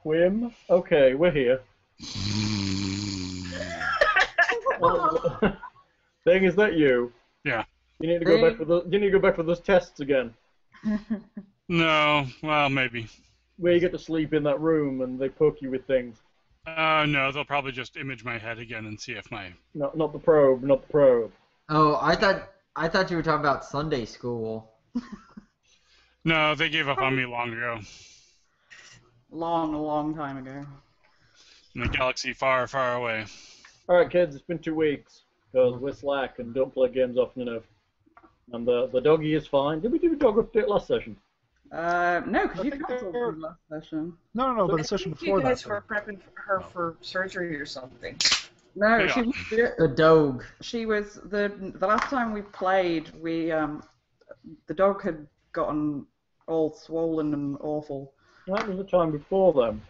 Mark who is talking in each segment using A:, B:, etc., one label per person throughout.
A: Quim? Okay, we're here. Thing, is that you?
B: Yeah.
A: You need to go back for those. You need to go back for those tests again,
B: No, well, maybe.
A: where you get to sleep in that room and they poke you with things.
B: No, they'll probably just image my head again and see if my...
A: Not the probe, not the probe.
C: Oh, I thought you were talking about Sunday school.
B: No, they gave up on me long ago.
D: A long time ago.
B: In a galaxy far, far away.
A: Alright, kids, it's been 2 weeks, because we're slack and don't play games often enough. And the doggy is fine. Did we do a dog update last session?
D: No, because you
E: think
D: cancelled
E: they're-
D: the last session.
E: No, but the session before
F: You guys
E: that.
F: were prepping her for surgery or something.
D: No,
B: Yeah.
D: she was
C: The dog.
D: she was the last time we played. We the dog had gotten all swollen and awful.
A: That was the time before then.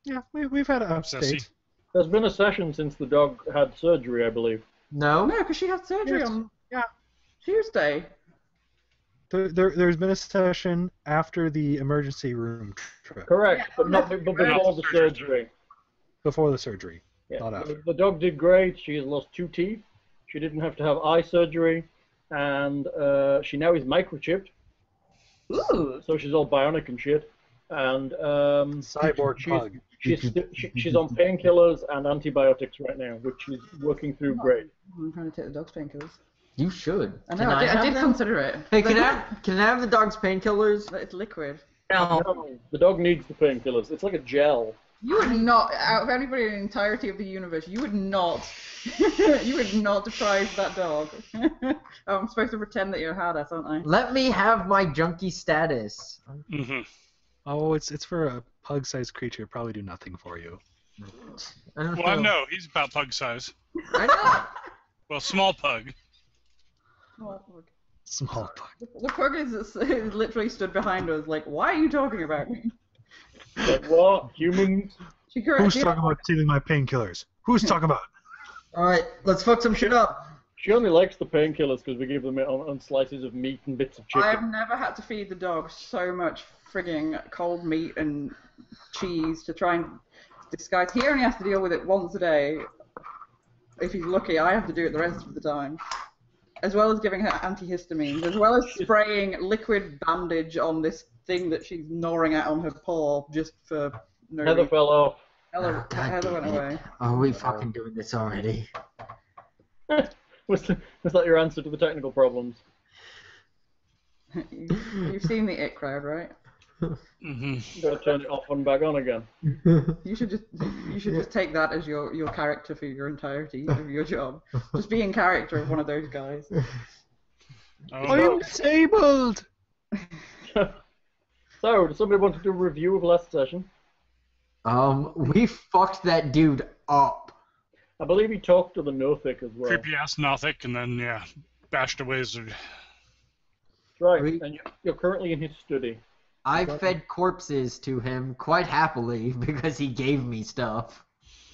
E: Yeah, we've had an
B: Obsessy.
E: update.
A: There's been a session since the dog had surgery, I believe.
C: No?
D: No, because she had surgery
E: Yes.
D: on
E: Yeah.
D: Tuesday.
E: There's been a session after the emergency room trip,
A: Correct,
D: Yeah,
A: but not
D: that's
A: but
D: correct.
A: before the surgery.
E: before the surgery.
A: Yeah.
E: Not after.
A: The dog did great. She has lost 2 teeth. She didn't have to have eye surgery, and she now is microchipped,
F: Ooh.
A: so she's all bionic and shit. And
E: Cyborg pug.
A: she's on painkillers and antibiotics right now, which is working through great.
D: I'm trying to take the dog's painkillers.
C: You should.
D: I know. I did
C: them?
D: consider it.
C: Hey, can I have the dog's painkillers?
D: It's liquid.
F: No.
A: No, the dog needs the painkillers. It's like a gel.
D: You would not, out of anybody in the entirety of the universe, you would not deprive that dog. Oh, I'm supposed to pretend that you're hard-ass, aren't I?
C: Let me have my junkie status.
B: Mm-hmm.
E: Oh, it's for a pug-sized creature. It'd probably do nothing for you.
C: I don't
B: Well,
C: know.
B: no, he's about pug size.
C: I know.
B: Well, small pug.
E: Small pug.
D: The pug is literally stood behind us, like, why are you talking about me?
A: Like what? Humans?
D: She
E: Who's
D: correctly.
E: talking about stealing my painkillers? Who's talking about?
C: Alright, let's fuck some shit up.
A: She only likes the painkillers because we give them it on slices of meat and bits of chicken.
D: I've never had to feed the dog so much frigging cold meat and cheese to try and disguise. He only has to deal with it once a day. If he's lucky, I have to do it the rest of the time. As well as giving her antihistamines, as well as spraying liquid bandage on this thing that she's gnawing at on her paw just for no
A: Heather
D: reason.
A: fell off.
D: Heather
C: God
D: went
C: damn it.
D: away.
C: Are we fucking doing this already?
A: Was that your answer to the technical problems?
D: You've seen the It crowd, right?
B: Mm-hmm.
A: You gotta turn it off and back on again.
D: You should just take that as your character for your entirety of your job. Just be in character of one of those guys.
B: Oh,
E: I'm disabled!
A: So, does somebody want to do a review of last session?
C: We fucked that dude up.
A: I believe he talked to the Nothic as well.
B: creepy ass Nothic, and then, yeah, bashed a wizard.
A: That's right,
C: We-
A: and you're currently in his study.
C: I fed corpses to him quite happily because he gave me stuff.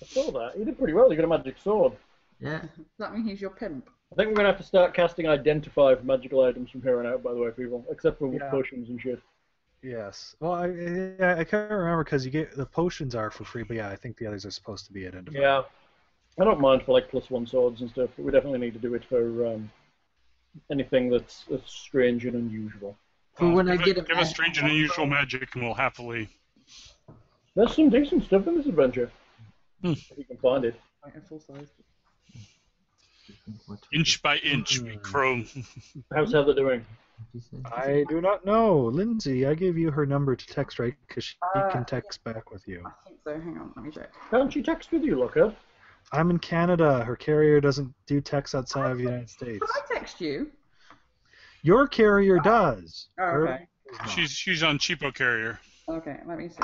A: I saw that. He did pretty well. He got a magic sword.
C: Yeah.
D: Does that mean he's your pimp?
A: I think we're gonna have to start casting Identify for magical items from here on out, by the way, people. Except for
E: Yeah.
A: potions and shit.
E: Yes. Well, I can't remember because you get the potions are for free, but yeah, I think the others are supposed to be identified.
A: Yeah. I don't mind for like +1 swords and stuff, but we definitely need to do it for anything that's strange and unusual.
C: For when I
B: give
C: get
B: give us strange and unusual magic, and we'll happily...
A: There's some decent stuff in this adventure. If you can find it.
D: Like full size.
B: Inch by inch, we grow.
A: How's Heather doing?
E: I do not know. Lindsay, I gave you her number to text, right? Because she can text back with you.
D: I think so. Hang on, let me check.
A: Can't she text with you, Looker?
E: I'm in Canada. Her carrier doesn't do text outside of the United States.
D: Did I text you?
E: Your carrier does.
D: Oh,
E: Her
D: okay.
E: does not.
B: She's on cheapo carrier.
D: Okay, let me see.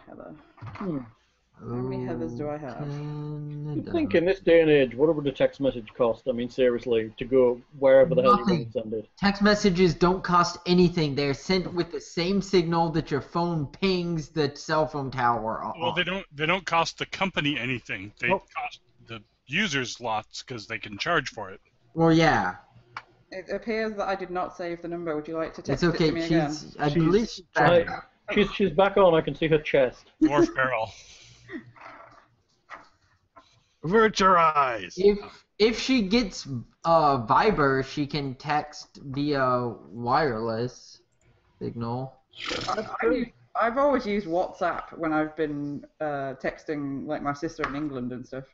D: Heather. How many Heathers do I have?
A: You'd think in this day and age, what would a text message cost? I mean, seriously, to go wherever the hell you want to send it.
C: Text messages don't cost anything. They're sent with the same signal that your phone pings the cell phone tower.
B: Well, they don't cost the company anything. They
E: Oh.
B: cost the users lots because they can charge for it.
C: Well, yeah.
D: It appears that I did not save the number. Would you like to text
C: It's okay.
D: it to me again?
C: I believe she's back.
A: She's back on. I can see her chest.
B: Dwarf barrel.
E: Avert your eyes.
C: If she gets Viber, she can text via wireless signal.
D: I've always used WhatsApp when I've been texting like my sister in England and stuff.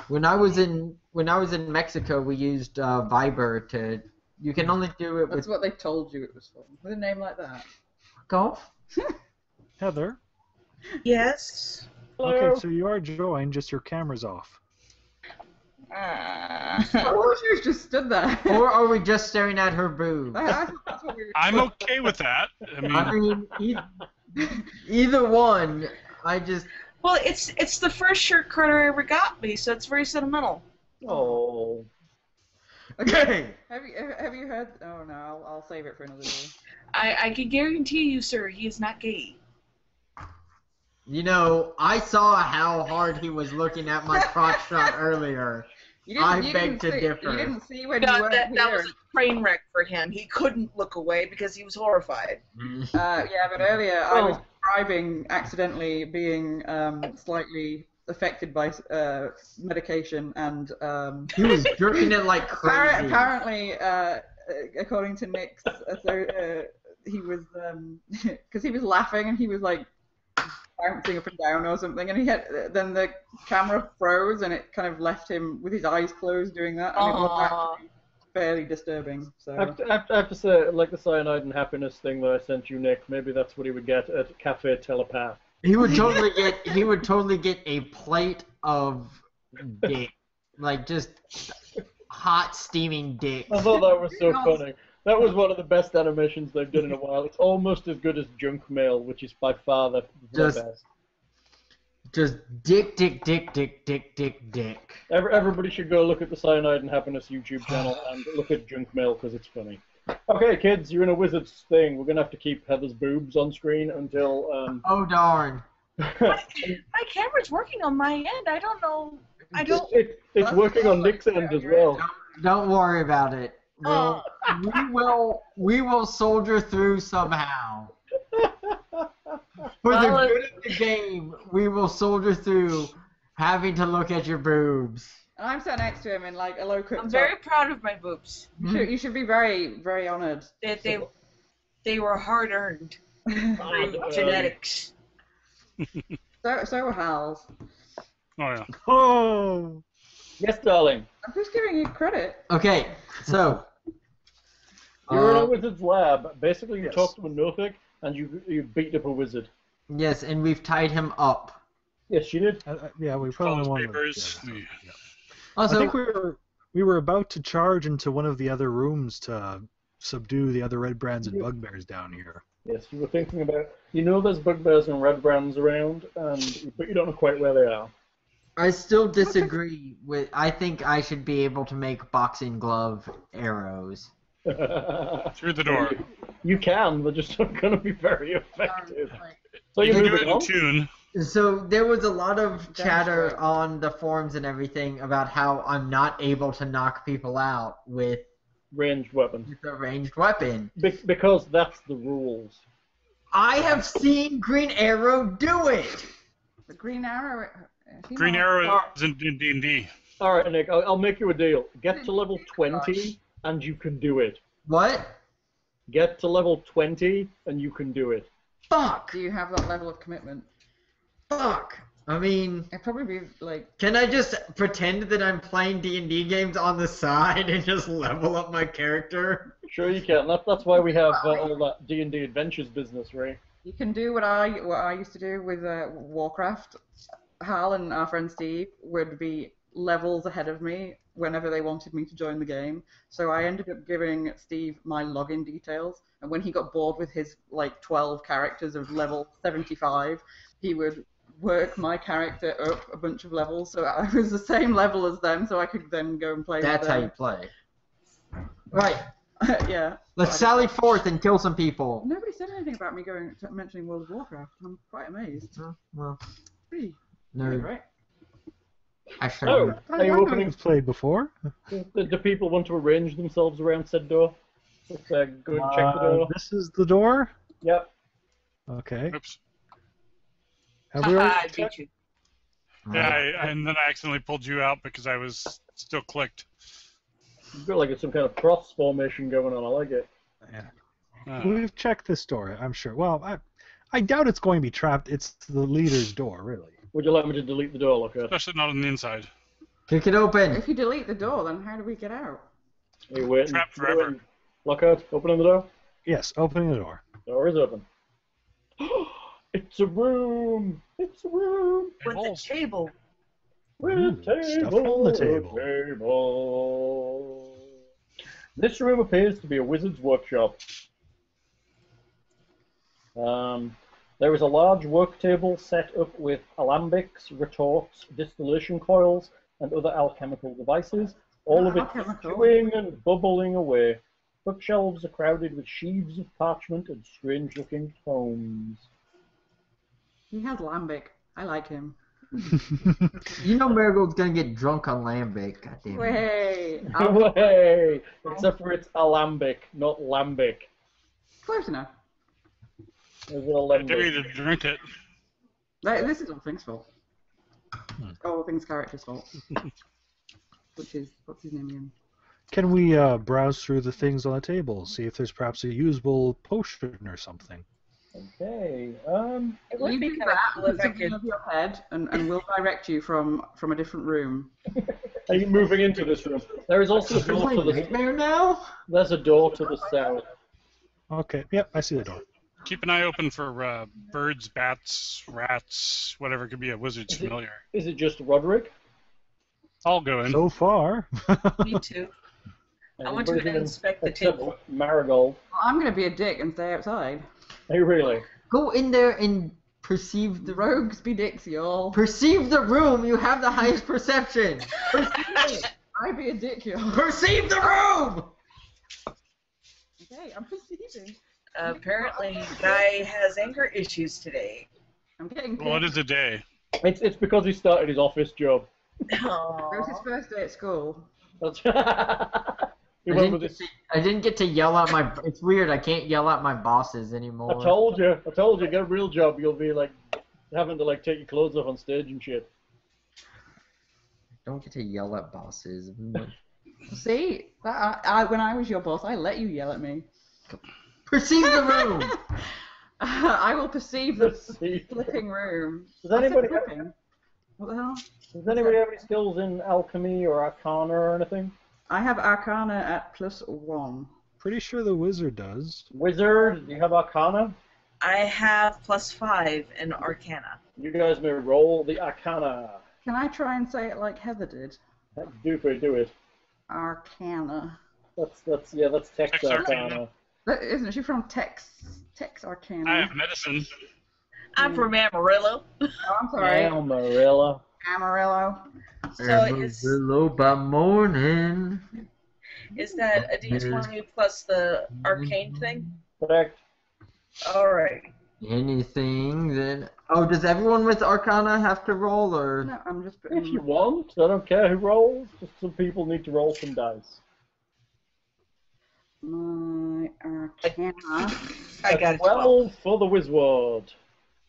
C: When I was in Mexico, we used Viber to. You can only do it
D: That's
C: with
D: what they told you it was for. With a name like that.
C: golf.
E: Heather.
F: Yes.
E: Okay, so you are joined, just your camera's off.
D: I thought you just stood there.
C: Or are we just staring at her boob?
D: I thought that's what we were
B: I'm okay with that.
C: I mean, either one. I just.
F: Well, it's the first shirt Carter ever got me, so it's very sentimental.
A: Oh.
D: Okay. Have you heard? Oh no, I'll save it for another day.
F: I can guarantee you, sir, he is not gay.
C: You know, I saw how hard he was looking at my crotch shot earlier. I beg to differ.
D: You didn't see when you
F: That,
D: weren't
F: that
D: here.
F: was a train wreck for him. He couldn't look away because he was horrified.
D: Yeah, but earlier I was describing accidentally being slightly affected by medication, and
C: He was jerking it like crazy.
D: apparently, according to Nick's, he was because he was laughing and he was like bouncing up and down or something, and then the camera froze and it kind of left him with his eyes closed doing that, and it was actually fairly disturbing. So
A: I have to say, like the cyanide and happiness thing that I sent you, Nick. Maybe that's what he would get at Cafe Telepath.
C: He would totally get a plate of dick, like just hot steaming dick.
A: I thought that was so funny. That was one of the best animations they've done in a while. It's almost as good as Junk Mail, which is by far the best.
C: Just dick.
A: Everybody should go look at the Cyanide and Happiness YouTube channel and look at Junk Mail because it's funny. Okay, kids, you're in a wizard's thing. We're going to have to keep Heather's boobs on screen until...
C: Oh, darn.
F: My camera's working on my end. I don't know.
A: It's working on Nick's end as well.
C: Don't worry about it. We will soldier through somehow. For the good of the game, we will soldier through having to look at your boobs.
D: and I'm sat next to him in like a low cut.
F: I'm very proud of my boobs.
D: You should be very, very honoured.
F: They were hard earned through genetics.
D: So were Hal's.
B: Oh yeah.
E: Oh!
A: Yes, darling.
D: I'm just giving you credit.
C: Okay, so
A: You're in a wizard's lab. Basically, you
E: Yes.
A: talk to a Norfolk and you beat up a wizard.
C: yes, and we've tied him up.
A: Yes, she did.
E: Yeah, we put
B: Close
E: on one.
B: papers.
E: Yeah.
C: Also,
E: I think we were about to charge into one of the other rooms to subdue the other Redbrands and bugbears down here.
A: Yes, you were thinking about. You know, there's bugbears and Redbrands around, but you don't know quite where they are.
C: I still disagree with. I think I should be able to make boxing glove arrows.
B: Through the door.
A: You can, they're just not going to be very effective. So
B: You
A: you're
B: can do
A: moving
B: it in
A: on?
B: tune.
C: So there was a lot of chatter
D: right.
C: on the forums and everything about how I'm not able to knock people out with
A: Ranged weapons.
C: a ranged weapon.
A: Because that's the rules.
C: I have seen Green Arrow do it.
D: The Green Arrow.
B: Green Arrow is in D&D.
A: All right, Nick, I'll make you a deal. Get to level 20 and you can do it.
C: What?
A: Get to level 20 and you can do it.
C: Fuck.
D: Do you have that level of commitment?
C: Fuck. I mean,
D: It'd probably be like.
C: can I just pretend that I'm playing D&D games on the side and just level up my character?
A: Sure you can. That's why we have all that D&D Adventures business, Ray.
D: You can do what I used to do with Warcraft. Hal and our friend Steve would be levels ahead of me whenever they wanted me to join the game. So I ended up giving Steve my login details, and when he got bored with his like 12 characters of level 75, he would work my character up a bunch of levels so I was the same level as them, so I could then go and play
C: That's
D: with
C: how
D: them.
C: you play. Right.
D: Yeah.
C: Let's sally forth and kill some people.
D: Nobody said anything about me mentioning World of Warcraft. I'm quite amazed.
C: Well,
D: Pretty
C: nerd.
D: right?
C: Actually,
A: Oh, are you opening?
E: You've played before?
A: Do people want to arrange themselves around said door? Let's go and check the door.
E: This is the door?
A: Yep.
E: Okay.
B: Oops.
E: Have we
F: Haha,
E: already
F: I beat
E: checked?
F: you.
B: Yeah, and then I accidentally pulled you out because I was still clicked.
A: You've got like some kind of cross formation going on. I like it.
E: Yeah. We've checked this door, I'm sure. Well, I doubt it's going to be trapped. It's the leader's door, really.
A: Would you like me to delete the door, Lockhart?
B: Especially not on the inside.
C: Kick it open.
D: If you delete the door, then how do we get out?
A: Are you waiting?
B: Trapped forever.
A: Lockhart, opening the door?
E: Yes, opening the door.
A: Door is open. It's a room! It's a room!
F: With the
B: Balls.
F: table.
A: With
E: Ooh,
A: a table,
E: stuff on the
A: a
E: table.
A: table. This room appears to be a wizard's workshop. There is a large work table set up with alembics, retorts, distillation coils, and other alchemical devices, all of it
D: Alchemical?
A: stewing and bubbling away. Bookshelves are crowded with sheaves of parchment and strange-looking tomes.
D: He has lambic. I like him.
C: You know Marigold's gonna get drunk on lambic. God damn it.
D: Way.
A: Way! Except for it's alembic, not lambic.
D: Close enough.
A: There's a
B: I dare you
A: lambic.
B: to drink it.
D: This is all things' fault. All things' character's fault. Which is, what's his name again?
E: Can we browse through the things on the table, see if there's perhaps a usable potion or something?
A: Okay,
F: It would
D: You
F: be
D: do
F: kind of
D: that,
F: cool if
D: put
F: I
D: something
F: could.
D: over your head, and we'll direct you from a different room.
A: are you moving into this room? There is also a
C: You're
A: door to
C: playing
A: the
C: Nightmare now?
A: There's a door to the south.
E: Okay, yep, I see the door.
B: Keep an eye open for birds, bats, rats, whatever could be a wizard's familiar.
A: Is it just Roderick?
B: I'll go in.
E: So far.
F: Me too. I want to
A: Everybody
F: inspect the
A: except
F: table.
A: Marigold.
D: Well, I'm going to be a dick and stay outside.
A: Hey, really?
C: Go in there and perceive
D: The
C: the
D: rogues be dicks, y'all.
C: perceive the room. You have the highest perception.
D: I be a dick, y'all.
C: Perceive the room.
D: Okay, I'm perceiving.
F: Apparently, Guy has anger issues today.
D: I'm getting
B: Well, it
D: pissed.
B: is a day.
A: It's because he started his office job.
D: It was his first day at school.
A: That's he
C: I
A: went with
C: didn't,
A: his.
C: I didn't get to yell at my. It's weird. I can't yell at my bosses anymore.
A: I told you. Get a real job. You'll be like having to like take your clothes off on stage and shit.
C: Don't get to yell at bosses.
D: See, when I was your boss, I let you yell at me.
C: Perceive the room.
D: I will perceive the
A: See?
D: flipping room.
A: Does
D: I said
A: anybody
D: flipping. What the hell?
A: Does anybody have any skills in alchemy or arcana or anything?
D: I have Arcana at +1.
E: Pretty sure the wizard does.
A: Wizard, do you have arcana?
F: I have +5 in Arcana.
A: You guys may roll the arcana.
D: Can I try and say it like Heather did?
A: Do it.
D: Arcana.
A: That's Tex
B: Tex
A: arcana.
B: Arcana.
D: Isn't she from Tex Arcana?
B: I have medicine.
F: I'm from Amarillo.
D: Oh, I'm sorry.
A: Amarilla.
D: Amarillo.
F: So
C: Amarillo by morning.
F: is that a D20 plus the arcane thing?
A: Correct.
F: Alright.
C: Anything then? Oh, does everyone with Arcana have to roll or?
D: No, I'm just
A: If you want, I don't care who rolls. Just some people need to roll some dice.
D: My Arcana.
F: I got it.
A: 12 for the Wizward.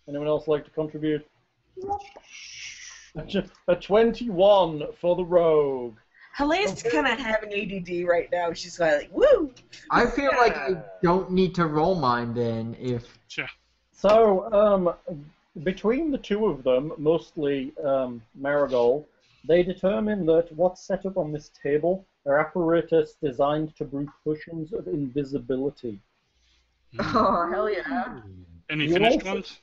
A: Anyone else like to contribute? A 21 for the Rogue.
F: Helene's kind of having ADD right now. She's like, woo!
C: I feel like I don't need to roll mine then if.
B: Sure.
A: So, between the two of them, mostly Marigold, they determine that what's set up on this table are apparatus designed to brew potions of invisibility.
D: Oh, hell yeah.
B: Any
A: You
B: finished
A: also-
B: ones?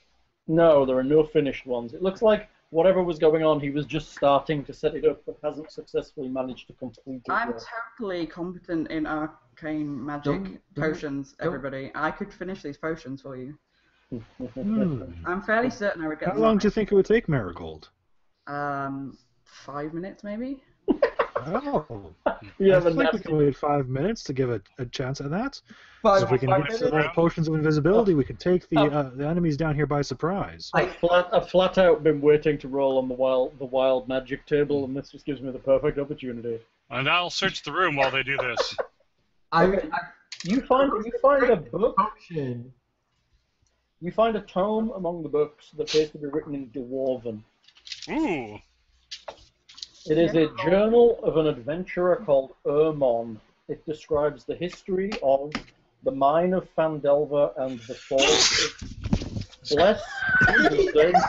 A: No, there are no finished ones. It looks like whatever was going on, he was just starting to set it up, but hasn't successfully managed to complete it
D: I'm
A: yet.
D: totally competent in arcane magic
C: Don't-
D: potions,
C: don't-
D: everybody. I could finish these potions for you.
E: Hmm.
D: I'm fairly certain I would get
E: How
D: them
E: long
D: right.
E: do you think it would take Marigold?
D: 5 minutes maybe?
E: Oh,
A: You
E: I
A: have a
E: think we
A: nasty-
E: can wait 5 minutes to give a chance at that.
A: Five-
E: If we can
A: five
E: get
A: minutes?
E: potions of invisibility, we can take the enemies down here by surprise.
A: I've flat out been waiting to roll on the wild magic table, and this just gives me the perfect opportunity.
B: And I'll search the room while they do this.
C: I
A: You find a book.
C: potion.
A: You find a tome among the books that appears to be written in Dwarven.
B: Ooh.
A: It is a journal of an adventurer called Ermon. It describes the history of the mine of Phandelver and the fall of Bless.
F: Bless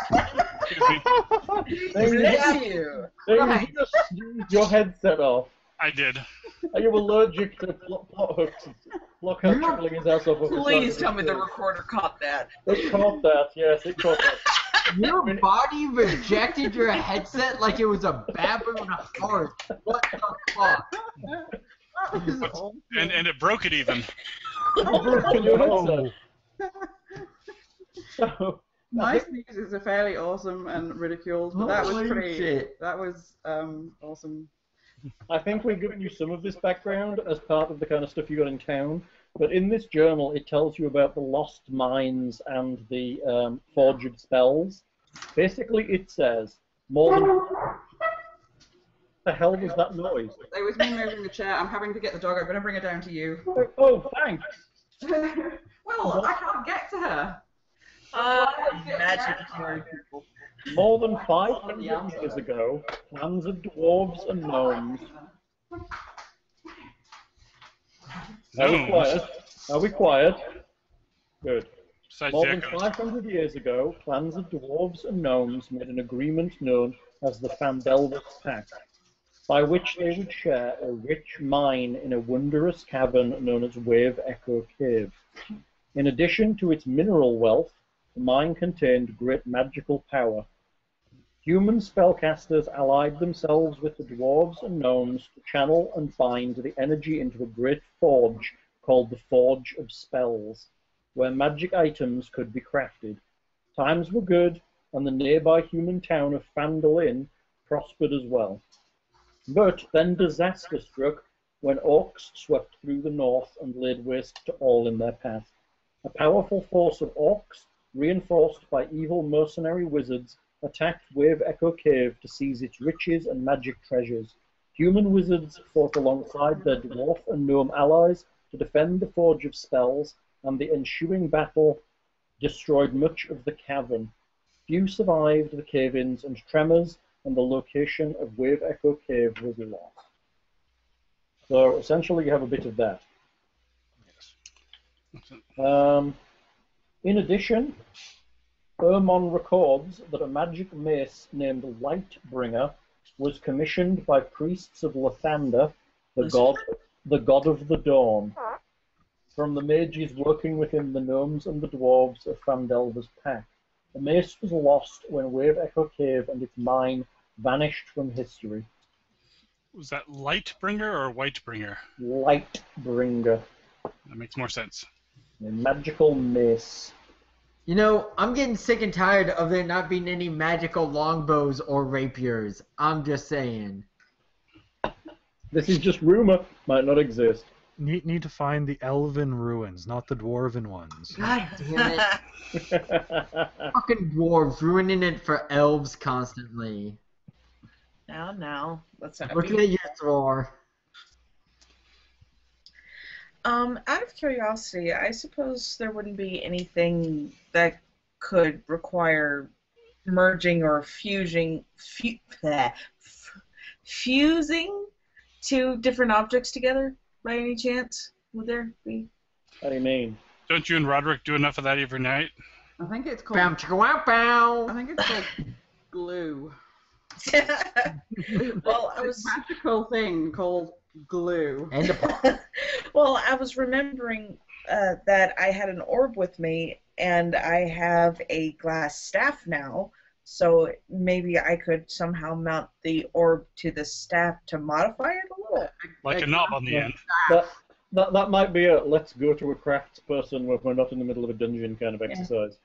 F: you.
A: You just sneezed your headset off.
B: I did.
A: Are you allergic to plot hooks? Block chuckling his ass off of the
F: Please
A: side
F: tell
A: of
F: me
A: the
F: the recorder caught that.
A: It caught that, yes, it caught that.
C: Your body rejected your headset like it was a baboon heart. What the fuck?
B: And it broke it even.
A: Your headset. So,
D: My sneezes are fairly awesome and ridiculed, but that was
C: Holy
D: pretty.
C: shit.
D: That was awesome.
A: I think we've given you some of this background as part of the kind of stuff you got in town, but in this journal it tells you about the lost mines and the forged spells. Basically, it says more than. The hell was that noise?
D: It was me moving the chair. I'm having to get the dog. I'm going to bring her down to you.
A: Oh, thanks.
D: Well, I can't get to her.
F: Magic carry people.
A: More than 500 years ago, clans of dwarves and gnomes. Are we quiet? Are we quiet? Good.
B: Besides
A: More
B: the
A: than
B: echoes.
A: 500 years ago, clans of dwarves and gnomes made an agreement known as the Phandelver Pact, by which they would share a rich mine in a wondrous cavern known as Wave Echo Cave. In addition to its mineral wealth, the mine contained great magical power. Human spellcasters allied themselves with the dwarves and gnomes to channel and bind the energy into a great forge called the Forge of Spells, where magic items could be crafted. Times were good, and the nearby human town of Phandelver prospered as well. But then disaster struck when orcs swept through the north and laid waste to all in their path. A powerful force of orcs, reinforced by evil mercenary wizards, attacked Wave Echo Cave to seize its riches and magic treasures. Human wizards fought alongside their dwarf and gnome allies to defend the Forge of Spells, and the ensuing battle destroyed much of the cavern. Few survived the cave-ins, and tremors and the location of Wave Echo Cave was lost. So essentially you have a bit of that. In addition, Ermon records that a magic mace named Lightbringer was commissioned by priests of Lathander, the god of the dawn, from the mages working within the gnomes and the dwarves of Phandelver's pack. The mace was lost when Wave Echo Cave and its mine vanished from history.
B: Was that Lightbringer or Whitebringer?
A: Lightbringer,
B: That makes more sense.
A: a magical mace.
C: You know, I'm getting sick and tired of there not being any magical longbows or rapiers. I'm just saying.
A: This is just rumor, might not exist.
E: Need to find the elven ruins, not the dwarven ones.
C: God damn it. Fucking dwarves ruining it for elves constantly.
F: Now, let's not
C: Looking
F: be...
C: at your drawer.
F: Out of curiosity, I suppose there wouldn't be anything that could require merging or fusing two different objects together, by any chance? Would there be?
A: What do you mean?
B: Don't you and Roderick do enough of that every night?
D: I think it's called.
C: Bow chicka wow bow.
D: I think it's called glue.
F: Well, I was
D: It's a magical thing called glue.
C: And a
F: well, I was remembering that I had an orb with me, and I have a glass staff now. So maybe I could somehow mount the orb to the staff to modify it a little.
B: Like a knob on the
A: Yeah.
B: end.
A: That might be a let's go to a crafts person when we're not in the middle of a dungeon kind of exercise.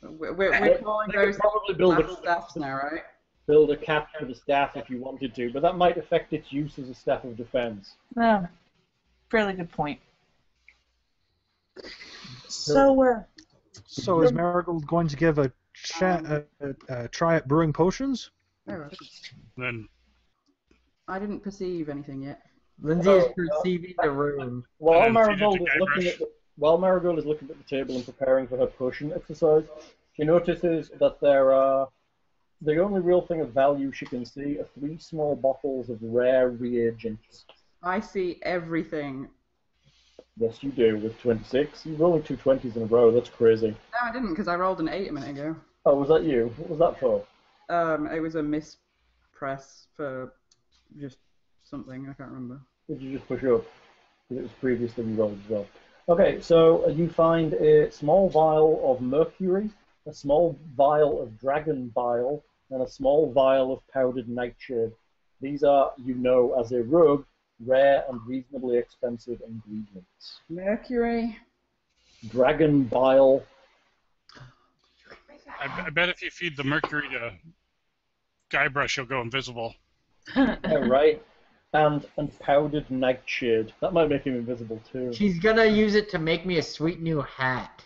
D: We're calling
A: They could
D: those
A: probably build
D: glass
A: a,
D: staffs now, right?
A: build a cap for the staff if you wanted to, but that might affect its use as a staff of defense.
F: Fairly good point. So,
E: So is Marigold going to give a try at brewing potions?
D: Oh,
B: Then
D: I didn't perceive anything yet.
C: Lindsay is perceiving the room.
A: While
B: And then
A: Marigold
B: feed
A: is
B: it to
A: looking
B: Guybrush.
A: at the, while Marigold is looking at the table and preparing for her potion exercise, she notices that there are the only real thing of value she can see are 3 small bottles of rare reagents.
D: I see everything.
A: Yes, you do, with 26. You're rolling 2 20s in a row. That's crazy.
D: No, I didn't, because I rolled an 8 a minute ago.
A: Oh, was that you? What was that for?
D: It was a mispress for just something, I can't remember.
A: Did you just push up? Because it was previously you rolled as well. Okay, so you find a small vial of mercury, a small vial of dragon bile, and a small vial of powdered nightshade. These are, you know, as a rogue, rare and reasonably expensive ingredients.
D: Mercury.
A: Dragon bile.
B: I bet if you feed the mercury to Guybrush, he'll go invisible.
A: Yeah, right. And powdered nightshade. That might make him invisible too.
C: She's gonna use it to make me a sweet new hat.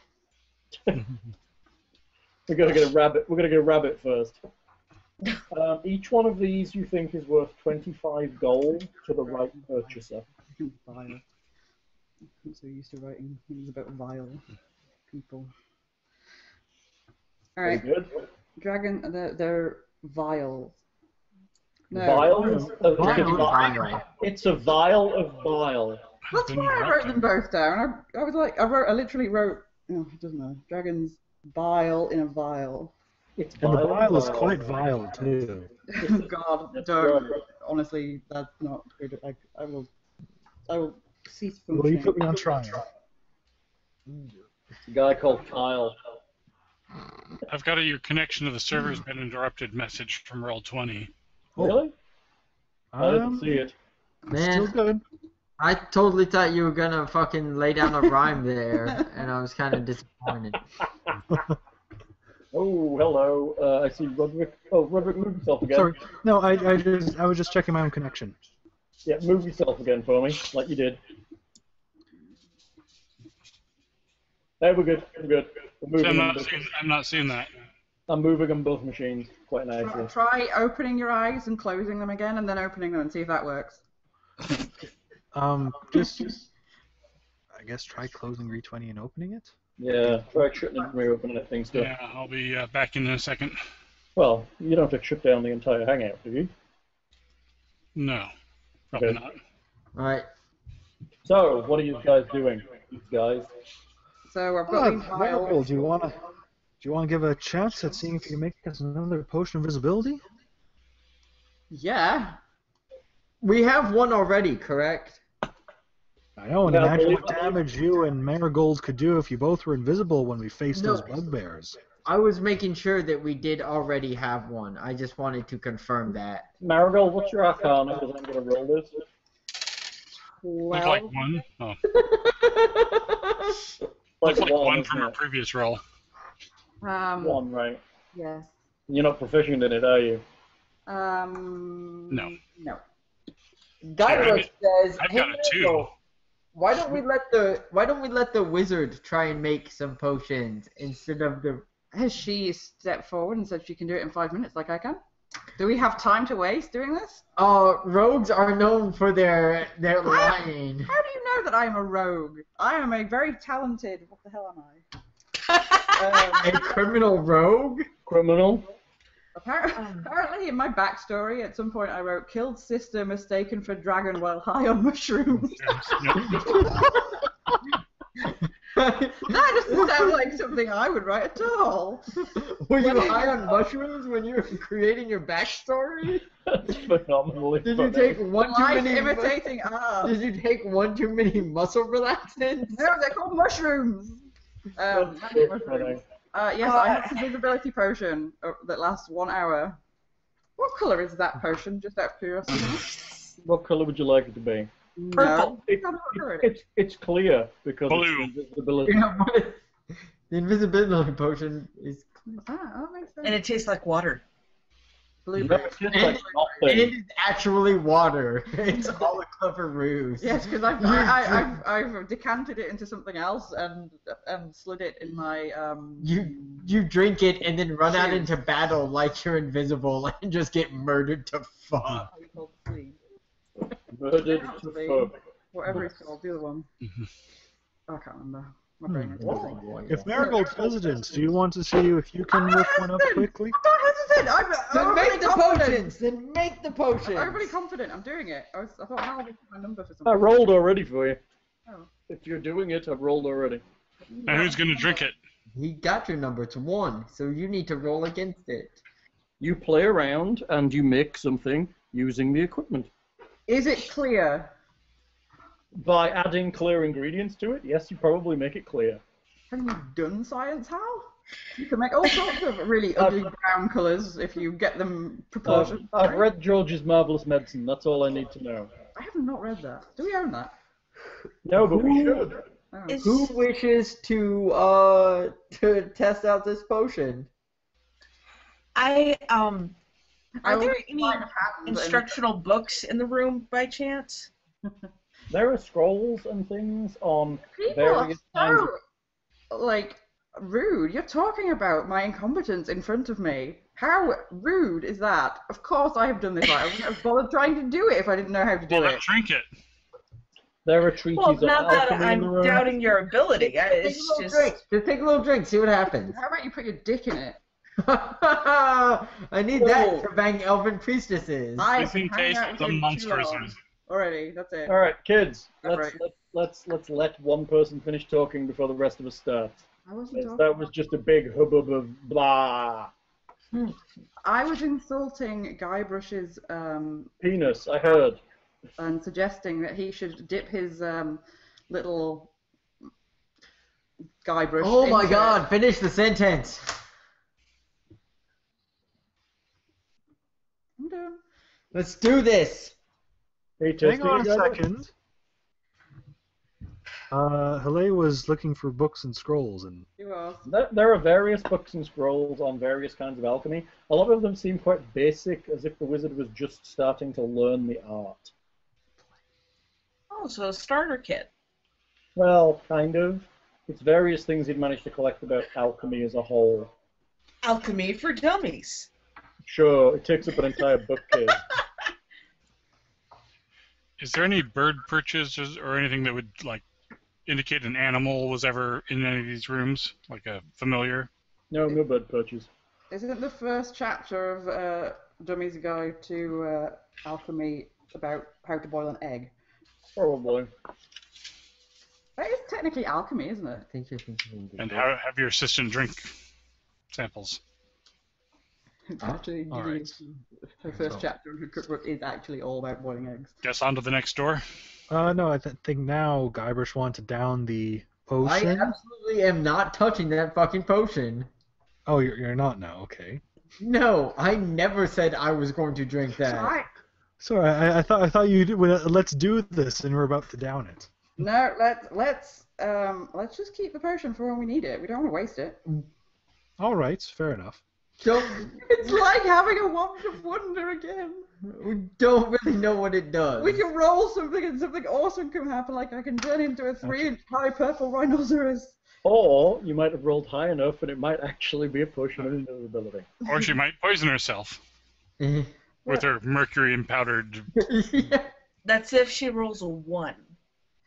A: We're gonna get a rabbit. We're gonna get a rabbit first. Each one of these you think is worth 25 gold to the right purchaser.
D: Vile. I'm so used to writing things about vile people.
A: Very
D: Alright,
A: good.
D: dragon, they're vile. No.
A: Vial?
C: Vial.
A: It's a vial of bile.
D: That's why I wrote them both down. I was like, I literally wrote, oh, it doesn't matter. Dragon's bile in a vial.
A: It's
E: And the
A: vile
E: bile is
A: bile.
E: quite vile too.
D: God,
A: That's
D: don't.
A: right.
D: Honestly, that's not good. I will cease
E: Well, you
D: functioning.
E: put me on trial.
A: It's a guy called Kyle.
B: I've got your connection to the server has been interrupted message from Roll20.
A: Really? I didn't see it.
E: Still
C: Man,
E: good.
C: I totally thought you were gonna fucking lay down a rhyme there, and I was kind of disappointed.
A: Oh, hello. I see Roderick. Oh, Roderick, move yourself again.
E: Sorry. No, I was just checking my own connection.
A: Yeah, move yourself again for me, like you did. There, we're good. We're good. We're
B: So
A: moving
B: I'm not seeing that.
A: I'm moving on both machines quite nicely.
D: Try opening your eyes and closing them again, and then opening them and see if that works.
E: Just I guess try closing Re20 and opening it.
A: Yeah, try shutting and reopening that thing stuff.
B: Yeah, I'll be back in a second.
A: Well, you don't have to shut down the entire hangout, do you?
B: No, probably
A: Okay.
B: not.
C: Alright.
A: So, what are you guys doing, these guys?
D: So I've got these
E: Well,
D: vials.
E: do you wanna give a chance at seeing if you can make us another potion of invisibility?
D: Yeah.
C: We have one already, correct?
E: I know, and
A: Yeah,
E: imagine
A: but-
E: what damage you and Marigold could do if you both were invisible when we faced
C: No.
E: those bugbears.
C: I was making sure that we did already have one. I just wanted to confirm that.
A: Marigold, what's your arcana? Because I'm going to roll this.
B: Look like one. Oh,
A: Like
B: looks like one
A: isn't
B: from our
A: it?
B: previous roll.
A: One, right.
D: Yes.
A: You're not proficient in it, are you?
B: No.
D: No.
C: Guybrush says,
B: I've
C: "Hey,
B: got a 2.
C: Marigold, why don't we let the wizard try and make some potions instead of the?"
D: Has she stepped forward and said she can do it in 5 minutes like I can? Do we have time to waste doing this?
C: Rogues are known for their lying.
D: How do you know that I am a rogue? I am a very talented. What the hell am I?
C: A criminal rogue?
A: Criminal?
D: Apparently, in my backstory, at some point I wrote, "Killed sister mistaken for dragon while high on mushrooms." That doesn't sound like something I would write at all.
C: Were you high on mushrooms when you were creating your backstory?
A: That's phenomenally
C: Did you
A: funny.
C: take one too
D: Life
C: many?
D: imitating art.
C: Did you take one too many muscle relaxants?
D: No, they're called mushrooms.
A: That's so funny.
D: Yes, I have an invisibility potion that lasts 1 hour. What colour is that potion? Just out of curiosity.
A: What colour would you like it to be?
D: No.
A: It's clear because
B: Blue.
A: it's invisibility.
C: Yeah, but the invisibility potion is
D: That makes sense.
F: And it tastes like water.
A: No,
D: Blueberry.
A: it's just
C: and,
A: like
C: and
A: nothing.
C: it's actually water. It's all a clever ruse.
D: Yes, because I've decanted it into something else and slid it in my
C: You drink it and then run out
D: Shoot.
C: into battle like you're invisible and just get murdered to fuck.
D: what we call sleeve.
A: Murdered
D: It has
A: to
D: to be.
A: fuck.
D: Whatever it's called, the other one.
B: Mhm.
D: I can't remember. My brain is buzzing.
E: If Marigold's hesitant, do you want to see if you can whip one up quickly?
D: I'm not hesitant.
C: Then
D: I'm
C: make the
D: confident.
C: potions! Then make the potions!
D: I'm really confident. I'm doing it. I thought, how will I get my number for
A: I
D: something?
A: rolled already for you.
D: Oh.
A: If you're doing it, I've rolled already.
B: Now who's going to drink it?
C: He got your number. It's 1, so you need to roll against it.
A: You play around and you make something using the equipment.
D: Is it clear?
A: By adding clear ingredients to it, yes, you probably make it clear.
D: Have you done science, Hal? You can make all sorts of really ugly brown colours if you get them proportioned.
A: I've read George's Marvelous Medicine, that's all I need to know.
D: I have not read that. Do we own that?
A: No, but we should.
D: Oh.
C: Who wishes to test out this potion?
F: Are
D: I
F: there
D: will
F: any
D: find a patent and-
F: instructional books in the room by chance?
A: There are scrolls and things on
D: People are
A: various kinds of...
D: so, like, rude. You're talking about my incompetence in front of me. How rude is that? Of course I have done this right. I wouldn't have bothered trying to do it if I didn't know how to do
B: Well,
D: it.
B: then drink it.
A: There are treaties
F: Well,
A: on
F: not that
A: alchemy in the
F: I'm
A: room.
F: doubting your ability.
C: Take a
F: It's
C: little
F: just
C: drink. Just take a little drink. See what happens.
D: How about you put your dick in it?
C: I need that to bang elven priestesses.
D: I've
B: Sniffing
D: been hanging
B: taste
D: out
B: of
D: with
B: the
D: him too
B: monsters.
D: long. Already, that's it.
A: All right, kids,
D: Alright.
A: let's let one person finish talking before the rest of us start.
D: I wasn't talking.
A: That was just a big hubbub of blah.
D: I was insulting Guybrush's
A: Penis, I heard.
D: and suggesting that he should dip his little Guybrush.
C: Oh my
D: into
C: god, finish the sentence.
D: I'm done.
C: Let's do this.
A: Hey,
E: Hang
A: Testy,
E: on a
A: you guys?
E: second. Hele was looking for books and scrolls, and
D: He was.
A: There are various books and scrolls on various kinds of alchemy. A lot of them seem quite basic, as if the wizard was just starting to learn the art.
F: oh, so a starter kit.
A: Well, kind of. It's various things he'd managed to collect about alchemy as a whole.
F: Alchemy for dummies.
A: Sure, it takes up an entire bookcase.
B: Is there any bird perches or anything that would like indicate an animal was ever in any of these rooms, like a familiar?
A: No bird perches.
D: Isn't the first chapter of Dummy's Guide to Alchemy about how to boil an egg?
A: Probably.
D: That is technically alchemy, isn't it?
C: I think you're thinking.
B: And have your assistant drink samples.
D: Actually,
E: all right.
D: her first chapter of her cookbook is actually all about boiling eggs.
B: Guess on to the next door.
E: no, I think now Guybrush wants to down the
C: I
E: potion.
C: absolutely am not touching that fucking potion.
E: Oh, you're not now. Okay.
C: No, I never said I was going to drink that.
D: Right.
E: Sorry, I thought you did. Well, let's do this, and we're about to down it.
D: No, let's just keep the potion for when we need it. We don't want to waste it.
E: All right, fair enough.
D: It's like having a wand of wonder again.
C: We don't really know what it does.
D: We can roll something and something awesome can happen. Like I can turn into a 3-inch high purple rhinoceros.
A: Or you might have rolled high enough and it might actually be a potion of invisibility.
B: Or she might poison herself with her mercury powdered.
C: Yeah.
F: That's if she rolls a 1.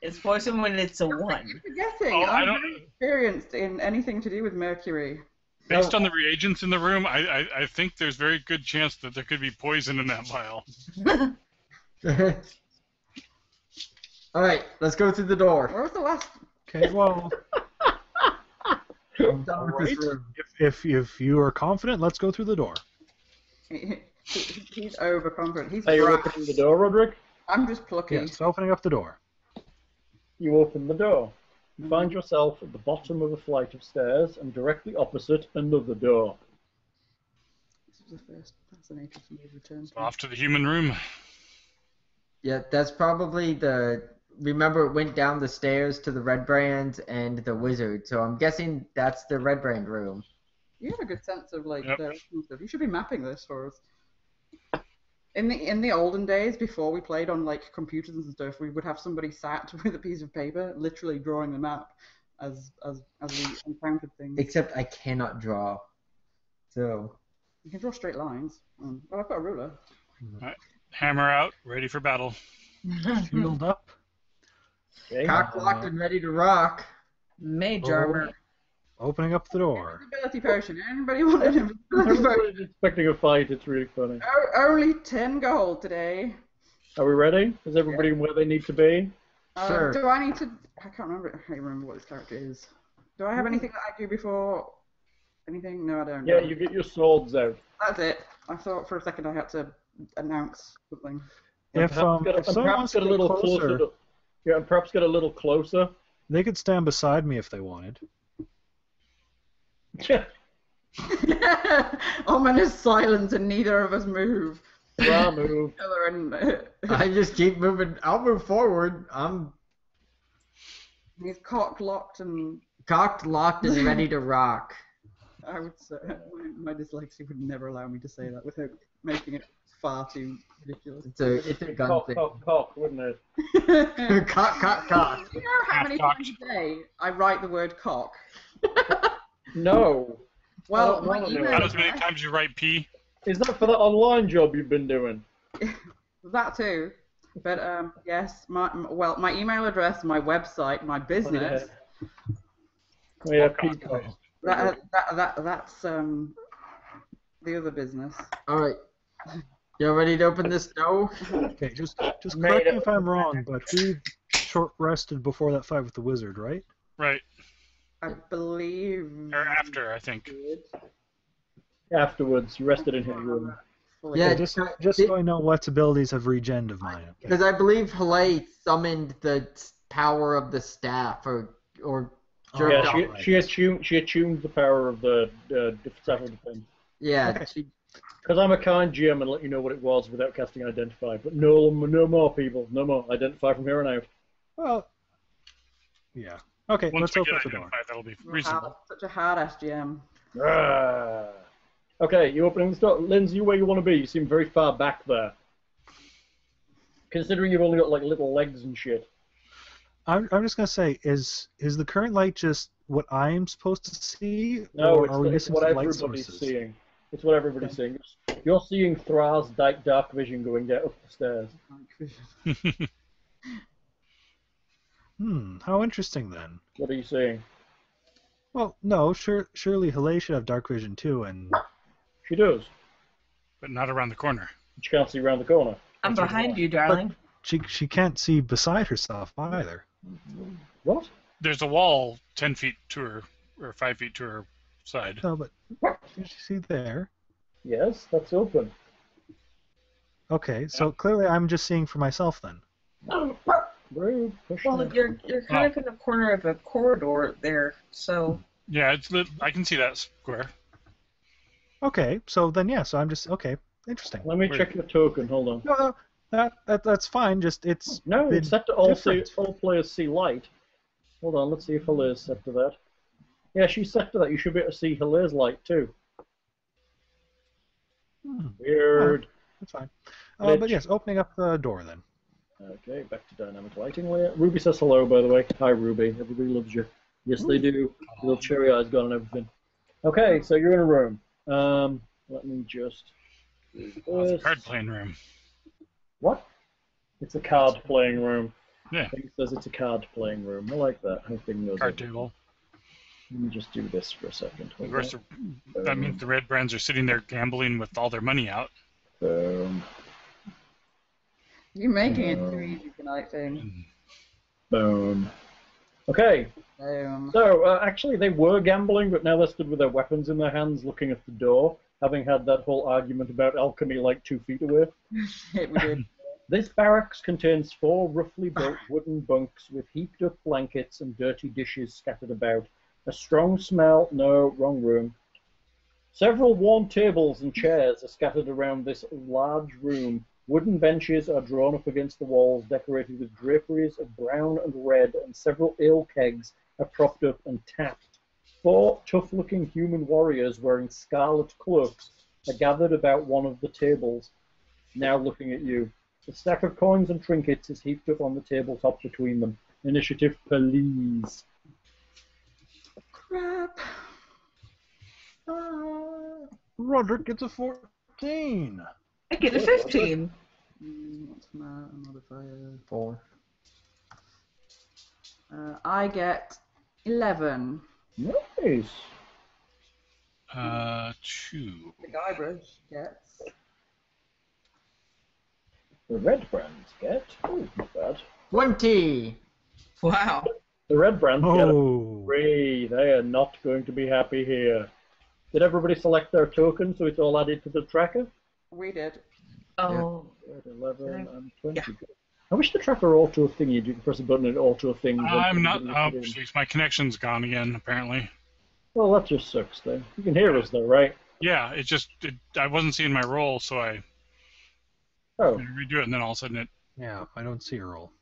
F: It's poison when it's a 1.
D: You're forgetting.
B: Oh, I
D: I'm
B: don't-
D: very experienced in anything to do with mercury.
B: Based on the reagents in the room, I think there's very good chance that there could be poison in that vial.
C: All right, let's go through the door.
D: Where was the last?
E: Okay, well,
C: I'm done with this room.
E: if you are confident, let's go through the door.
D: He's overconfident. He's
A: Are you
D: brash.
A: opening the door, Roderick?
D: I'm just plucky.
E: Yes, opening up the door.
A: You open the door. You find yourself at the bottom of a flight of stairs and directly opposite another door.
D: This was the first fascinating for me to return to.
B: Off to the human room.
C: Yeah, that's probably the. Remember, it went down the stairs to the Redbrands and the Wizard, so I'm guessing that's the Redbrand room.
D: You have a good sense of like
B: Yep.
D: direction and stuff. You should be mapping this for us. In the olden days, before we played on like computers and stuff, we would have somebody sat with a piece of paper, literally drawing the map as we encountered things.
C: Except I cannot draw. So.
D: You can draw straight lines. Oh, I've got a ruler.
B: Hammer out, ready for battle.
E: Shield up.
A: Okay.
C: Cock locked and ready to rock.
F: Mage armor.
E: Opening up the door.
D: Invisibility potion. Anybody want an invisibility potion?
A: Everybody's expecting a fight. It's really funny.
D: Only 10 gold today.
A: Are we ready? Is everybody where they need to be?
C: Sure.
D: Do I need to... I can't remember what this character is. Do I have anything that I do before... Anything? No, I don't.
A: Yeah, you get your swords out.
D: That's it. I thought for a second I had to announce something.
E: If someone wants to get closer,
A: yeah, and perhaps get a little closer.
E: they could stand beside me if they wanted.
D: Ominous silence and neither of us move.
A: Bra move.
C: I just keep moving. I'll move forward. I'm
D: He's cocked, locked, and
C: cocked, locked, and ready to rock.
D: I would say my dyslexia would never allow me to say that without making it far too ridiculous.
C: It's a gun
A: Cock,
C: thing.
A: cock, cock, wouldn't it?
C: Cock, cock, cock.
D: Do you know how many times a day I write the word cock?
A: No.
D: Well,
A: I
D: my
A: don't know.
D: email
B: Not as many
D: address,
B: times you write P.
A: Is that for that online job you've been doing?
D: that too. But yes, my email address, my website, my business.
A: Yeah, peacock.
D: That's the other business.
C: All right. You ready to open this door?
E: Okay, just correct me if I'm wrong, but we short rested before that fight with the wizard, right?
B: Right.
D: I believe.
B: Or after, I think.
A: Afterwards, you rested in his room.
C: Yeah,
E: Okay, just so I know what abilities have regen of mine. Okay.
C: Because I believe Halay summoned the power of the staff, or jerked
A: Yeah,
C: off.
A: she attuned the power of the staff of defense.
C: Yeah,
E: Okay.
A: Because I'm a kind GM and let you know what it was without casting Identify. But no more people, no more. Identify from here on out.
E: Well, yeah. Okay,
B: Once
E: let's
B: we
E: open
B: get
E: up the door.
B: identified, that'll be reasonable.
D: Such a hard ass GM.
A: Ah. Okay, you opening the door. Lindsay, where you want to be? You seem very far back there. Considering you've only got like little legs and shit.
E: I'm just gonna say, is the current light just what I'm supposed to see,
A: No,
E: or are we
A: it's
E: missing
A: what
E: some light
A: everybody's
E: sources?
A: seeing. It's what everybody's seeing. You're seeing Thrall's dark vision going down up the stairs.
E: How interesting then.
A: What are you seeing?
E: Well, no, surely Halay should have dark vision too, and
A: She does.
B: But not around the corner.
A: She can't see around the corner.
F: I'm behind you, darling.
E: she can't see beside herself either.
A: What?
B: There's a wall 10 feet to her, or 5 feet to her side.
E: No, but you see there.
A: Yes, that's open.
E: Okay, so clearly I'm just seeing for myself then.
A: Rude.
F: Well, you're kind of in the corner of a corridor there, so.
B: Yeah, it's lit. I can see that square.
E: Okay, so then yeah, so I'm just okay. Interesting.
A: Let me
B: Wait.
A: check your token. Hold on.
E: No, that's fine. Just it's
A: No,
E: been
A: it's set to all
E: different.
A: players see light. Hold on, let's see if Hilary's set to that. Yeah, she's set to that. You should be able to see Hilary's light too. Weird.
E: That's fine.
A: Mitch.
E: But yes, opening up the door then.
A: Okay, back to dynamic lighting layer. Ruby says hello, by the way. Hi, Ruby. Everybody loves you. Yes, they do. Little cherry eyes gone and everything. Okay, so you're in a room. Let me just. do
B: Oh, it's a
A: this.
B: card playing room.
A: What? It's a card playing room.
B: Yeah.
A: I think it says it's a card playing room. I like that. How thing goes.
B: Card table.
A: Let me just do this for a second.
B: Of course, that means the Redbrands are sitting there gambling with all their money out.
A: Boom.
D: You're making it too easy tonight, Finn.
A: Boom. Okay, so actually they were gambling, but now they're stood with their weapons in their hands looking at the door, having had that whole argument about alchemy like 2 feet away.
D: Shit, we did.
A: This barracks contains 4 roughly built wooden bunks with heaped up blankets and dirty dishes scattered about. A strong smell, no, wrong room. Several worn tables and chairs are scattered around this large room. Wooden benches are drawn up against the walls, decorated with draperies of brown and red, and several ale kegs are propped up and tapped. 4 tough-looking human warriors wearing scarlet cloaks are gathered about one of the tables, now looking at you. A stack of coins and trinkets is heaped up on the tabletop between them. Initiative, please.
D: Crap.
E: Roderick gets a 14.
F: I get a 15.
D: What's my modifier?
C: 4.
D: I get 11.
A: Nice.
B: 2.
D: The Guybrush gets.
A: The Redbrands get. Oh, not bad.
C: 20.
F: Wow.
A: The Redbrands get a
E: Oh.
A: 3. They are not going to be happy here. Did everybody select their token so it's all added to the tracker?
D: We did.
F: Oh.
A: 11 and 20.
F: Yeah.
A: I wish the tracker auto thingy. You can press a button and it auto things.
B: I'm not. Oh, jeez, my connection's gone again, apparently.
A: Well, that just sucks then. You can hear us though, right?
B: Yeah, I wasn't seeing my roll, so I
A: Oh.
B: redo it, and then all of a sudden it.
E: Yeah, I don't see a roll.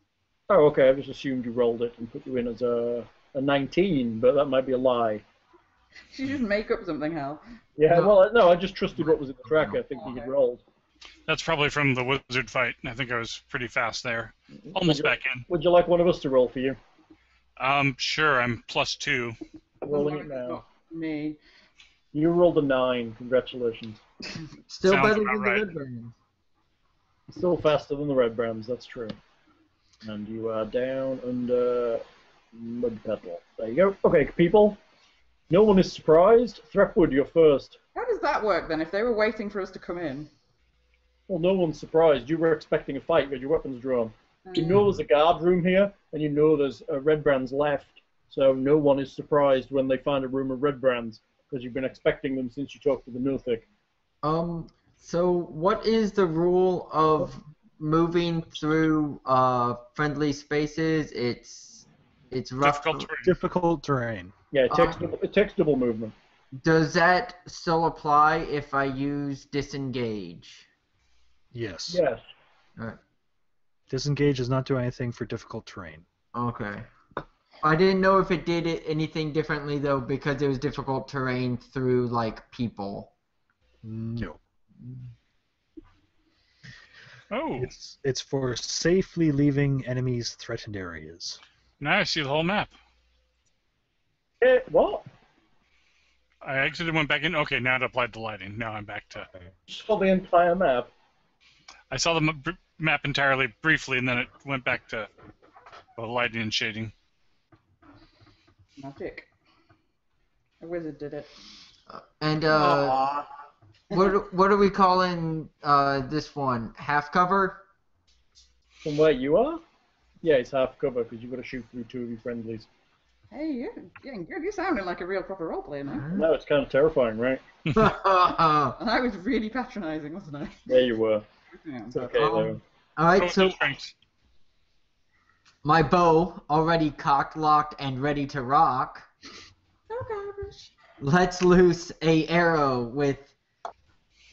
A: Oh, okay. I just assumed you rolled it and put you in as a 19, but that might be a lie.
D: She just make up something, Hal.
A: Yeah,
C: No.
A: well, no, I just trusted what was in the tracker. I think you had rolled.
B: That's probably from the wizard fight. I think I was pretty fast there. Almost back in.
A: Would you like one of us to roll for you?
B: Sure, I'm +2.
A: Rolling it now.
D: Not me.
A: You rolled a 9. Congratulations.
C: Still
B: Sounds
C: better
B: about
C: than
B: right.
C: the Redbrands.
A: Still faster than the Redbrands, that's true. And you are down under Mud Petal. There you go. Okay, people. No one is surprised. Threepwood, you're first.
D: How does that work then? If they were waiting for us to come in.
A: Well, no one's surprised. You were expecting a fight with your weapons drawn. You know there's a guard room here, and you know there's Redbrands left. So no one is surprised when they find a room of Redbrands, because you've been expecting them since you talked to the Nothic.
C: So what is the rule of moving through friendly spaces? It's rough.
E: Difficult terrain.
A: Yeah, it takes double movement.
C: Does that still apply if I use disengage?
E: Yes.
A: Yes.
C: Alright.
E: Disengage does not do anything for difficult terrain.
C: Okay. I didn't know if it did anything differently though, because it was difficult terrain through like people.
E: No.
B: Oh,
E: It's for safely leaving enemies' threatened areas.
B: now I see the whole map.
A: What?
B: I exited and went back in. Okay, now it applied the lighting. Now I'm back to...
A: You saw the entire map.
B: I saw the map entirely briefly, and then it went back to the lighting and shading.
D: Magic. A wizard did it.
C: And
F: Aw.
C: what are we calling this one? Half cover?
A: From where you are? Yeah, it's half cover, because you've got to shoot through 2 of your friendlies.
D: Hey, you're getting good. You're sounding like a real proper role player now.
A: No, it's kind of terrifying, right?
D: And I was really patronising, wasn't I?
A: There you were.
D: Yeah.
A: It's okay, though.
C: Alright, so
B: Strengths.
C: my bow already cocked, locked, and ready to rock.
D: Oh, garbage.
C: Let's loose a arrow with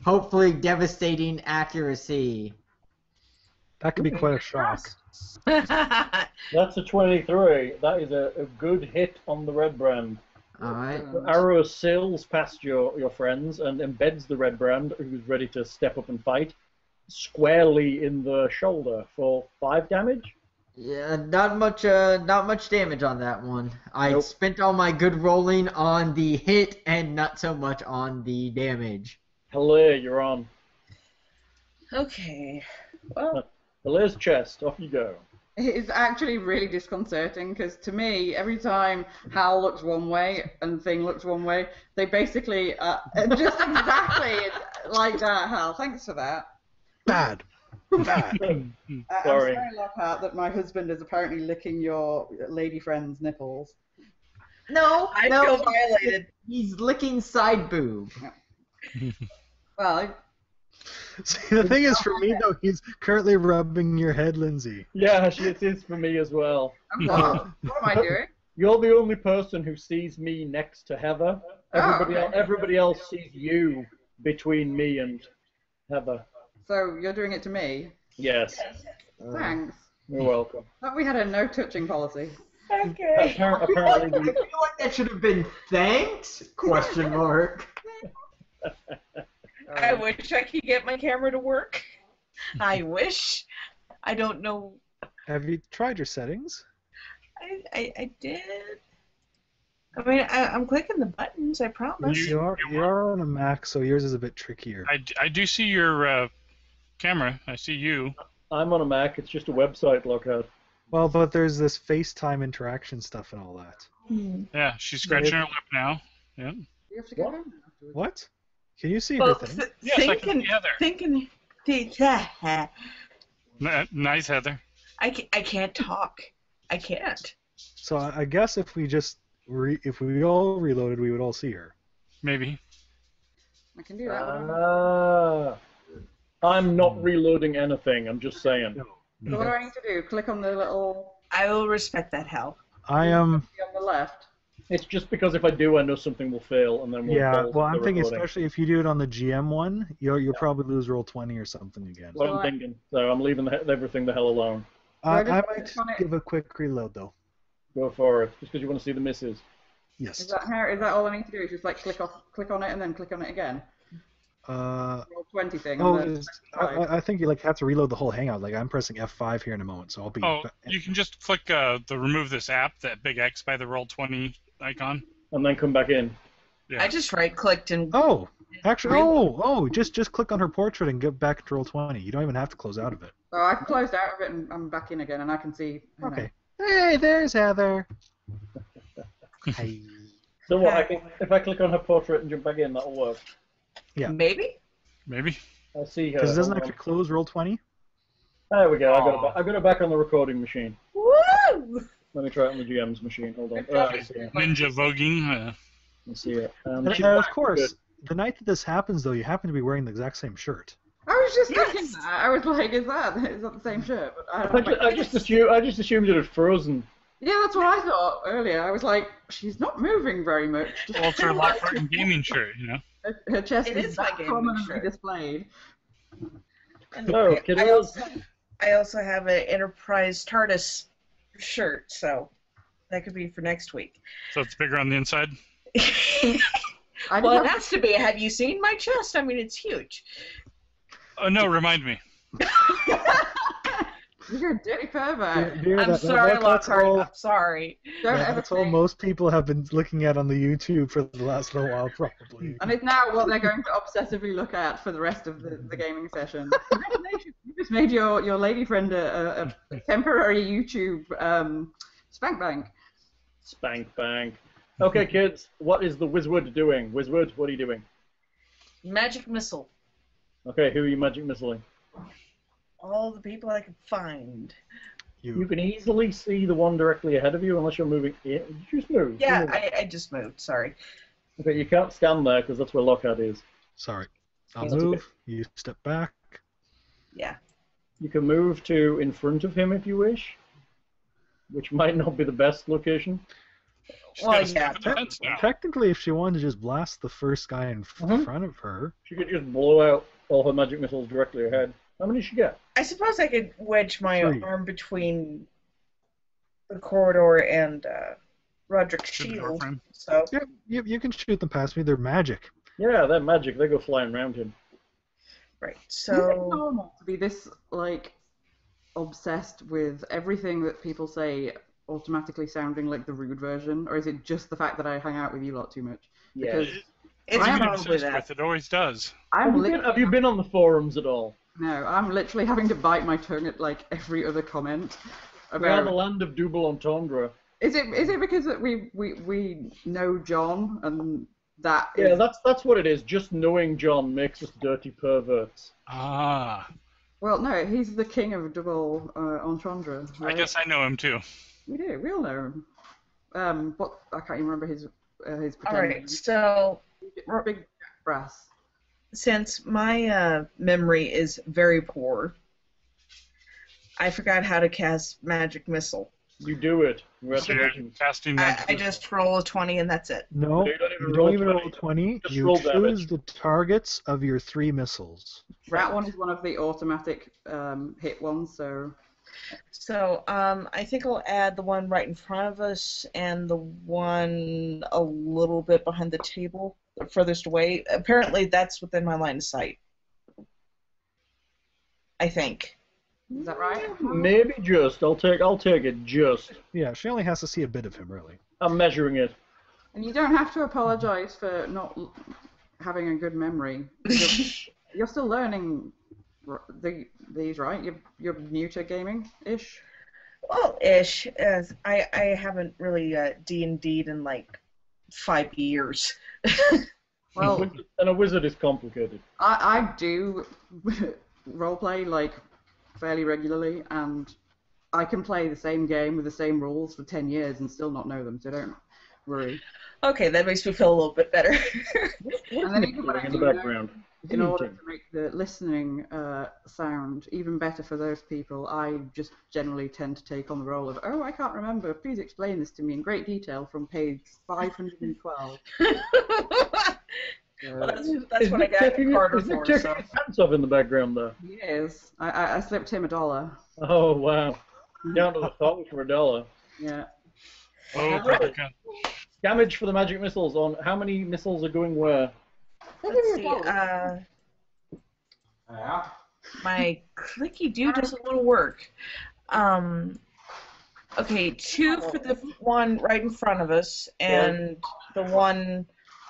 C: hopefully devastating accuracy.
E: That could be quite a shock.
A: That's a 23. That is a good hit on the Redbrand.
C: Alright.
A: The arrow sails past your friends and embeds the Redbrand, who's ready to step up and fight, squarely in the shoulder for 5 damage.
C: Yeah, not much damage on that one. I
A: Nope.
C: spent all my good rolling on the hit and not so much on the damage.
A: Hilaire, you're on.
F: Okay. Well,
A: Hilaire's chest, off you go.
D: It's actually really disconcerting because to me, every time Hal looks one way and Thing looks one way, they basically just exactly like that. Hal, thanks for that.
E: Bad. Bad.
D: I'm
A: Sorry.
D: sorry, Lockhart, that my husband is apparently licking your lady friend's nipples.
C: No,
F: I
C: no,
F: feel violated.
C: he's licking side boob.
D: Well,
E: See, the thing is, for me, though, he's currently rubbing your head, Lindsay.
A: Yeah, it is for me as well.
D: what am I doing?
A: You're the only person who sees me next to Heather. Everybody else sees you between me and Heather.
D: So you're doing it to me?
A: Yes.
D: Thanks.
A: You're welcome.
D: Thought we had a no touching policy.
F: Okay.
A: Apparently,
C: I feel like that should have been thanks? Question mark.
F: I wish I could get my camera to work. I wish. I don't know.
E: Have you tried your settings?
F: I did. I mean, I'm clicking the buttons, I promise.
E: You are on a Mac, so yours is a bit trickier.
B: I do see your camera. I see you.
A: I'm on a Mac. It's just a website, Lockhart.
E: Well, but there's this FaceTime interaction stuff and all that.
B: Yeah, she's scratching her lip now. Yeah.
D: You have to go
A: What?
D: home afterwards.
E: What? Can you see
F: Well,
E: her thing?
B: Yes, I can see Heather.
F: thinking,
B: Nice, Heather.
F: I can't talk. I can't.
E: So I guess if we just if we all reloaded, we would all see her.
B: Maybe.
D: I can do that.
A: I'm not reloading anything. I'm just saying.
E: No.
D: So what do I need to do? Click on the little
F: I will respect that, Hal.
E: I am.
D: on the left.
A: It's just because if I do, I know something will fail, and then we'll.
E: Yeah.
A: pause
E: Well,
A: the
E: I'm thinking
A: recording.
E: especially if you do it on the GM one, you'll probably lose roll 20 or something again.
A: What I'm thinking. So I'm leaving everything the hell alone.
E: I
D: just
E: might
D: click on it?
E: give a quick reload though.
A: Go for it, just because you want to see the misses.
E: Yes.
D: Is that all I need to do? Is just like click on it and then click on it again? Roll 20 thing.
E: Oh,
D: and then
E: I think you like have to reload the whole hangout. Like I'm pressing F5 here in a moment, so I'll be.
B: Oh, you can just click the remove this app, that big X by the Roll20 icon.
A: And then come back in.
B: Yeah.
F: I just right-clicked and
E: Oh, actually, just click on her portrait and get back to roll 20. You don't even have to close out of it.
D: Oh, I've closed out of it and I'm back in again, and I can see.
E: Okay. Hey, there's Heather. Hi.
A: So what? If I click on her portrait and jump back in, that'll work.
E: Yeah.
F: maybe.
B: Maybe.
A: I'll see her.
E: Because it doesn't
A: Hold on.
E: actually close roll 20.
A: There we go. I got it back on the recording machine.
F: Woo!
A: Let me try it on the GM's machine. Hold on. I see it.
B: Ninja voguing.
A: I see it.
E: And
A: She's
E: of
A: back.
E: course,
A: Good.
E: the night that this happens, though, you happen to be wearing the exact same shirt.
D: I was just
F: Yes.
D: thinking that. I was like, is that the same shirt? But I don't know.
A: I just assumed it had frozen.
D: Yeah, that's what I thought earlier. I was like, she's not moving very much.
B: Well, it's her Lockhart's gaming shirt, you know.
D: Her chest
F: It
D: is
F: is my
D: that
F: gaming
D: prominently
F: shirt.
D: displayed.
F: And
A: No, kiddos.
F: I also have an Enterprise TARDIS shirt, so that could be for next week.
B: So it's bigger on the inside.
D: I
F: Well, it
D: didn't
F: has to be. Have you seen my chest? I mean, it's huge.
B: Oh no, remind me.
D: You're a dirty pervert.
E: Dear,
F: I'm sorry,
E: that's
F: Lockhart.
E: all,
F: I'm sorry.
D: Don't ever
E: that's all
D: think.
E: most people have been looking at on the YouTube for the last little while, probably.
D: And it's now what they're going to obsessively look at for the rest of the gaming session. Congratulations, you just made your lady friend a temporary YouTube spank bank.
A: Spank bank. Okay, kids. What is the Wizward doing? Wizward, what are you doing?
F: Magic missile.
A: Okay, who are you magic missiling?
F: All the people I can find.
A: You can easily see the one directly ahead of you unless you're moving in. Did you just move?
F: Yeah,
A: You moved.
F: I just moved. Sorry.
A: Okay, you can't stand there because that's where Lockhart is.
E: Sorry. I'll
A: That's
E: move.
A: okay.
E: You step back.
F: Yeah.
A: You can move to in front of him if you wish, which might not be the best location.
B: She's
F: Well,
B: got a
F: yeah,
B: staff of defense now.
E: Technically, if she wanted to just blast the first guy in
A: Mhm.
E: front of her,
A: She could just blow out all her magic missiles directly ahead. How many did she get?
F: I suppose I could wedge my
E: 3.
F: arm between the corridor and Roderick's
B: To the door
F: shield.
B: frame.
F: So
E: yeah, you can shoot them past me. They're magic.
A: Yeah, they're magic. They go flying around him.
F: right.
D: Is it
F: So
D: normal to be this like obsessed with everything that people say automatically sounding like the rude version, or is it just the fact that I hang out with you lot too much?
A: Yeah.
D: Because
F: it's
D: I am
F: probably
B: Obsessed
F: that.
B: with it always does.
A: Have you been on the forums at all?
D: No, I'm literally having to bite my tongue at like every other comment
A: We are the
D: about.
A: land of double entendre.
D: Is it because that we know John and that
A: Yeah,
D: is
A: that's what it is. Just knowing John makes us dirty perverts.
B: Ah,
D: well no, he's the king of double entendre.
B: I
D: Right?
B: guess I know him too.
D: We do. We all know him. What I can't even remember his
F: All
D: pretend
F: right. So
D: name. Big brass.
F: since my memory is very poor, I forgot how to cast magic missile.
A: You do it.
B: So you're
A: Congratulations.
B: casting
F: I
B: magic.
F: just roll a 20 and that's it.
E: No,
A: You don't even
E: you
A: roll
E: don't even
A: 20.
E: roll 20.
A: Just
E: You
A: roll
E: choose
A: damage.
E: the targets of your 3 missiles.
D: That one is one of the automatic hit ones, so
F: So I think I'll add the one right in front of us and the one a little bit behind the table, the furthest away. Apparently that's within my line of sight. I think.
D: is that right?
A: Maybe just. I'll take it just.
E: Yeah, she only has to see a bit of him, really.
A: I'm measuring it.
D: And you don't have to apologize for not having a good memory. You're still learning these, right? You're new to gaming-ish?
F: Well, ish. As I haven't really D&D'd in like 5 years.
D: Well,
A: And a wizard is complicated.
D: I do roleplay like fairly regularly, and I can play the same game with the same rules for 10 years and still not know them, so don't worry.
F: Okay, that makes me feel a little bit better.
D: And then even when I
A: In the
D: do know,
A: background.
D: in order to make the listening sound even better for those people, I just generally tend to take on the role of, oh, I can't remember, please explain this to me in great detail from page 512.
F: Well, that's what I got Carter for.
A: Is
F: So.
A: Nick pants off in the background there?
D: Yes, I slipped him $1.
A: Oh, wow. Down to the thought for $1.
D: Yeah.
B: Oh,
A: Really?
B: perfect.
A: Damage for the magic missiles on how many missiles are going where?
F: Let's see.
C: Yeah.
F: My clicky do doesn't want to work. Okay, 2 for the one right in front of us, and the one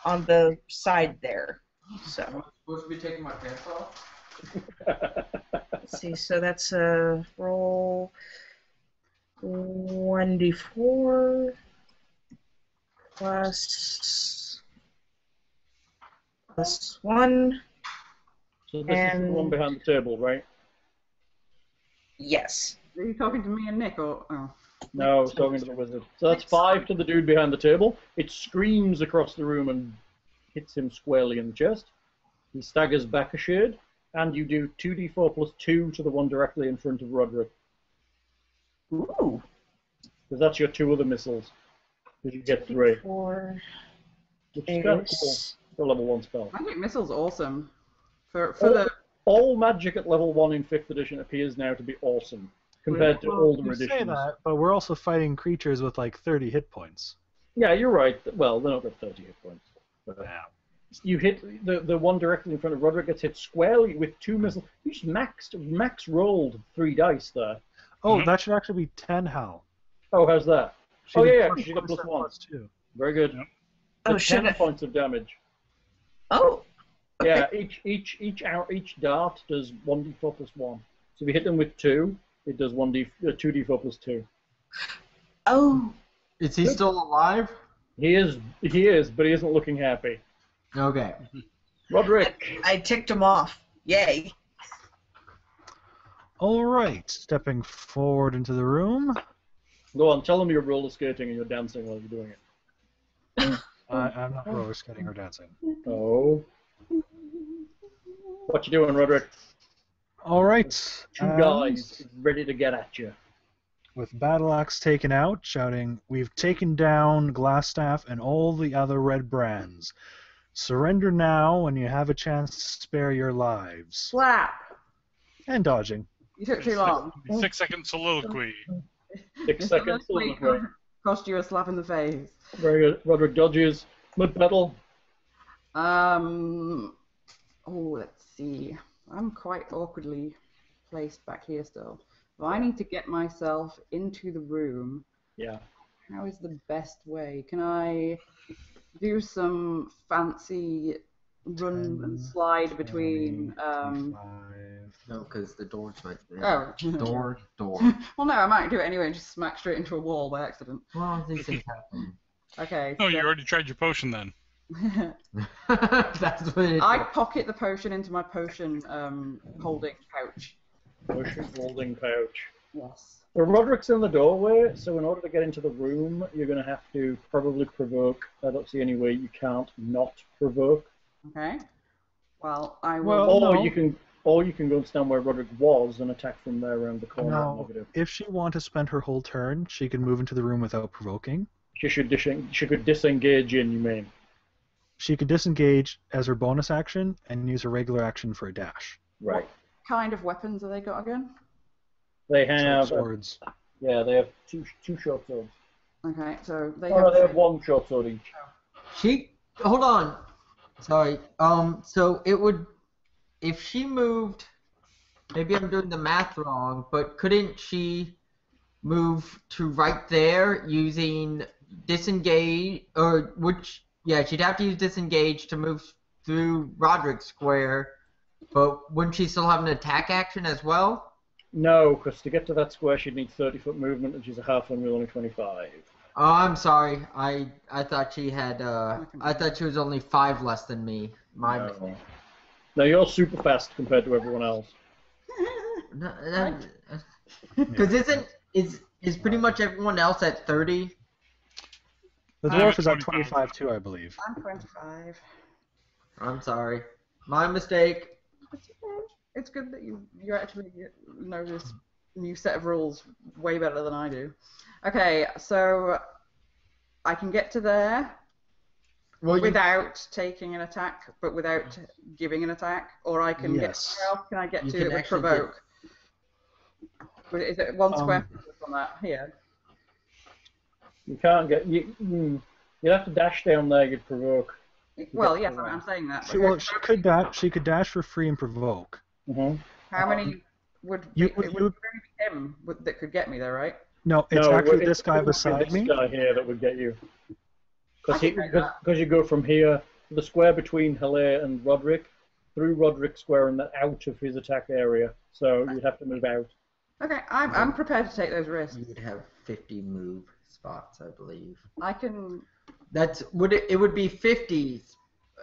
F: on the side there. So.
C: I'm supposed to be taking my pants off?
F: Let's see, so that's a roll 1d4 plus 1.
A: So this is the one behind the table, right?
F: Yes.
D: Are you talking to me and Nick, or... Oh.
A: No, I was talking to the wizard. So that's 5 to the dude behind the table. It screams across the room and hits him squarely in the chest. He staggers back a shade, and you do 2d4 plus 2 to the one directly in front of Roderick.
F: Ooh.
A: Because that's your 2 other missiles. Because you get 3.
F: 4
A: Which is kind of cool for a level 1 spell.
D: Magic Missile's awesome. For the...
A: All magic at level 1 in 5th edition appears now to be awesome, compared to older
E: You
A: editions.
E: say that, but we're also fighting creatures with like 30 hit points.
A: Yeah, you're right. Well, they're not got 30 hit points. But
E: Yeah.
A: you hit the one directly in front of Roderick gets hit squarely with 2 missiles. You just max rolled 3 dice there.
E: Oh, that should actually be 10, Hal.
A: Oh, how's that?
E: She
A: Oh
E: did
A: yeah,
E: plus
A: because you got plus 1.
E: plus 2.
A: Very good.
B: Yep.
F: Oh,
A: So
F: should
A: 10
F: I?
A: points of damage.
F: Oh.
A: Yeah, each dart does 1d4 plus 1. So if you hit them with 2, it does 2d4 plus 2.
F: Oh.
C: Is he still alive?
A: He is, but he isn't looking happy.
C: Okay.
A: Roderick.
F: I ticked him off. Yay.
E: All right, stepping forward into the room.
A: Go on, tell them you're roller skating and you're dancing while you're doing it.
E: I'm not roller skating or dancing.
A: Oh. What you doing, Roderick?
E: All right.
A: 2 guys ready to get at you.
E: With battle axe taken out, shouting, "We've taken down Glassstaff and all the other Redbrands. Surrender now, and you have a chance to spare your lives."
D: Slap!
E: And dodging.
D: You took too long.
B: 6-second soliloquy.
A: 6 seconds.
D: Cost you a slap in the face.
A: Very good. Roderick dodges. Mud pedal.
D: Oh, let's see. I'm quite awkwardly placed back here still. If I need to get myself into the room,
A: Yeah.
D: how is the best way? Can I do some fancy run and slide between...
C: No, because the door's right there.
D: Oh.
C: Door.
D: Well, no, I might do it anyway and just smack straight into a wall by accident.
C: Well, these things happen.
D: Okay.
B: Oh, you already tried your potion then.
C: That's what it is.
D: I pocket the potion into my potion holding pouch.
A: Potion holding pouch.
D: Yes.
A: Well, Roderick's in the doorway, so in order to get into the room, you're going to have to probably provoke. I don't see any way you can't not provoke.
D: Okay. Well, I will.
E: Well,
A: Or you can go and stand where Roderick was and attack from there around the corner.
E: No,
A: Negative.
E: if she wanted to spend her whole turn, she could move into the room without provoking.
A: She could disengage in, you mean?
E: She could disengage as her bonus action and use her regular action for a dash.
A: Right.
D: What kind of weapons have they got again?
A: They
E: Short
A: have
E: swords.
A: yeah, they have two short swords.
D: Okay, so they
A: Oh,
D: have.
A: no, they have 1 short sword each.
C: Hold on. Sorry. So it would, if she moved, maybe I'm doing the math wrong, but couldn't she move to right there using disengage, or which? Yeah, she'd have to use disengage to move through Roderick's square, but wouldn't she still have an attack action as well?
A: No, because to get to that square, she'd need 30-foot movement, and she's a halfling with only 25.
C: Oh, I'm sorry. I thought she had. I thought she was only 5 less than me. My mistake.
A: No. No, you're super fast compared to everyone else.
C: Because is pretty much everyone else at 30?
E: The
B: I'm
E: dwarf
B: at
E: is at
B: 25.
E: 25 too, I believe.
D: I'm 25.
C: I'm sorry. My mistake.
D: It's okay. It's good that you actually know this new set of rules way better than I do. Okay, so I can get to there
C: Well,
D: without taking an attack, but without giving an attack, or I can
E: Yes.
D: get. Where else can I get
C: You
D: to
C: can
D: it with
C: actually
D: provoke? Is it one square from that here?
A: You can't get... You'd have to dash down there, you'd provoke.
D: Well, yes, I'm saying that.
E: She could dash for free and provoke.
A: Mm-hmm.
D: How many would
E: you
D: be,
E: would-
D: it
E: you
D: would be him that could get me there, right?
E: No, it's
A: No,
E: actually
A: it-
E: this guy
A: it would be
E: beside
A: this
E: me.
A: guy here that would get you.
D: I can take that.
A: Because you go from here to the square between Hilaire and Roderick, through Roderick's square and then out of his attack area. So you'd have to move out.
D: Okay, I'm prepared to take those risks.
C: You would have 50 move spots, I believe.
D: I can.
C: It would be 50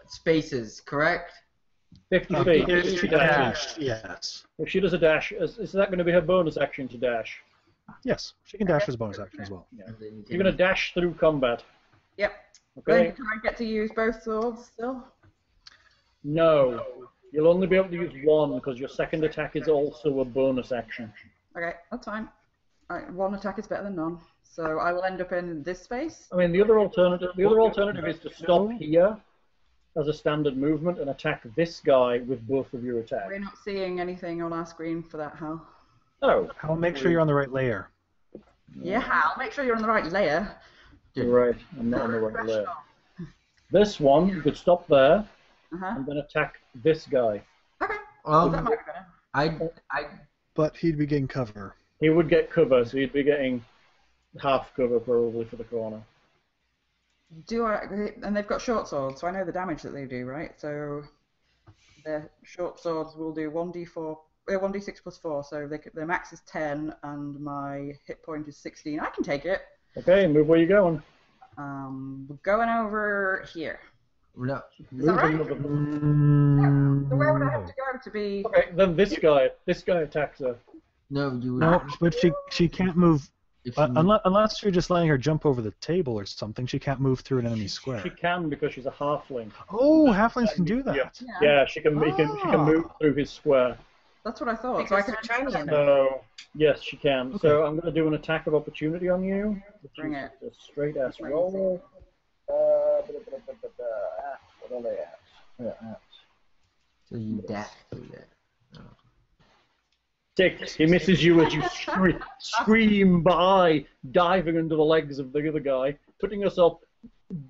C: spaces, correct?
A: 50
E: If
A: feet.
E: she dashed, yes.
A: If she does a dash, is that going to be her bonus action to dash?
E: Yes, she can dash as a bonus action as well.
C: And then you
A: You're going to dash through combat.
D: Yep.
A: Okay?
D: Then can I get to use both swords still?
A: No. You'll only be able to use one because your second attack is also a bonus action.
D: Okay, that's fine. One attack is better than none. So I will end up in this space.
A: I mean, the other alternative is to stop here as a standard movement and attack this guy with both of your attacks.
D: We're not seeing anything on our screen for that, Hal.
A: Oh.
E: I'll make sure you're on the right layer.
D: Yeah, Hal, make sure you're on the right layer.
A: Right, I'm not on the right layer. This one, you could stop there
D: Uh-huh.
A: and then attack this guy.
D: Okay, that might be better.
C: I
E: But he'd be getting cover.
A: He would get cover, so he'd be getting half cover probably for the corner.
D: And they've got short swords, so I know the damage that they do, right? So their short swords will do 1d6 plus 4, so their max is 10, and my hit point is 16. I can take it.
A: Okay, move where you're going.
D: We're going over here.
C: no.
D: Is that right?
A: Another-
D: So where would I have to go to be?
A: Okay, then this guy attacks her.
C: No, you would.
E: No, but she can't move
C: If you,
E: unless you're just letting her jump over the table or something. She can't move through an enemy square.
A: She can because she's a halfling.
E: Oh, halflings can do that.
A: Yeah, she can move through his square.
D: That's what I thought. So I
F: Because
D: can
F: they're tiny enough.
A: So yes, she can. So I'm going to do an attack of opportunity on you. Which
D: Bring
A: is
D: it.
A: a straight ass roll. What are they at? They're at
C: so you dash through that.
A: 6. He misses you as you scream by, diving under the legs of the other guy, putting us up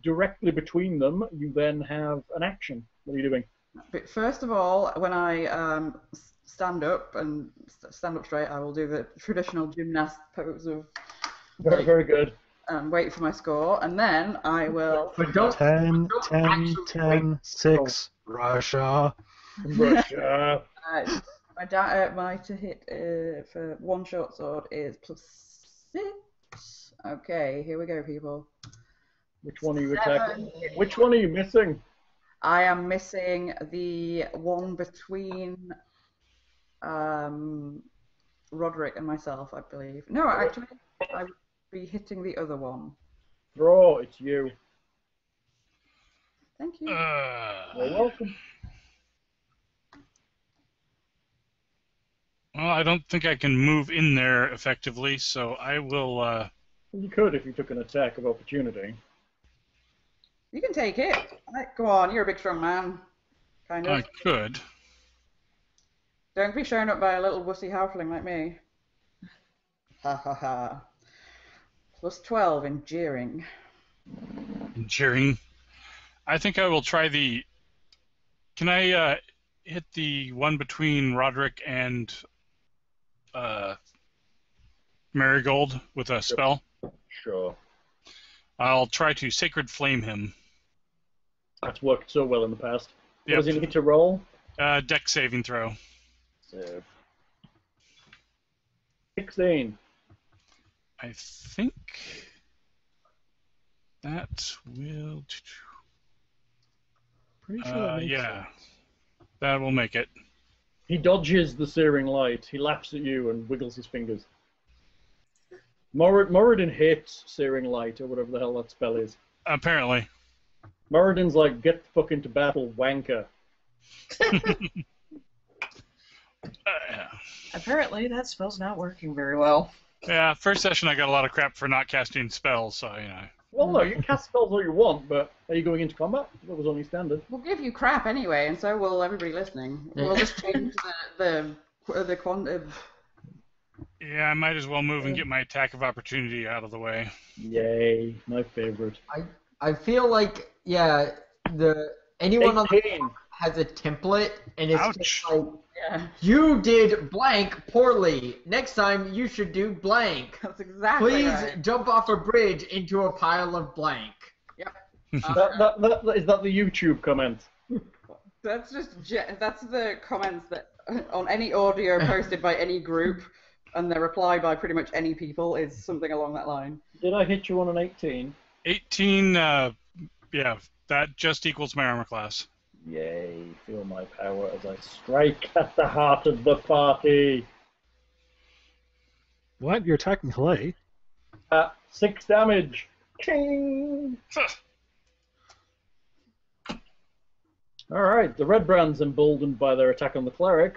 A: directly between them. You then have an action. What are you doing?
D: But first of all, when I stand up straight, I will do the traditional gymnast pose of
A: Very, very good.
D: wait for my score, and then I will.
C: But don't.
E: 10, 10, 10, 6, Russia.
A: Russia.
D: My to hit for one short sword is +6. Okay, here we go, people.
A: Which one are you attacking? Which one are you missing?
D: I am missing the one between Roderick and myself, I believe. No, actually, I would be hitting the other one.
A: Throw, it's you.
D: Thank you.
A: You're welcome.
B: Well, I don't think I can move in there effectively, so I will.
A: You could if you took an attack of opportunity.
D: You can take it. Go on, you're a big strong man. Kind of.
B: I could.
D: Don't be shown up by a little wussy halfling like me. Ha ha ha. +12 in jeering.
B: Cheering. I think I will try the. Can I hit the one between Roderick and Marigold with a spell?
A: Sure.
B: I'll try to Sacred Flame him.
A: That's worked so well in the past. What
B: Yep.
A: does he need to roll?
B: Deck saving throw.
A: So, 16.
B: I think that will.
E: Pretty sure that makes
B: Yeah,
E: sense.
B: that will make it.
A: He dodges the searing light. He laughs at you and wiggles his fingers. Moradin hates searing light, or whatever the hell that spell is.
B: Apparently.
A: Moradin's like, get the fuck into battle, wanker.
F: Apparently, that spell's not working very well.
B: Yeah, first session I got a lot of crap for not casting spells, so you know.
A: Well, no, you can cast spells all you want, but are you going into combat? That was only standard.
D: We'll give you crap anyway, and so will everybody listening. We'll just change the quantity.
B: Yeah, I might as well move and get my attack of opportunity out of the way.
A: Yay, my favorite.
C: I feel like anyone on the
A: 18.
C: has a template, and it's
B: Ouch.
C: just like,
D: Yeah,
C: you did blank poorly. Next time you should do blank.
D: that's exactly
C: Please
D: right.
C: jump off a bridge into a pile of blank.
A: Is that the YouTube comment?
D: That's that's the comments that on any audio posted by any group, and they're replied by pretty much any people is something along that line.
A: Did I hit you on an 18?
B: 18, yeah, that just equals my armor class.
A: Yay, feel my power as I strike at the heart of the party.
E: What? You're attacking Clay?
A: 6 damage. Ching! Alright, the Redbrands, emboldened by their attack on the cleric,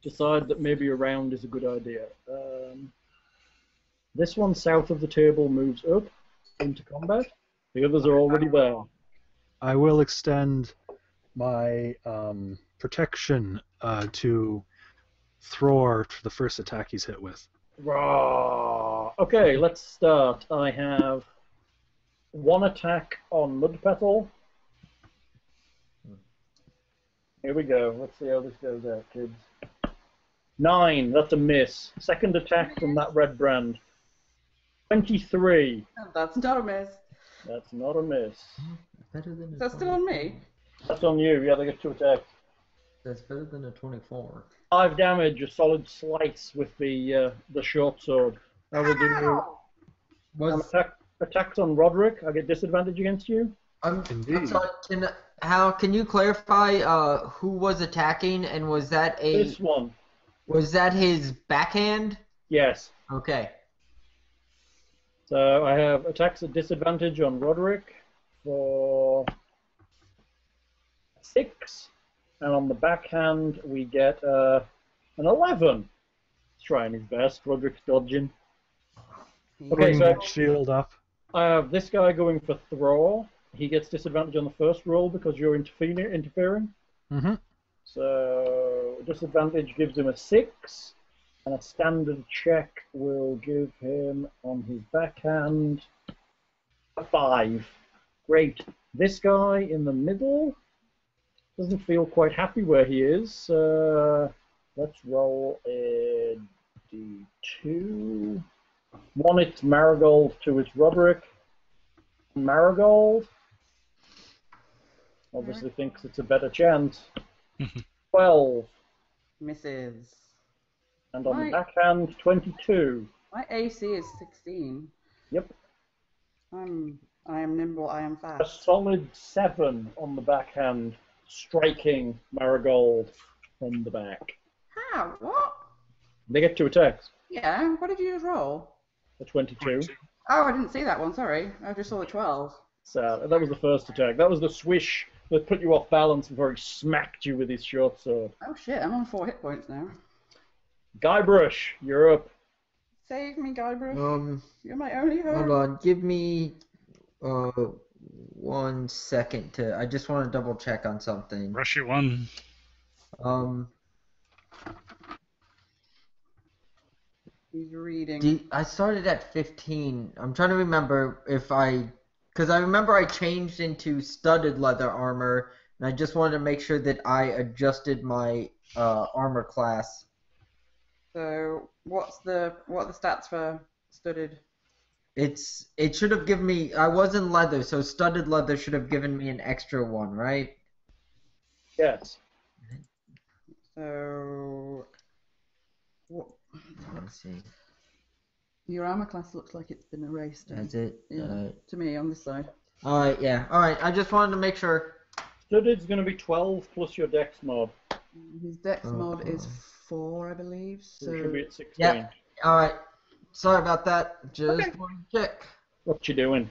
A: decide that maybe a round is a good idea. This one south of the table moves up into combat. The others are already there.
E: I will extend my protection to Thror for the first attack he's hit with.
A: Raw. Okay, let's start. I have 1 attack on Mudpetal. Here we go. Let's see how this goes out, kids. 9, that's a miss. Second attack from that Redbrand. 23.
D: That's not a miss.
A: That's not a miss.
C: Better than
D: Is that still on me?
A: That's on you. Yeah, they get 2 attacks.
C: That's better than a 24.
A: 5 damage, a solid slice with the short sword. I will do attacks on Roderick. I get disadvantage against you.
C: I'm
E: Indeed.
C: sorry, can you clarify who was attacking, and was that
A: This one.
C: was that his backhand?
A: Yes.
C: Okay.
A: So I have attacks at disadvantage on Roderick for 6, and on the backhand we get an 11. He's trying his best. Roderick's dodging. Okay,
E: Bring
A: so
E: that shield up.
A: I have this guy going for Thror. He gets disadvantage on the first roll because you're interfering.
E: Mm-hmm.
A: So disadvantage gives him a 6, and a standard check will give him on his backhand a 5. Great. This guy in the middle doesn't feel quite happy where he is. Let's roll a d2. 1 it's Marigold, 2 it's Roderick. Marigold obviously thinks it's a better chance. 12.
D: Misses.
A: And on the
D: Right.
A: backhand, 22.
D: My AC is 16.
A: Yep.
D: I am nimble. I am
A: A
D: fast.
A: solid 7 on the backhand, striking Marigold from the back.
D: How? What?
A: They get 2 attacks.
D: Yeah. What did you just roll?
A: A 22.
D: Oh, I didn't see that one. Sorry. I just saw the 12.
A: So that was the first attack. That was the swish that put you off balance before he smacked you with his short sword.
D: Oh shit! I'm on 4 hit points now.
A: Guybrush, you're up.
D: Save me, Guybrush. You're my only hope.
C: Hold on. Give me 1 second to. I just want to double check on something.
B: Rush you 1.
D: He's reading.
C: I started at 15. I'm trying to remember because I remember I changed into studded leather armor, and I just wanted to make sure that I adjusted my armor class.
D: So what are the stats for studded?
C: It should have given me. I was in leather, so studded leather should have given me an extra 1, right?
A: Yes.
D: So.
C: Let's see.
D: Your armor class looks like it's been erased.
C: That's it.
D: Yeah. To me, on this side.
C: Alright, yeah. Alright, I just wanted to make sure.
A: Studded's going to be 12 plus your dex mod.
D: His dex mod is 4, I believe.
A: So it should be at 16.
C: Yeah. Alright. Sorry about that. Just
A: Okay.
C: wanted to check.
A: What you doing?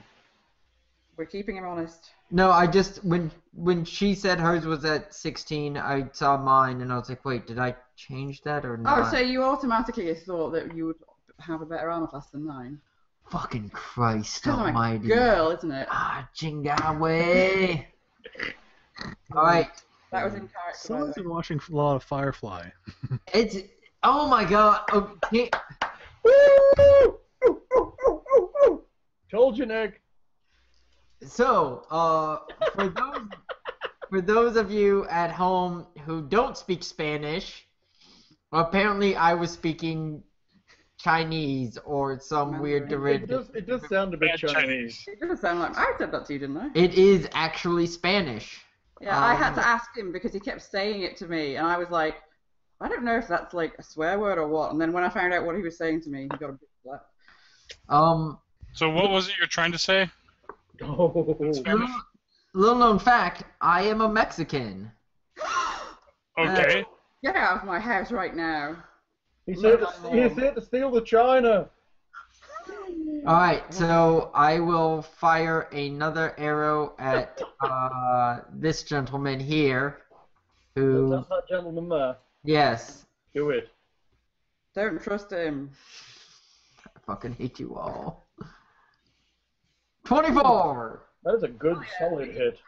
D: We're keeping him honest.
C: No, I just when she said hers was at 16, I saw mine and I was like, wait, did I change that or not?
D: Oh, so you automatically thought that you would have a better armor class than mine?
C: Fucking Christ
D: Because I'm a
C: almighty.
D: girl, isn't it?
C: Ah, Jingawe. Alright.
D: That was in character. by the
E: Someone's
D: way.
E: been watching a lot of Firefly.
C: It's oh my god. Okay.
A: Woo! Ooh, ooh, ooh, ooh, ooh. Told you, Nick.
C: So, for those of you at home who don't speak Spanish, apparently I was speaking Chinese or some weird derivative.
A: It does sound a bit
B: Bad
A: Chinese.
B: Chinese.
D: It does sound like I said that to you, didn't I?
C: It is actually Spanish.
D: Yeah, I had to ask him because he kept saying it to me, and I was like, I don't know if that's like a swear word or what. And then when I found out what he was saying to me, he got a bit flat.
B: So what was it you're trying to say?
A: Oh.
B: Spanish?
C: Little known fact, I am a Mexican.
B: Okay.
D: Get out of my house right now.
A: He's here to steal the china.
C: Alright, so I will fire another arrow at this gentleman here, who,
A: That's that gentleman there.
C: yes,
A: Do it.
D: Don't trust him.
C: I fucking hate you all. 24!
A: That is a good, solid hit.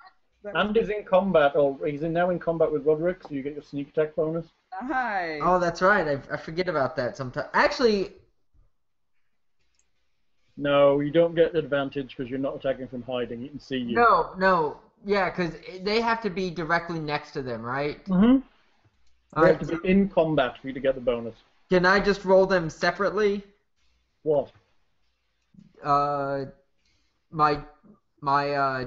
D: That
A: And
D: was-
A: he's in combat, or he's now in combat with Roderick, so you get your sneak attack bonus.
D: Hi.
C: Oh, that's right, I forget about that sometimes. Actually,
A: No, you don't get advantage because you're not attacking from hiding. He can see you.
C: no, yeah, because they have to be directly next to them, right?
A: Mm-hmm. You
C: Alright,
A: have to be in combat for you to get the bonus.
C: can I just roll them separately?
A: What?
C: My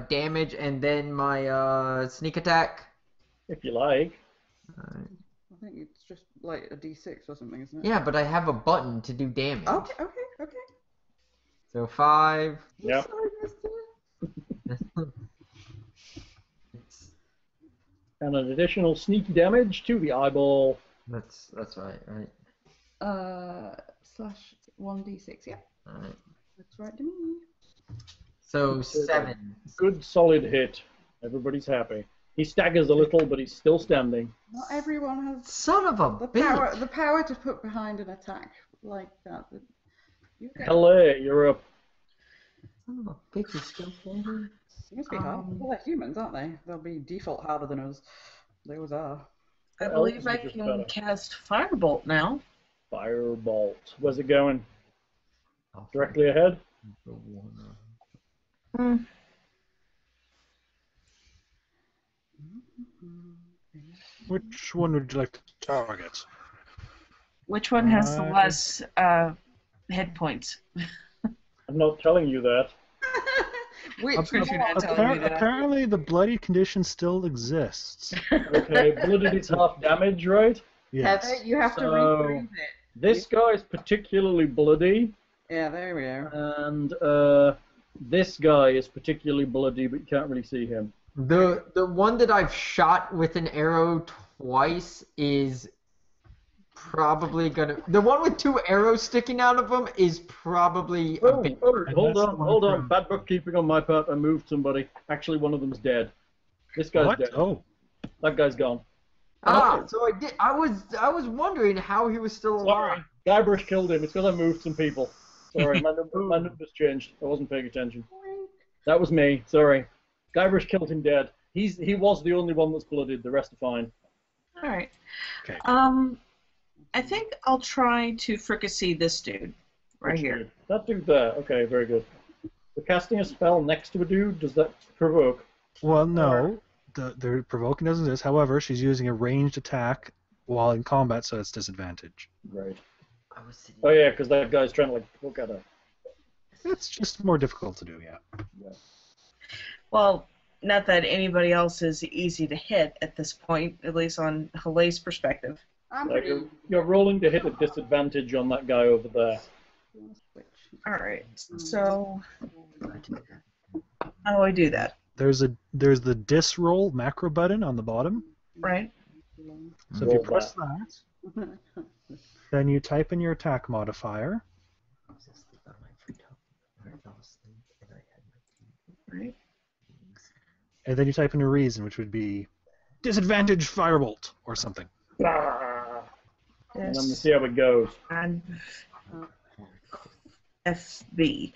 C: damage and then my sneak attack?
A: If you like.
C: Alright.
D: I think it's just like a D6 or something, isn't it?
C: Yeah, but I have a button to do damage.
D: Okay.
C: So 5.
A: Yep.
D: Sorry, mister.
A: And an additional sneaky damage to the eyeball.
C: That's right.
D: Slash 1D6, yeah.
C: Alright.
D: That's right to me.
C: So 7.
A: Good, solid hit. Everybody's happy. He staggers a little, but he's still standing.
D: Not everyone has
C: Son of a
D: the
C: bitch.
D: power to put behind an attack like that.
A: Hello, you're up.
C: Son of a bitch is still standing.
D: It must be hard. Well, they're humans, aren't they? They'll be default harder than us. They always are.
F: I
A: What
F: believe
A: else
F: I
A: is just
F: can
A: better?
F: cast Firebolt now.
A: Firebolt. Where's it going? Directly ahead?
F: Hmm.
E: Which one would you like to target?
F: Which one has the
E: Uh,
F: less hit points?
A: I'm not telling you that.
D: Which
F: pretty sure you're not telling me that.
E: Apparently, the bloody condition still exists.
A: Okay, blooded is half damage, right?
E: Yes.
D: Heather, you have to
A: So-
D: rephrase it.
A: This guy is particularly bloody,
D: Yeah, there we go.
A: and this guy is particularly bloody, but you can't really see him.
C: The one that I've shot with an arrow twice is probably gonna. The one with 2 arrows sticking out of them is probably a
A: Oh,
C: bit.
A: hold
E: that's
A: on,
E: the one
A: hold on.
E: from-
A: Bad bookkeeping on my part. I moved somebody. Actually, one of them's dead. This guy's
E: What?
A: dead.
E: Oh,
A: That guy's gone.
C: So I did. I was wondering how he was still alive.
A: Sorry. Guybrush killed him. It's because I moved some people. Sorry, my number's changed. I wasn't paying attention. That was me. Sorry. Guybrush killed him dead. He was the only one that's blooded. The rest are fine.
F: All right.
E: Okay.
F: I think I'll try to fricassee this dude right
A: Which
F: here.
A: dude? That dude there. Okay, very good. We're casting a spell next to a dude. Does that provoke?
E: well, no. The provoking doesn't exist. However, she's using a ranged attack while in combat, so it's disadvantage.
A: Right.
C: I was sitting.
A: Oh yeah, because that guy's trying to like poke at her.
E: It's just more difficult to do, yeah.
F: Well, not that anybody else is easy to hit at this point, at least on Hale's perspective.
D: I'm
A: Like
D: pretty.
A: you're rolling to hit a disadvantage on that guy over there.
D: Switch.
F: All right. So how do I do that?
E: There's the dis roll macro button on the bottom.
F: Right.
E: So if you press that, then you type in your attack modifier.
F: Right.
E: And then you type in a reason, which would be disadvantage firebolt or something.
A: Ah. And I'm gonna
F: Yes.
A: see how it goes.
F: And FB.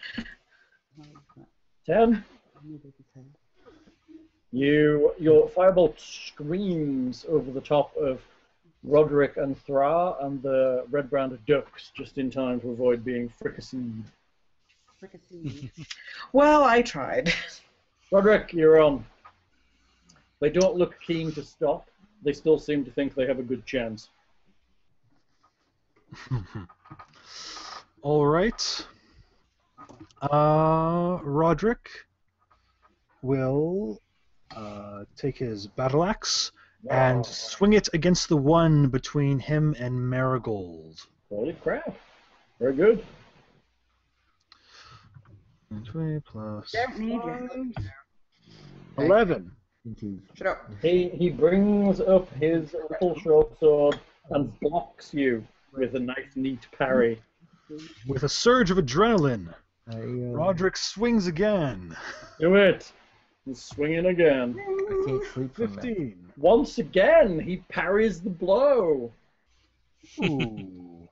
A: 10. Your firebolt screams over the top of Roderick and Thra, and the Redbrand ducks just in time to avoid being fricasseed.
F: Well, I tried.
A: Roderick, you're on. They don't look keen to stop. They still seem to think they have a good chance.
E: All right. Roderick will take his battle axe and swing it against the one between him and Marigold.
A: Holy crap. Very good.
E: 20 plus
D: Don't need you.
E: 11.
D: Shut up.
A: He brings up his little short sword and blocks you with a nice, neat parry.
E: With a surge of adrenaline,
C: I
E: Roderick swings again.
A: Do it. He's swinging again.
C: can't sleep from that.
E: 15.
A: Once again, he parries the blow.
E: Ooh.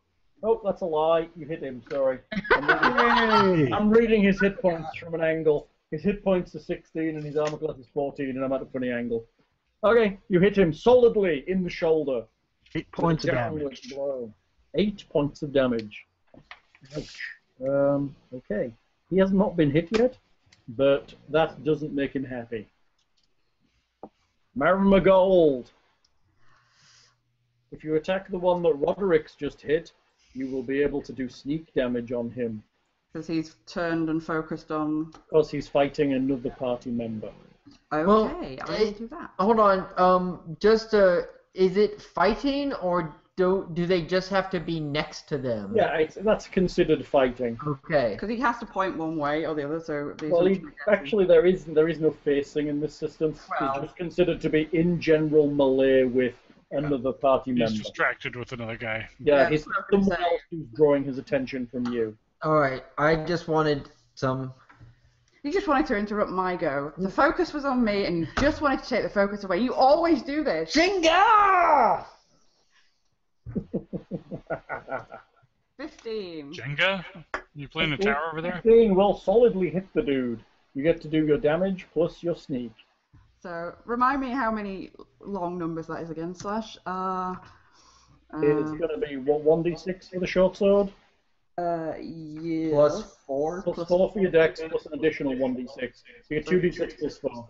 A: Oh, that's a lie. You hit him, sorry.
E: Hey.
A: I'm reading his hit points from an angle. His hit points are 16 and his armor class is 14, and I'm at a funny angle. Okay, you hit him solidly in the shoulder.
E: 8 points of
A: Downward
E: damage.
A: blow. 8 points of damage. Ouch. Okay. He has not been hit yet, but that doesn't make him happy. Marigold. If you attack the one that Roderick's just hit, you will be able to do sneak damage on him,
D: Because he's turned and focused on.
A: because he's fighting another party member.
D: Okay,
C: Well,
D: I will do that.
C: Hold on. Is it fighting or do they just have to be next to them?
A: Yeah, that's considered fighting.
C: Okay.
D: Because he has to point one way or the other, so. the
A: Well,
D: assumption is-
A: actually, there is no facing in this system.
C: Well-
A: It's just considered to be in general melee with another party
B: He's
A: member.
B: distracted with another guy.
A: Yeah,
D: Yeah,
A: he's
D: that's what I was
A: someone
D: gonna say.
A: else who's drawing his attention from you.
C: All right. I just wanted some.
D: You just wanted to interrupt my go. The focus was on me, and you just wanted to take the focus away. You always do this.
C: Jenga!
D: 15.
B: Jenga? You playing a tower over there?
A: 15 will solidly hit the dude. You get to do your damage plus your sneak.
D: So, remind me how many long numbers that is again, Slash.
A: It's going to be 1d6 for the short sword,
D: Yeah.
C: Plus 4.
A: plus 4 for your dex, plus an additional 1d6. So you get 2d6 plus 4.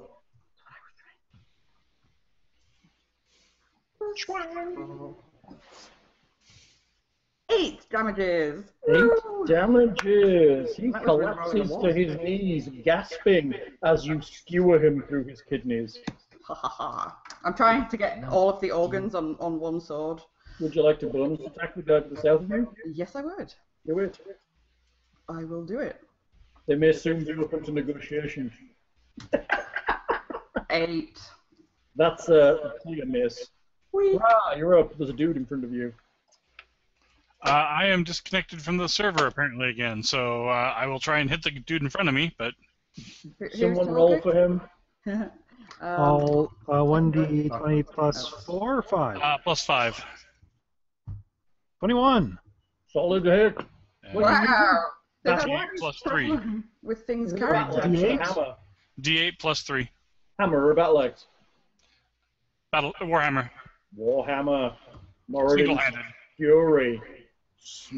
D: 8 damages.
A: 8 damages. He
D: That was really
A: collapses
D: rolling
A: to his knees, gasping as you skewer him through his kidneys.
D: Ha ha ha. I'm trying to get all of the organs on one sword.
A: Would you like to bonus attack the guy to the south of you?
D: Yes, I would.
A: Do it.
D: I will do it.
A: They may soon be open to negotiation.
D: 8.
A: That's a clear miss. Ah, you're up. There's a dude in front of you.
B: I am disconnected from the server apparently again, so I will try and hit the dude in front of me, but
A: Someone roll for him.
E: All 1d20 plus 4 or 5?
B: plus 5.
E: 21.
A: Solid hit.
B: And
D: Wow.
A: That's
B: D8 plus 3.
D: With things
A: Battle
D: carried.
A: axe,
E: D8?
A: hammer.
B: D8 plus 3.
A: Hammer or battle axe?
B: Warhammer.
A: Warhammer. Moradin's
B: Single-handed.
A: Fury.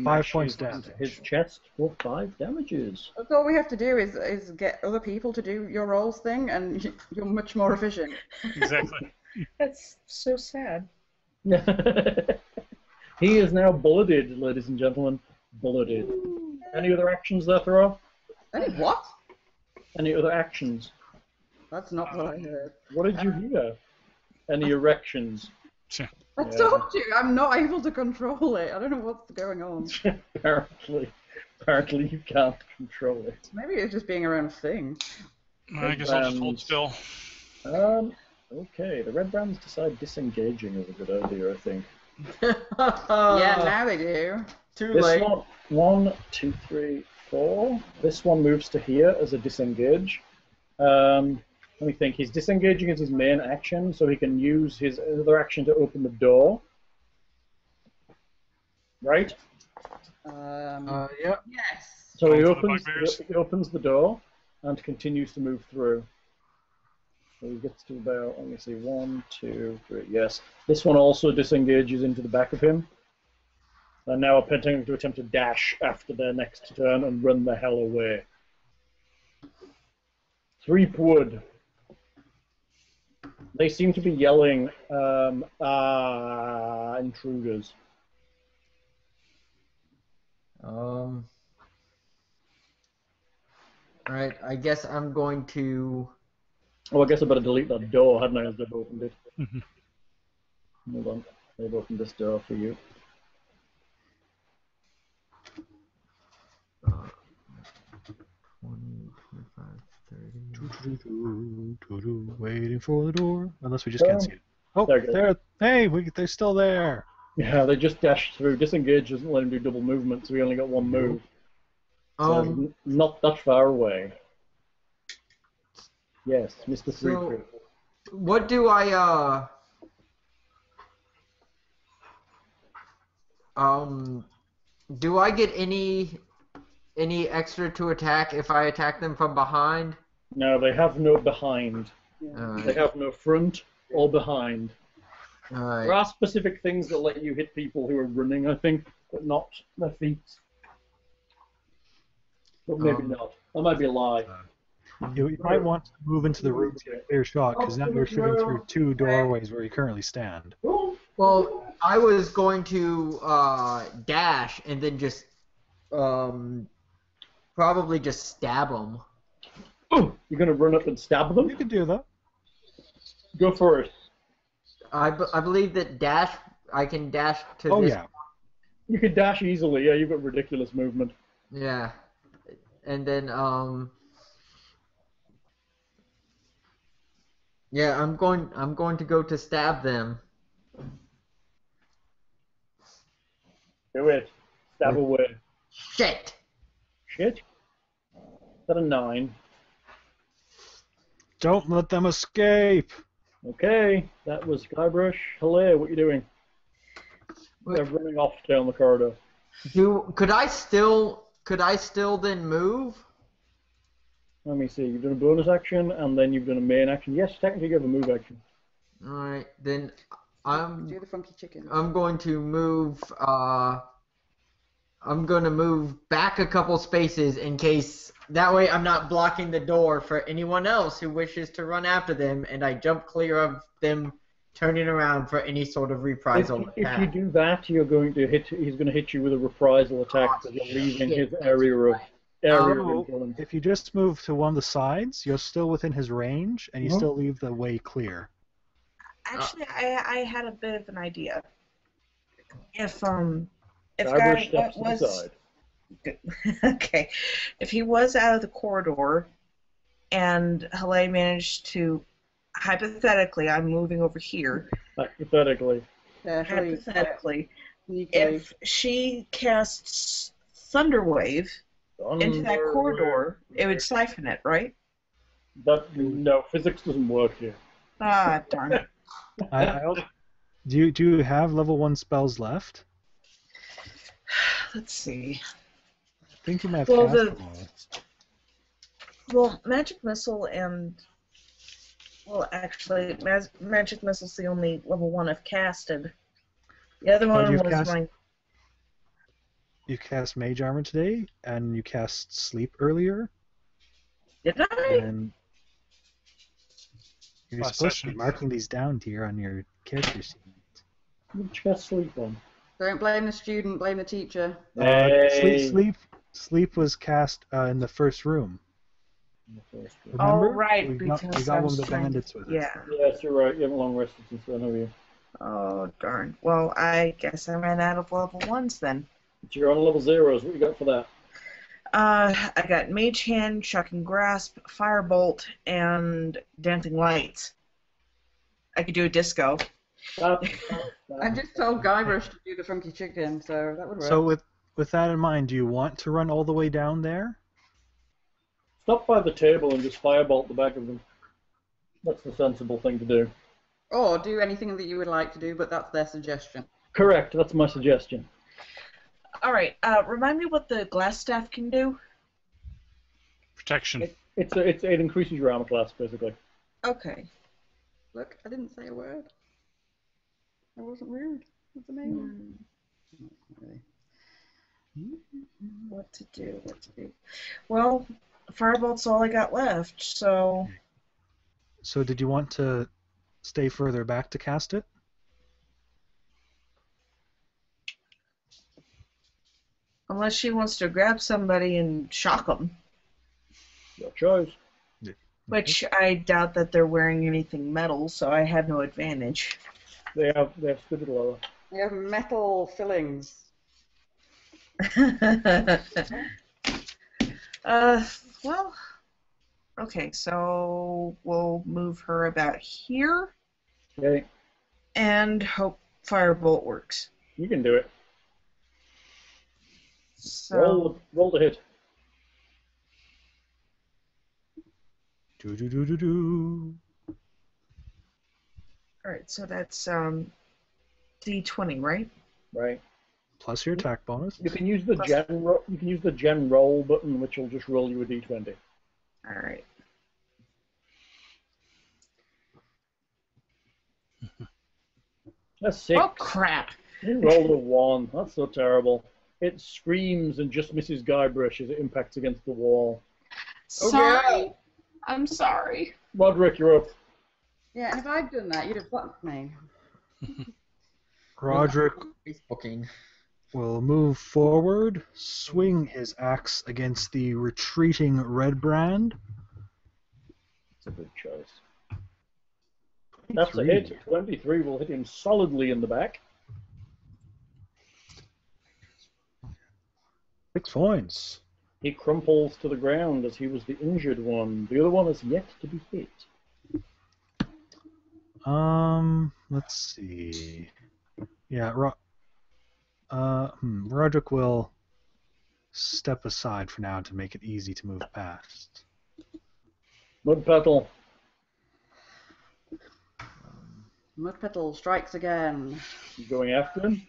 E: 5 points
A: Smashes into
E: damage.
A: his chest for 5 damages.
D: That's all we have to do is get other people to do your rolls thing, and you're much more efficient.
B: Exactly.
F: That's so sad.
A: He is now blooded, ladies and gentlemen. Blooded. Any other actions there, Throw?
D: Any what?
A: Any other actions?
D: That's not what I heard.
A: What did you hear? Any erections?
D: I told you, I'm not able to control it. I don't know what's going on.
A: Apparently. Apparently you can't control it.
D: Maybe it's just being around things.
B: I guess I'll just hold
A: Redbrands.
B: still.
A: Okay, the Redbrands decide disengaging is a good idea, I think.
D: Yeah, now they do.
C: Too
A: This
C: late.
A: one, 1, 2, 3, 4. This one moves to here as a disengage. Let me think. He's disengaging as his main action, so he can use his other action to open the door. Right?
C: Yep.
D: Yes.
A: So he
B: Call for the
A: opens,
B: bugbears.
A: he opens the door and continues to move through. So he gets to about, let me see, 1, 2, 3, yes. This one also disengages into the back of him. And now attempting to attempt to dash after their next turn and run the hell away. Threepwood. They seem to be yelling, intruders.
C: Alright, I guess I'm going to...
A: Oh, I guess I better delete that door, hadn't I, as they've opened it. Hold on. They've opened this door for you.
C: 20, 25, 30...
E: Waiting for the door. Unless we just can't see it. Oh,
A: There it goes.
E: Hey, they're still there.
A: Yeah, they just dashed through. Disengage doesn't let him do double movement, so he only got one move. So not that far away. Yes, Mr. Threepwood.
C: What do I, do I get any extra to attack if I attack them from behind?
A: No, they have no behind. They have no front or behind. There
C: Alright.
A: are specific things that let you hit people who are running, I think, but not their feet. But maybe not. That might be a lie.
E: You might want to move into the room to get a clear shot, because now you're shooting through 2 doorways where you currently stand.
C: Well, I was going to dash and then just probably just stab them.
A: You're going to run up and stab them?
E: You could do that.
A: Go for it.
C: I believe that I can dash to
E: Oh,
C: this.
E: yeah.
A: You can dash easily. Yeah, you've got ridiculous movement.
C: Yeah. And then yeah, I'm going to go to stab them.
A: Do it. Stab away.
C: Shit.
A: Shit. Is that a 9?
E: Don't let them escape.
A: Okay, that was Guybrush. Hello, what are you doing? They're running off down the corridor.
C: Could I still then move?
A: Let me see. You've done a bonus action, and then you've done a main action. Yes, technically you have a move action.
C: All right, then
D: Do the funky chicken.
C: I'm going to move. I'm going to move back a couple spaces in case. That way, I'm not blocking the door for anyone else who wishes to run after them, and I jump clear of them turning around for any sort of reprisal
A: If
C: attack.
A: you do that, you're going to hit. He's going to hit you with a reprisal attack because you're leaving his area of influence.
E: If you just move to one of the sides, you're still within his range, and you still leave the way clear.
F: Actually, I had a bit of an idea. If Guy
A: Guybrush steps to the
F: was
A: side.
F: okay, if he was out of the corridor, and Helene managed to, hypothetically, I'm moving over here.
A: Hypothetically.
F: Hypothetically, if she casts Thunderwave into that corridor, it would siphon it, right?
A: No, physics doesn't work here.
F: Ah, darn it.
E: Do you have level 1 spells left?
F: Let's see.
E: I think you might have
F: Well,
E: cast them all.
F: Well, Magic Missile and... Well, actually, Magic Missile's the only level 1 I've casted. The other one was my...
E: You cast Mage Armor today, and you cast Sleep earlier.
F: Did I?
E: And you're
B: Last
E: supposed to
B: session.
E: be marking these down here on your character sheet.
A: Which cast sleep on?
D: Don't blame the student, blame the teacher.
A: Hey.
E: Sleep was cast in the first room. Remember?
F: Oh, right,
E: We got
F: because
E: one
F: I
E: of
F: was
E: the
F: trying
E: bandits with us.
F: Yeah.
A: Yes, you're right. You haven't long rested since then, have you?
F: Oh, darn. Well, I guess I ran out of level 1s then.
A: But you're on level 0s. What you got for that?
F: I got Mage Hand, Shocking Grasp, Firebolt, and Dancing Lights. I could do a disco.
D: I just told Guybrush to do the funky chicken, so that would work.
E: So with that in mind, do you want to run all the way down there?
A: Stop by the table and just firebolt the back of them. That's the sensible thing to do.
D: Or do anything that you would like to do, but that's their suggestion.
A: Correct, that's my suggestion.
F: Alright, remind me what the Glassstaff can do?
B: Protection.
A: It increases your armor class, basically.
F: Okay.
D: Look, I didn't say a word. I wasn't rude. What's amazing. No, not really.
F: What to do? Well, Firebolt's all I got left, so...
E: So did you want to stay further back to cast it?
F: Unless she wants to grab somebody and shock them.
A: Your choice.
F: Which I doubt that they're wearing anything metal, so I have no advantage.
A: They have stupid lower.
D: We have metal fillings.
F: Well, okay, so we'll move her about here
A: Okay,
F: and hope Firebolt works.
A: you can do it.
F: So,
A: Roll the hit.
E: Do.
F: alright, so that's D20, right?
A: Right.
E: Plus your attack bonus.
A: You can use the gen roll button, which will just roll you a d20.
F: Alright.
A: That's 6.
F: Oh, crap!
A: You rolled a 1. That's so terrible. It screams and just misses Guybrush as it impacts against the wall.
F: Sorry! I'm sorry.
A: Roderick, you're up.
D: Yeah, and if I'd done that, you'd have fucked me.
E: Roderick
C: Facebooking.
E: will move forward, swing his axe against the retreating Redbrand.
A: That's a good choice. That's a hit. 23 will hit him solidly in the back.
E: 6 points.
A: He crumples to the ground as he was the injured one. The other one is yet to be hit.
E: Let's see. Yeah, Roderick will step aside for now to make it easy to move past.
A: Mudpetal.
D: Mudpetal strikes again.
A: You going after him?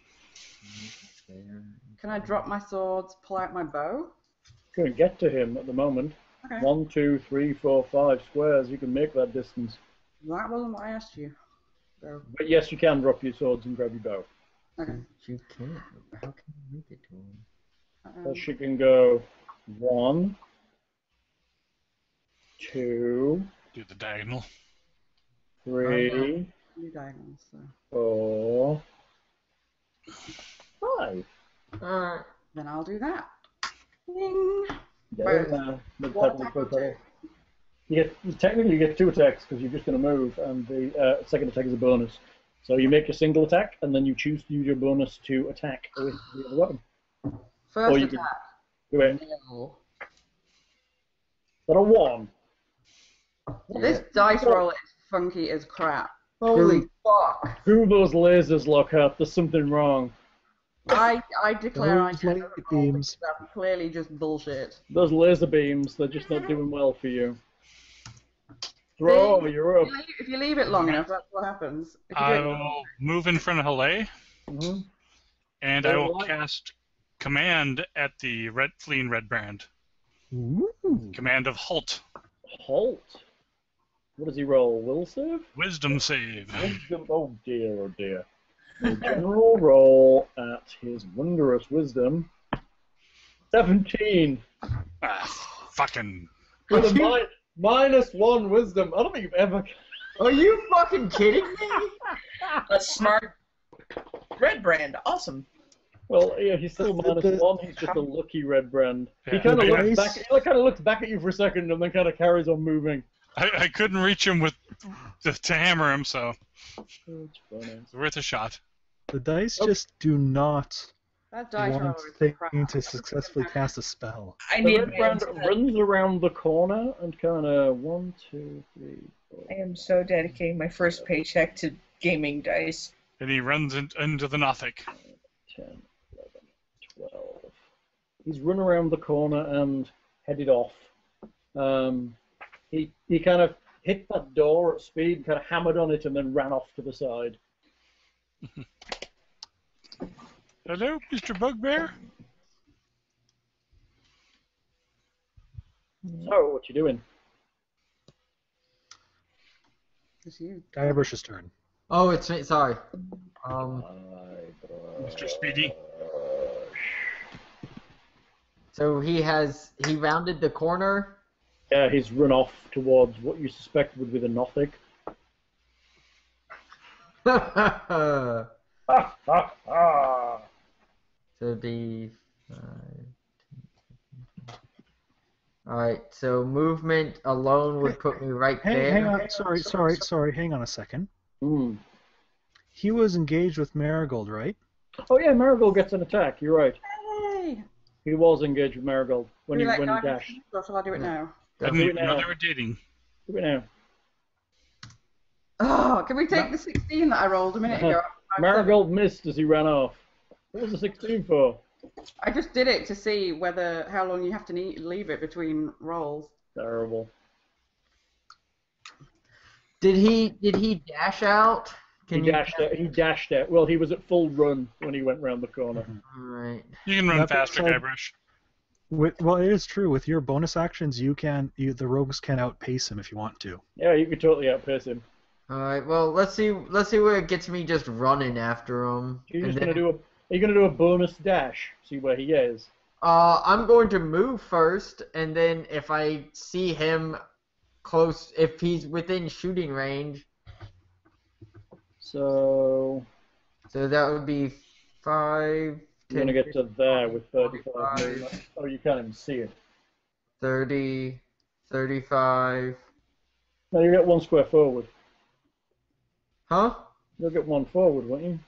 D: Can I drop my swords, pull out my bow?
A: Going to get to him at the moment.
D: Okay.
A: 1, 2, 3, 4, 5 squares. You can make that distance.
D: That wasn't what I asked you. Go.
A: But yes, you can drop your swords and grab your bow.
D: Okay.
C: You can't. How can you make it to him?
A: So she can go 1, 2,
B: Do the diagonal.
A: 3,
D: Two diagonals, so.
A: 4, 5.
D: Then I'll do that. Ding!
A: There now.
D: What attack will do?
A: You technically get 2 attacks because you're just going to move, and the second attack is a bonus. So you make a single attack, and then you choose to use your bonus to attack with the other weapon.
D: First
A: Or you
D: attack.
A: Do it.
C: No.
A: Got a 1.
D: This dice roll is funky as crap. Holy fuck.
A: Who those lasers, Lockhart? There's something wrong.
D: I declare I
E: Those
D: can
E: light beams.
D: That's clearly just bullshit.
A: Those laser beams, they're just not doing well for you. Throw, you're up.
D: If you leave it long enough, that's what happens. If you do
B: I
D: it-
B: will move in front of Halle,
A: Mm-hmm.
B: and I will cast Command at the fleeing Redbrand.
E: Ooh.
B: Command of Halt.
A: Halt. What does he roll? Will save?
B: Wisdom save.
A: Wisdom. Oh dear, oh dear. The general roll at his wondrous wisdom. 17.
B: Ah, fucking.
A: With a -1 wisdom. I don't think you've ever.
C: Are you fucking kidding me?
F: A smart Redbrand. Awesome.
A: Well, yeah, he's still -1. He's just a lucky Redbrand. He
B: Yeah.
A: kind of
B: Yeah.
A: looks back. He kind of looks back at you for a second and then kind of carries on moving.
B: I couldn't reach him with to hammer him, so
A: It's funny.
B: it's worth a shot.
E: The dice just do not
D: That dice roller
E: Wants
D: is
E: thing
D: crap.
E: to successfully cast a spell.
F: I
A: The
F: need
A: red brand runs around the corner and kind of 1, 2, 3, 4.
F: I am so dedicating my first paycheck to gaming dice.
B: And he runs into the Nothic.
A: 10, 11, 12. He's run around the corner and headed off. He kind of hit that door at speed, kind of hammered on it, and then ran off to the side.
B: Hello, Mr. Bugbear?
A: So, what you doing?
D: It's you.
E: Guybrush's turn.
C: Oh, it's me. Sorry.
B: Mr. Speedy?
C: So he rounded the corner.
A: Yeah, he's run off towards what you suspect would be the Nothic.
C: So
A: Ha ha ha!
C: the Alright, so movement alone would put me right
E: Hey,
C: there.
E: hang on. Sorry. Hang on a second.
A: Hmm.
E: He was engaged with Marigold, right?
A: Oh yeah, Marigold gets an attack. You're right.
D: Hey!
A: He was engaged with Marigold when
D: Do
A: he
D: we let
A: when he
D: Guy
A: dashed.
D: finish, or shall I do it now?
B: I
A: Do
B: didn't
A: it
B: even know
A: now.
B: they were dating.
A: Do it now.
D: Oh, can we take the 16 that I rolled a minute ago?
A: Marigold missed as he ran off. What was the 16 for?
D: I just did it to see how long you have to leave it between rolls.
A: Terrible.
C: Did he dash out?
A: He dashed out. Well, he was at full run when he went round the corner.
C: Alright.
B: You can run
E: That being
B: faster,
E: said-
B: Guybrush.
E: Well, it is true. With your bonus actions, the rogues can outpace him if you want to.
A: Yeah, you could totally outpace him.
C: Alright, well let's see where it gets me just running after him.
A: Are you
C: And
A: just
C: then-
A: gonna do a bonus dash? See where he is.
C: I'm going to move first, and then if I see him close, if he's within shooting range,
A: So
C: that would be 5,
A: you're gonna
C: 10,
A: get to there with 35
C: 45.
A: movement. Oh, you can't even see it.
C: 30, 35.
A: No, you get one square forward.
C: Huh?
A: You'll get one forward, won't you?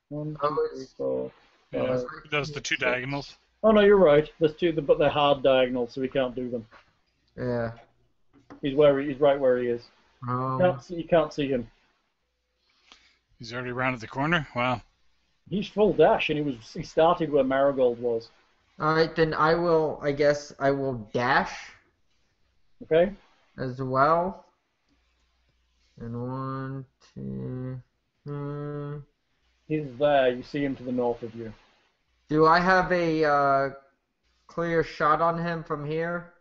A: 1,
C: Oh,
A: 2, 3,
C: it's-
A: 4,
B: Yeah,
A: 5.
B: he does the two diagonals.
A: Oh no, you're right. There's two, but they're hard diagonals, so we can't do them.
C: Yeah.
A: He's right where he is. You can't see him.
B: He's already rounded the corner? Wow.
A: He's full dash, and he started where Marigold was.
C: Alright, then I guess I will dash
A: Okay.
C: as well. And 1, 2,
A: He's there. You see him to the north of you.
C: Do I have a clear shot on him from here?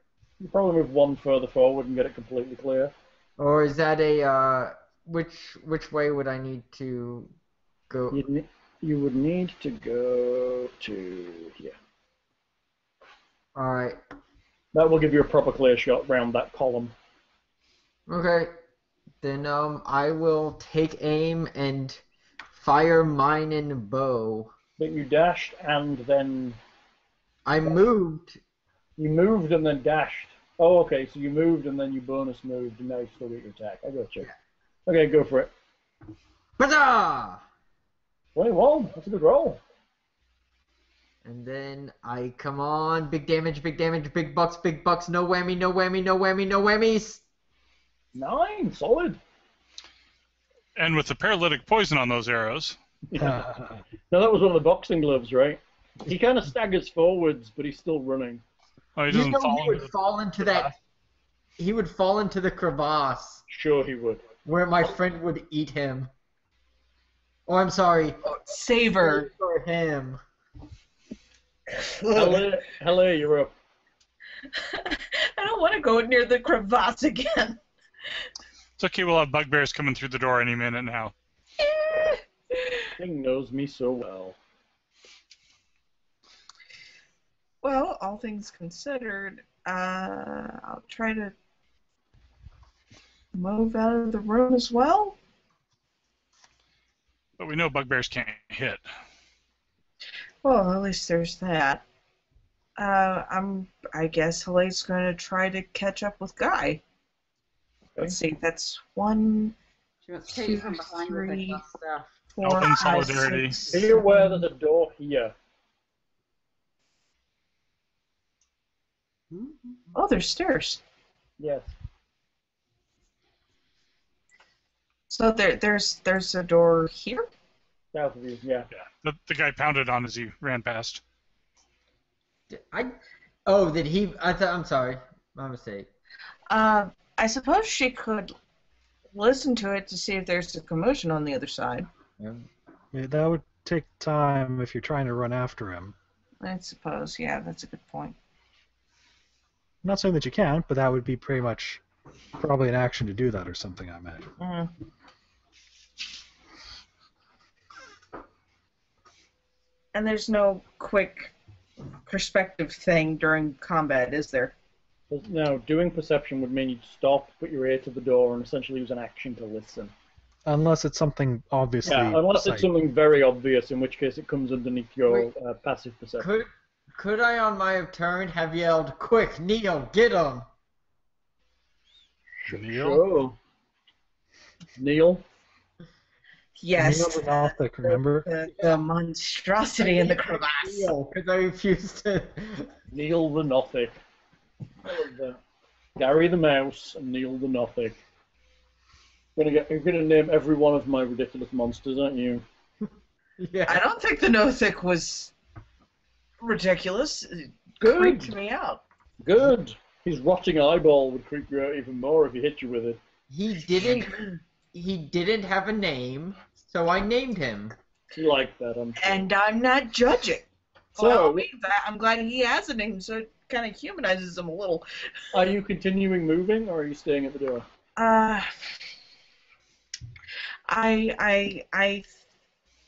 A: You probably move one further forward and get it completely clear.
C: Or is that a which way would I need to go?
A: You would need to go to here.
C: Alright.
A: That will give you a proper clear shot round that column.
C: Okay. Then I will take aim and fire mine and bow.
A: But you dashed and then
C: I moved.
A: you moved and then dashed. Oh, okay. So you moved and then you bonus moved, and now you still get your attack. I got you. Okay, go for it.
C: Huzzah!
A: 21. That's a good roll.
C: And then I come on, big damage, big bucks, no whammy, no whammies.
A: 9. Solid.
B: And with the paralytic poison on those arrows,
A: Yeah. No, that was one of the boxing gloves, right? He kind of staggers forwards, but he's still running.
B: oh, he
C: You
B: doesn't
C: know
B: fall
C: he
B: into
C: would fall into that. He would fall into the crevasse
A: Sure, he would.
C: where my friend would eat him. Oh, I'm sorry.
F: Savor.
C: For him.
A: Hello, you're up.
F: I don't want to go near the crevasse again.
B: It's okay, we'll have bugbears coming through the door any minute now.
A: Thing knows me so well.
F: Well, all things considered, I'll try to move out of the room as well.
B: But we know bugbears can't hit.
F: Well, at least there's that. I guess Helene's going to try to catch up with Guy. Let's see, that's 1,
D: She wants to take you from behind with her
F: Three.
D: glass staff.
F: 4,
B: Open
F: 5,
B: solidarity.
F: 6.
A: Are you aware there's a door here?
F: Oh, there's stairs.
A: Yes.
F: So there's a door here?
A: South of you, yeah.
B: Yeah. The guy pounded on as he ran past.
C: Did he? I'm sorry. My mistake.
F: I suppose she could listen to it to see if there's a commotion on the other side.
C: Yeah.
E: Yeah, that would take time if you're trying to run after him.
F: I suppose, yeah, that's a good point.
E: I'm not saying that you can't, but that would be pretty much probably an action to do that or something, I imagine.
F: Mm. And there's no quick perspective thing during combat, is there?
A: No, doing perception would mean you'd stop, put your ear to the door, and essentially use an action to listen.
E: Unless it's something obviously...
A: Yeah, unless it's something very obvious, in which case it comes underneath your passive perception.
C: Could I, on my turn, have yelled, "Quick, Neil, get him"?
B: Neil?
A: Sure. Neil?
F: Yes.
E: Neil the Gothic, remember?
F: The monstrosity in the crevasse.
C: Neil, because I refused to...
A: Neil the Nothic. I love that. Gary the Mouse and Neil the Nothic. You're gonna name every one of my ridiculous monsters, aren't you?
C: Yeah.
F: I don't think the Nothic was ridiculous. It
A: Good.
F: creeped me out.
A: Good. His rotting eyeball would creep you out even more if he hit you with it.
C: He didn't have a name, so I named him.
A: You like that, I'm sure.
F: And I'm not judging.
A: So,
F: Well, I mean, I'm glad he has a name, so it kind of humanizes him a little.
A: are you continuing moving, or are you staying at the door?
F: I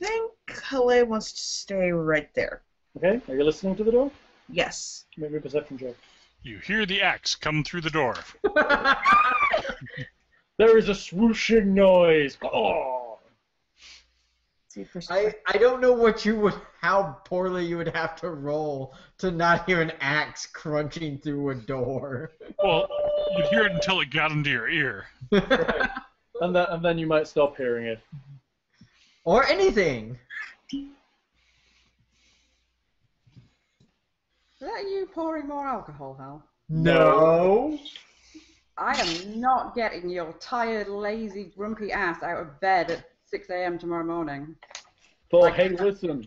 F: think Halle wants to stay right there.
A: Okay, are you listening to the door?
F: Yes.
A: Make me a perception check.
B: You hear the axe come through the door.
A: There is a swooshing noise. Oh!
C: I don't know how poorly you would have to roll to not hear an axe crunching through a door.
B: Well, you'd hear it until it got into your ear.
A: Right. And then you might stop hearing it.
C: Or anything.
D: Is that you pouring more alcohol, Hal?
C: No.
D: I am not getting your tired, lazy, grumpy ass out of bed at 6 a.m. tomorrow morning.
A: Paul, hey, listen.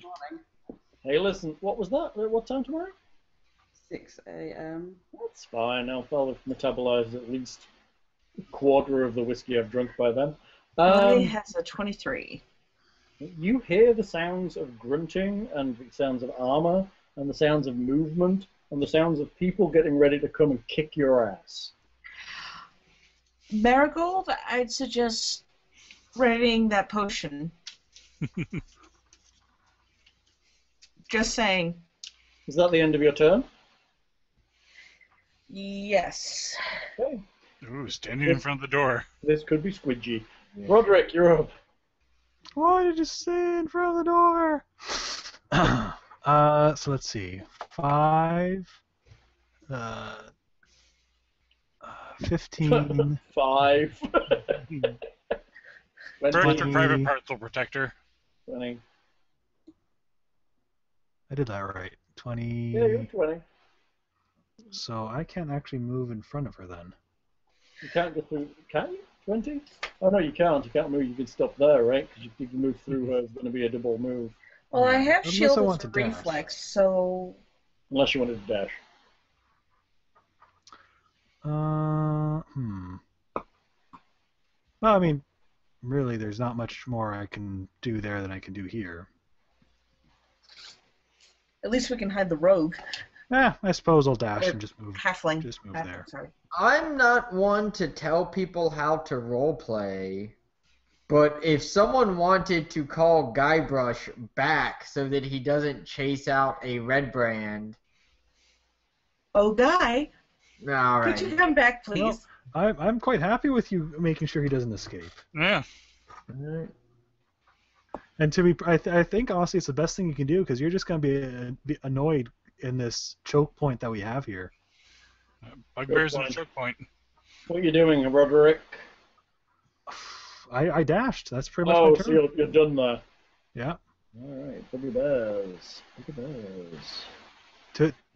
A: Hey, listen. What was that? What time tomorrow?
D: 6 a.m.
A: That's fine. I'll have metabolized at least a quarter of the whiskey I've drunk by then.
F: Halle has a 23.
A: You hear the sounds of grunting and the sounds of armor and the sounds of movement and the sounds of people getting ready to come and kick your ass.
F: Marigold, I'd suggest readying that potion. Just saying.
A: Is that the end of your turn?
F: Yes.
A: Okay.
B: Ooh, standing in front of the door.
A: This could be squidgy. Roderick, you're up.
E: Why did you stay in front of the door? So let's see. 5, 15.
A: 5.
B: First or
A: 20.
B: private parcel protector.
A: 20.
E: I did that right. 20.
A: Yeah, you're 20.
E: So I can't actually move in front of her then.
A: You can't go through. Can you? 20? Oh, no, you can't. You can't move. You can stop there, right? Because if you move through her, it's going to be a double move.
F: Well, I have
E: Unless
F: shield
E: I
F: as
E: want
F: a
E: to dash.
F: reflex, so...
A: Unless you wanted to dash.
E: Well, I mean, really, there's not much more I can do there than I can do here.
F: At least we can hide the rogue.
E: I suppose I'll dash
F: Or
E: and just move.
F: Halfling.
E: Just move
F: Halfling,
E: there.
F: Sorry.
C: I'm not one to tell people how to roleplay, but if someone wanted to call Guybrush back so that he doesn't chase out a Redbrand,
F: Oh, Guy,
C: all right.
F: could you come back, please?
E: I'm quite happy with you making sure he doesn't escape.
B: Yeah.
E: And to be, I think honestly, it's the best thing you can do because you're just going to be annoyed in this choke point that we have here.
B: Bugbear's in a choke point.
A: What are you doing, Roderick?
E: I dashed. That's pretty much my
A: Oh,
E: turn.
A: so you're done there.
E: Yeah.
A: Alright, W Bears.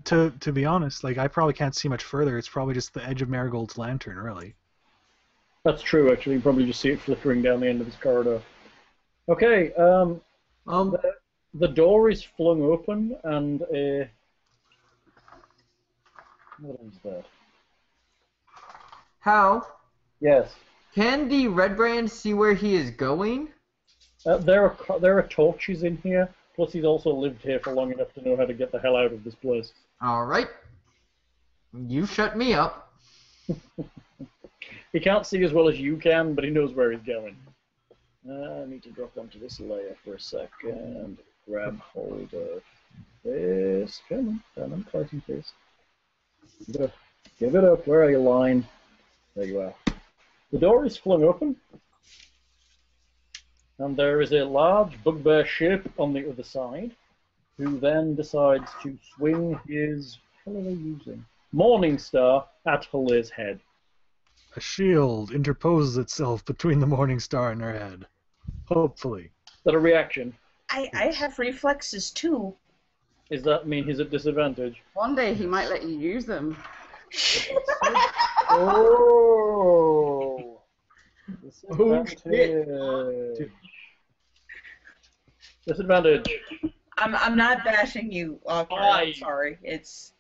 E: To be honest, like I probably can't see much further. It's probably just the edge of Marigold's lantern, really.
A: That's true, actually. You can probably just see it flickering down the end of this corridor. Okay, the door is flung open, and a... What is that?
C: Hal,
A: Yes.
C: can the Redbrand see where he is going?
A: There are torches in here, plus he's also lived here for long enough to know how to get the hell out of this place.
C: Alright. You shut me up.
A: He can't see as well as you can, but he knows where he's going. I need to drop onto this layer for a second. Grab hold of this. Come on, fighting face. Give it up. Where are you, line? There you are. The door is flung open, and there is a large bugbear shape on the other side, who then decides to swing his... What are they using? Morning Star at Hale's head.
E: A shield interposes itself between the Morning Star and her head. Hopefully.
A: Is that a reaction?
F: I have reflexes too.
A: Does that mean he's at disadvantage?
D: One day he might let you use them.
A: Oh! Disadvantage. Disadvantage.
F: I'm not bashing you, Locker. I'm sorry. It's...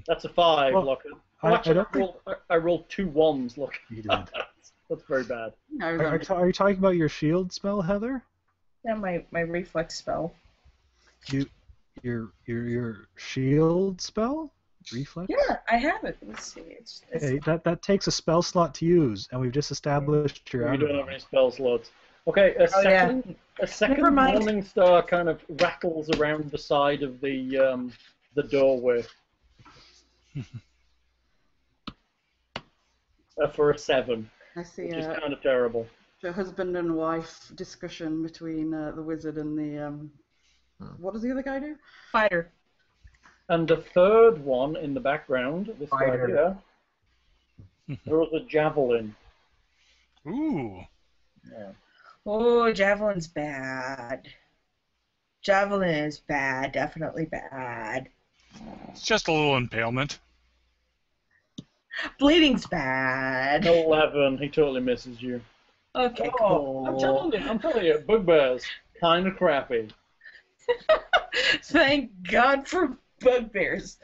A: That's a 5,
E: Well,
A: Locker.
E: I
A: Actually,
E: don't
A: I rolled 2 1s, Locker.
E: You did.
A: That's very bad.
D: No,
E: Are you talking about your shield spell, Heather?
F: Yeah, my reflex spell.
E: Your shield spell? Reflex?
F: Yeah, I have it. Let's see. It's
E: Okay, that takes a spell slot to use, and we've just established your
A: You don't have
E: outcome.
A: any spell slots. Okay, a second
F: Never mind.
A: Morning Star kind of rattles around the side of the doorway. For a 7,
D: I see
A: which is kind of terrible.
D: a husband and wife discussion between the wizard and the... What does the other guy do?
F: fighter.
A: And the third one in the background, this guy
C: Fighter.
A: here, throws a javelin.
B: Ooh.
A: Yeah.
F: Oh, javelin's bad. Javelin is bad. Definitely bad.
B: It's just a little impalement.
F: Bleeding's bad.
A: 11, he totally misses you.
F: Okay,
A: Oh,
F: cool.
A: I'm telling you, bugbears, kind of crappy.
F: Thank God for bugbears.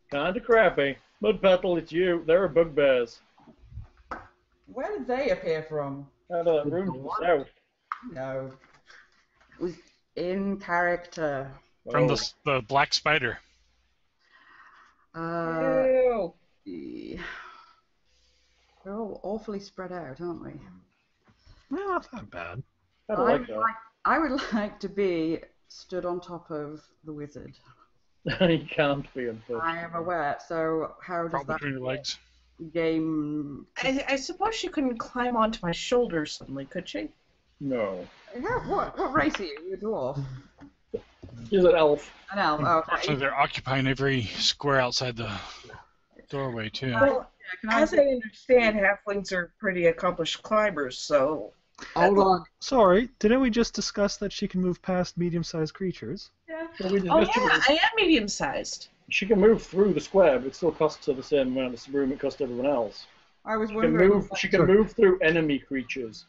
A: Kind of crappy. Mud Petal, it's you. There are bugbears.
D: Where did they appear from?
A: Out of that room to the south.
D: No. It was in character.
B: From
A: Oh.
B: the black spider.
F: Ew.
D: We're all awfully spread out, aren't we?
E: No, that's not bad.
A: I don't like that.
D: I would like to be stood on top of the wizard.
A: You can't be,
D: I
A: unfortunately.
D: am aware. So how does
B: Crawl
D: that
B: between your legs.
D: game?
F: I suppose she couldn't climb onto my shoulder suddenly, could she?
A: No.
D: What race are you? You're a dwarf.
A: He's an elf.
D: An elf. Oh, okay.
B: So they're occupying every square outside the doorway, too.
F: Well,
D: Can I
F: as I understand, halflings are pretty accomplished climbers, so...
C: Hold on.
E: Sorry, didn't we just discuss that she can move past medium-sized creatures?
A: So we
F: Oh
A: just-
F: yeah, I am medium-sized.
A: She can move through the square, but it still costs her the same amount of room it cost everyone else.
D: I was
A: She can
D: wondering.
A: move. She can move through enemy creatures.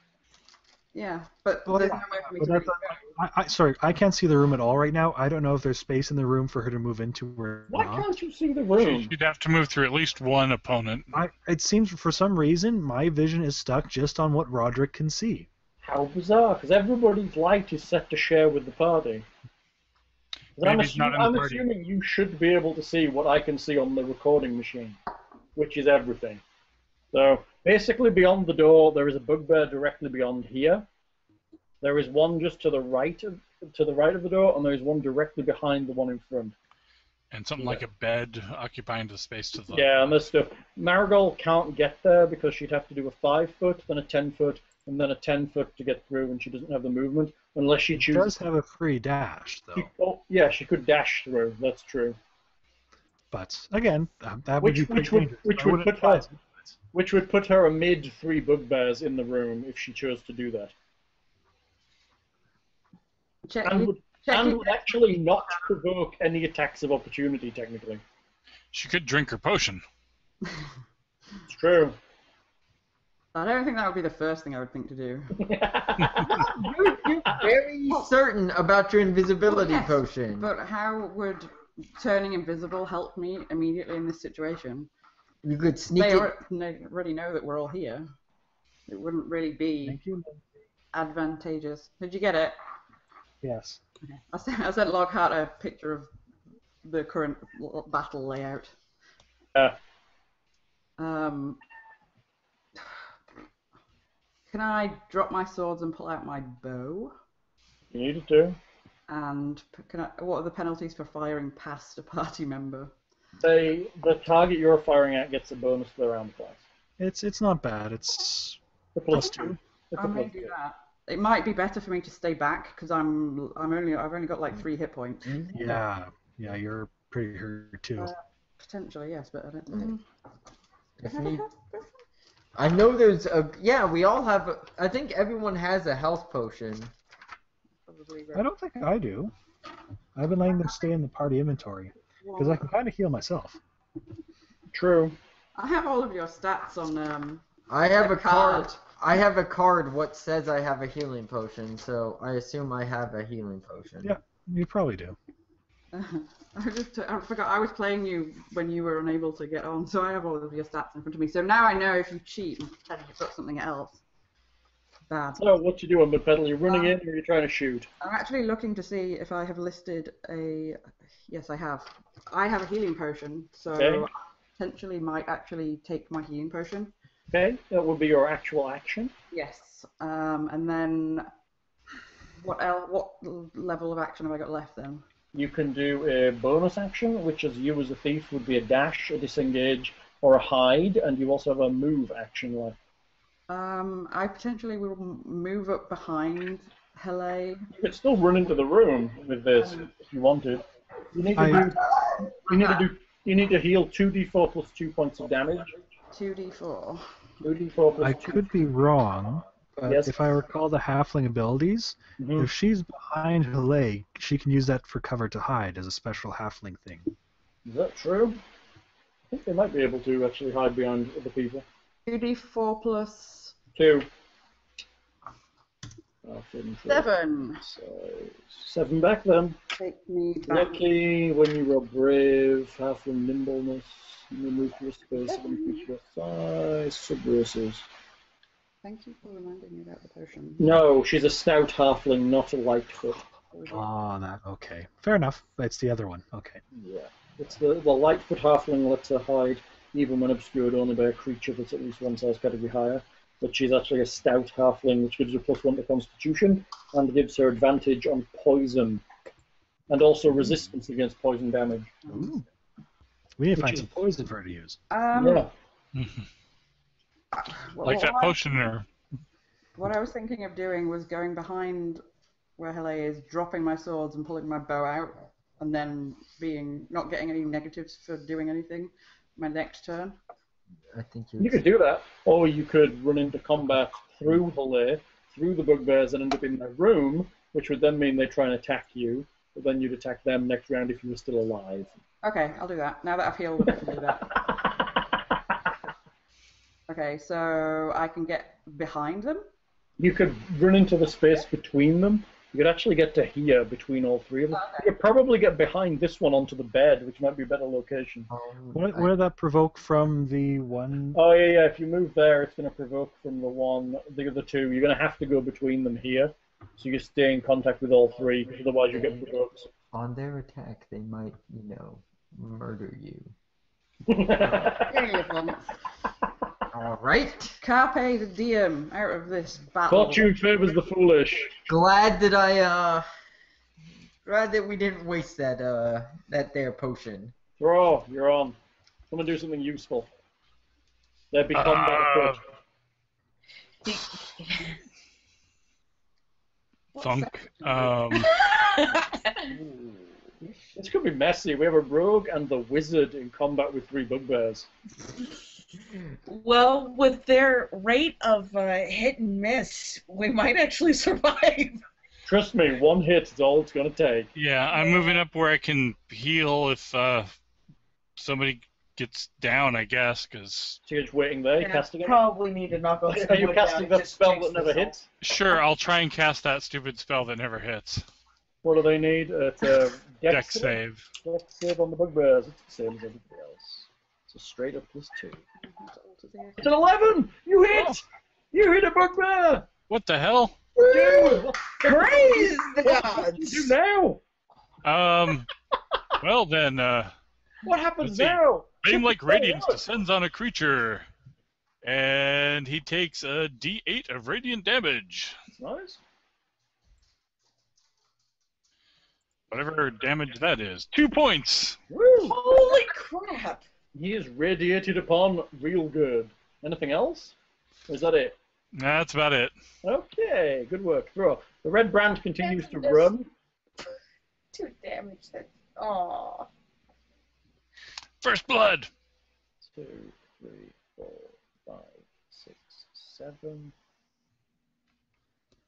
D: Yeah, but
E: Well,
D: there's no way for me
E: But
D: to
E: that's
D: really go.
E: sorry, I can't see the room at all right now. I don't know if there's space in the room for her to move into or
A: Why
E: not.
A: can't you see the room?
B: You'd have to move through at least one opponent.
E: It seems for some reason my vision is stuck just on what Roderick can see.
A: How bizarre! Because everybody's light is set to share with the party. 'Cause
B: Maybe he's not in the
A: I'm
B: party.
A: assuming you should be able to see what I can see on the recording machine, which is everything. So basically, beyond the door, there is a bugbear directly beyond here. There is one just to the right of the door, and there is one directly behind the one in front.
B: And something like a bed occupying the space to the...
A: Yeah, and there's stuff. Marigold can't get there because she'd have to do a 5-foot, then a 10-foot, and then a 10-foot to get through, and she doesn't have the movement unless she
E: She
A: chooses.
E: does have a free dash, though.
A: Yeah, she could dash through. That's true.
E: But again, that would be pretty dangerous.
A: Which would put her amid 3 bugbears in the room if she chose to do that.
D: Check.
A: And and would actually not provoke any attacks of opportunity, technically.
B: She could drink her potion.
A: It's true.
D: I don't think that would be the first thing I would think to do.
C: You're very certain about your invisibility
D: Yes,
C: potion.
D: But how would turning invisible help me immediately in this situation?
C: You could sneak
D: They
C: it.
D: already know that we're all here. It wouldn't really be
E: Thank you.
D: advantageous. Did you get it?
E: Yes.
D: Okay. I sent Lockhart a picture of the current battle layout. Can I drop my swords and pull out my bow?
A: You needed to.
D: And what are the penalties for firing past a party member?
A: The target you're firing at gets a bonus to the round twice.
E: It's not bad. It's
A: The
E: +2.
A: It's
D: I
A: a
D: may
A: plus
D: do
A: two.
D: that. It might be better for me to stay back because I've only got like 3 hit points.
E: Yeah, you're pretty hurt too.
D: Potentially, yes, but I don't think.
C: Definitely. I know there's a. Yeah, we all have. I think everyone has a health potion.
D: Probably
E: I don't think I do. I've been letting them stay in the party inventory because I can kind of heal myself.
A: True.
D: I have all of your stats on.
C: I have
D: The
C: a card.
D: card.
C: I have a card what says I have a healing potion, so I assume I have a healing potion.
E: Yeah. You probably do.
D: I forgot I was playing you when you were unable to get on, so I have all of your stats in front of me. So now I know if you cheat and pretend you put something else. Bad.
A: So, what you doing, Bud Pedal? You running in or are you trying to shoot?
D: I'm actually looking to see if I have listed a. Yes, I have. I have a healing potion, so
A: Okay.
D: I potentially might actually take my healing potion.
A: Okay, that would be your actual action.
D: Yes. And then what else? What level of action have I got left then?
A: You can do a bonus action, which as you as a thief would be a dash, a disengage, or a hide, and you also have a move action left.
D: I potentially will move up behind Hele.
A: You could still run into the room with this if you wanted. You need to heal 2d4 plus 2 points of damage.
D: 2d4.
A: 2d4 plus
E: I
A: 2.
E: could be wrong, but
A: Yes.
E: if I recall the halfling abilities,
A: Mhm.
E: if she's behind her leg, she can use that for cover to hide as a special halfling thing.
A: Is that true? I think they might be able to actually hide behind other people.
D: 2d4 plus
A: 2.
D: 7.
A: So 7 back then.
D: Take me back.
A: Lucky when you roll brave, halfling nimbleness, you move to a space of increase your size, subversives.
D: Thank you for reminding me about the potion.
A: No, she's a stout halfling, not a lightfoot.
E: Oh, okay. Fair enough. It's the other one. Okay.
A: Yeah. It's the lightfoot halfling lets her hide, even when obscured only by a creature that's at least one size category higher. But she's actually a stout halfling, which gives her +1 to Constitution, and gives her advantage on poison, and also resistance against poison damage.
E: Ooh. We need to
A: Which
E: find
A: is-
E: some poison for her to use.
A: Yeah.
B: Like that potion there.
D: What I was thinking of doing was going behind where Hele is, dropping my swords and pulling my bow out, and then not getting any negatives for doing anything my next turn.
C: I think
A: You could do that, or you could run into combat through Halle, through the bugbears, and end up in their room, which would then mean they try and attack you, but then you'd attack them next round if you were still alive.
D: Okay, I'll do that. Now that I've healed, I can do that. Okay, so I can get behind them?
A: You could run into the space between them. You could actually get to here between all three of them.
D: Okay.
A: You could probably get behind this one onto the bed, which might be a better location.
E: What did that provoke from the one?
A: Oh, yeah, if you move there, it's going to provoke from the other two. You're going to have to go between them here, so you stay in contact with all three, because otherwise you get provoked.
C: On their attack, they might, murder you. All right.
D: Carpe diem out of this battle.
A: Fortune favors the foolish.
C: Glad that we didn't waste that there potion.
A: Throw, you're on. Someone do something useful. There be combat afoot.
B: Thunk.
A: This could be messy. We have a rogue and the wizard in combat with 3 bugbears.
F: Well, with their rate of hit and miss, we might actually survive.
A: Trust me, one hit is all it's going to take.
B: Yeah, I'm moving up where I can heal if somebody gets down, I guess, because...
A: So you're just waiting there, you're casting it?
F: Probably need to knock off
A: Are you casting that spell that never hits?
B: Sure, I'll try and cast that stupid spell that never hits.
A: What do they need? It's a
B: Dex save.
A: Dex save on the bugbears. It's the same as everybody else. It's a straight up +2. It's an 11! You hit!
B: Oh.
A: You hit a bugbear!
B: What the hell?
A: Dude!
F: Praise the
A: What do you
F: gods!
A: do now?
B: Well then,
A: What happens
B: Let's see.
A: now?
B: Flame-like radiance descends on a creature, and he takes a D8 of radiant damage.
A: That's nice.
B: Whatever damage that is. 2 points!
A: Woo!
F: Holy crap!
A: He is radiated upon real good. Anything else? Or is that it?
B: That's about it.
A: Okay, good work. Throw. The red brand continues to
F: Yes.
A: run.
F: 2 damage. Aww.
B: First blood!
A: 2, 3, 4, 5, 6, 7,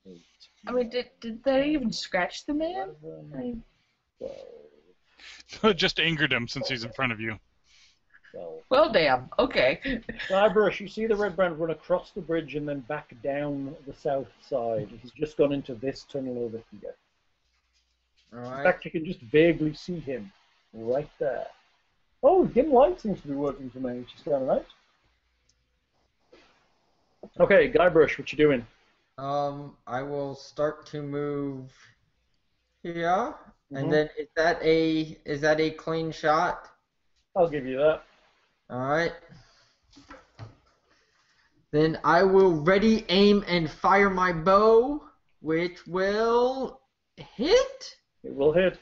A: 8.
F: I mean, did they even scratch the man?
A: 11, 12,
B: It just angered him since he's in front of you.
A: 12.
F: Well, damn. Okay.
A: Guybrush, you see the red brand run across the bridge and then back down the south side. He's just gone into this tunnel over here. In
C: Alright.
A: fact, you can just vaguely see him right there. Oh, dim light seems to be working for me, which is kind of nice. Okay, Guybrush, what you doing?
C: I will start to move here,
A: Mhm.
C: and then is that a clean shot?
A: I'll give you that.
C: All right. Then I will ready, aim, and fire my bow, which will hit,
A: It will hit.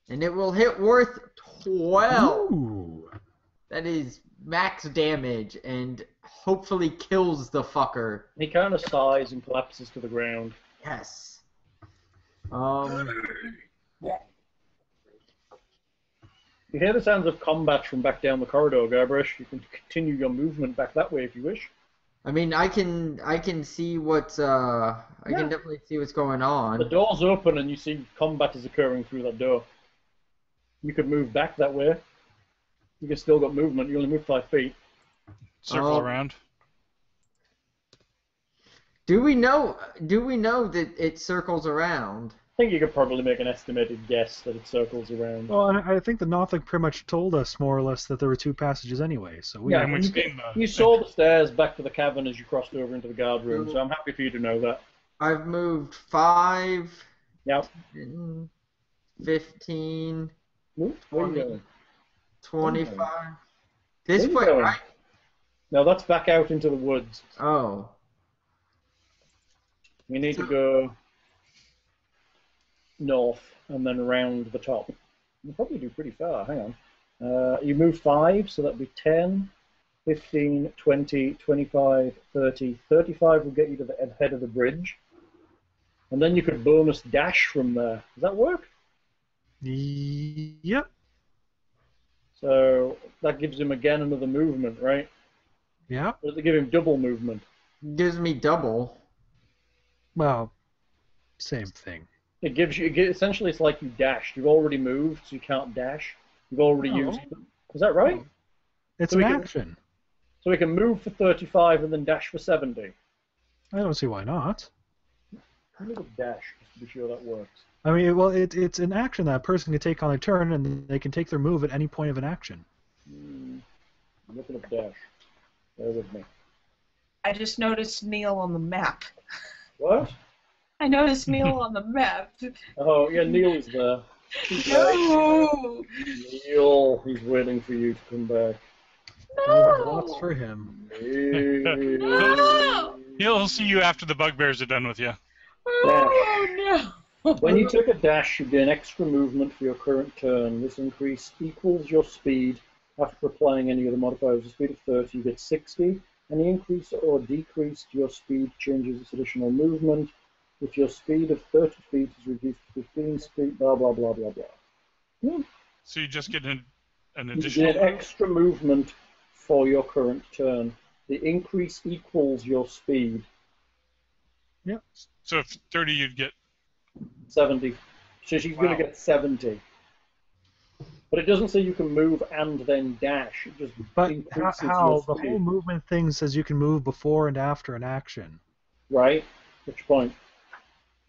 C: and it will hit worth 12.
E: Ooh.
C: That is max damage, and hopefully kills the fucker.
A: He kind of sighs and collapses to the ground.
C: Yes.
A: You hear the sounds of combat from back down the corridor, Guybrush. You can continue your movement back that way if you wish.
C: I mean, I can see what's I
A: Yeah.
C: can definitely see what's going
A: The
C: on.
A: door's open and you see combat is occurring through that door. You could move back that way. You can still got movement. You only move 5 feet.
B: Circle
C: Oh.
B: around.
C: Do we know that it circles around?
A: I think you could probably make an estimated guess that it circles around.
E: Well, I think the Nothic pretty much told us more or less that there were 2 passages anyway. So we
A: Yeah,
B: And we've
A: you,
B: seen the...
A: you saw the stairs back to the cavern as you crossed over into the guard room, so I'm happy for you to know that.
C: I've moved 5,
A: Yep.
C: 15,
A: Where are you going?
C: 25. This
A: Where you
C: way,
A: going?
C: right?
A: No, that's back out into the woods.
C: Oh.
A: You need to go north and then around the top. You'll probably do pretty far. Hang on. You move 5, so that'd be 10, 15, 20, 25, 30. 35 will get you to the head of the bridge. And then you could bonus dash from there. Does that work?
E: Yep.
A: So that gives him again another movement, right?
E: Yeah.
A: Or does it give him double movement?
C: Gives me double.
E: Well, same thing.
A: It gives you, essentially it's like you dashed. You've already moved, so you can't dash. You've already
E: Oh.
A: used it. Is that right?
E: It's
A: So
E: an
A: we can-
E: action.
A: So we can move for 35 and then dash for 70.
E: I don't see why not.
A: A little dash, just to be sure that works.
E: I mean, well, it's an action that a person can take on their turn, and they can take their move at any point of an action.
A: I'm looking up dash. Bear with me.
F: I just noticed Neil on the map.
A: What?
F: I noticed Neil on the map.
A: Oh, yeah, Neil's there. He's there.
F: No!
A: Neil, he's waiting for you to come back.
E: Lots
F: No!
E: for him.
A: Neil.
F: No!
B: He'll see you after the bugbears are done with you.
F: Oh, no!
A: When you take a dash, you gain extra movement for your current turn. This increase equals your speed. After applying any other modifiers, a speed of 30, you get 60. Any increase or decrease to your speed changes its additional movement. If your speed of 30 feet is reduced to 15 feet, blah, blah, blah, blah, blah.
B: So you just get an
A: You
B: additional...
A: get extra movement for your current turn. The increase equals your speed.
E: Yep.
B: So if 30, you'd get
A: 70. So she's going
B: Wow.
A: to get 70. But it doesn't say you can move and then dash. It just
E: But
A: increases
E: how
A: your
E: the
A: speed.
E: whole movement thing says you can move before and after an action.
A: Right? Which point?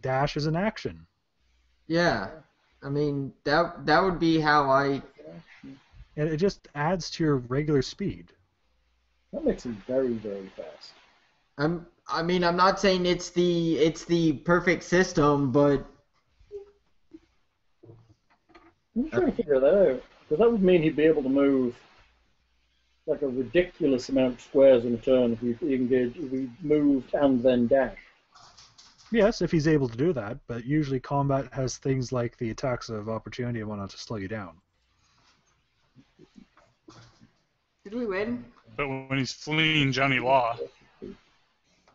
E: Dash is an action.
C: Yeah. I mean, that would be how I...
E: And it just adds to your regular speed.
A: That makes him very, very fast.
C: I mean, I'm not saying it's the perfect system, but
A: I'm trying to figure that out. Because that would mean he'd be able to move like a ridiculous amount of squares in a turn if he moved and then dash.
E: Yes, if he's able to do that, but usually combat has things like the attacks of opportunity and whatnot to slow you down.
D: Did we win?
B: but when he's fleeing Johnny Law.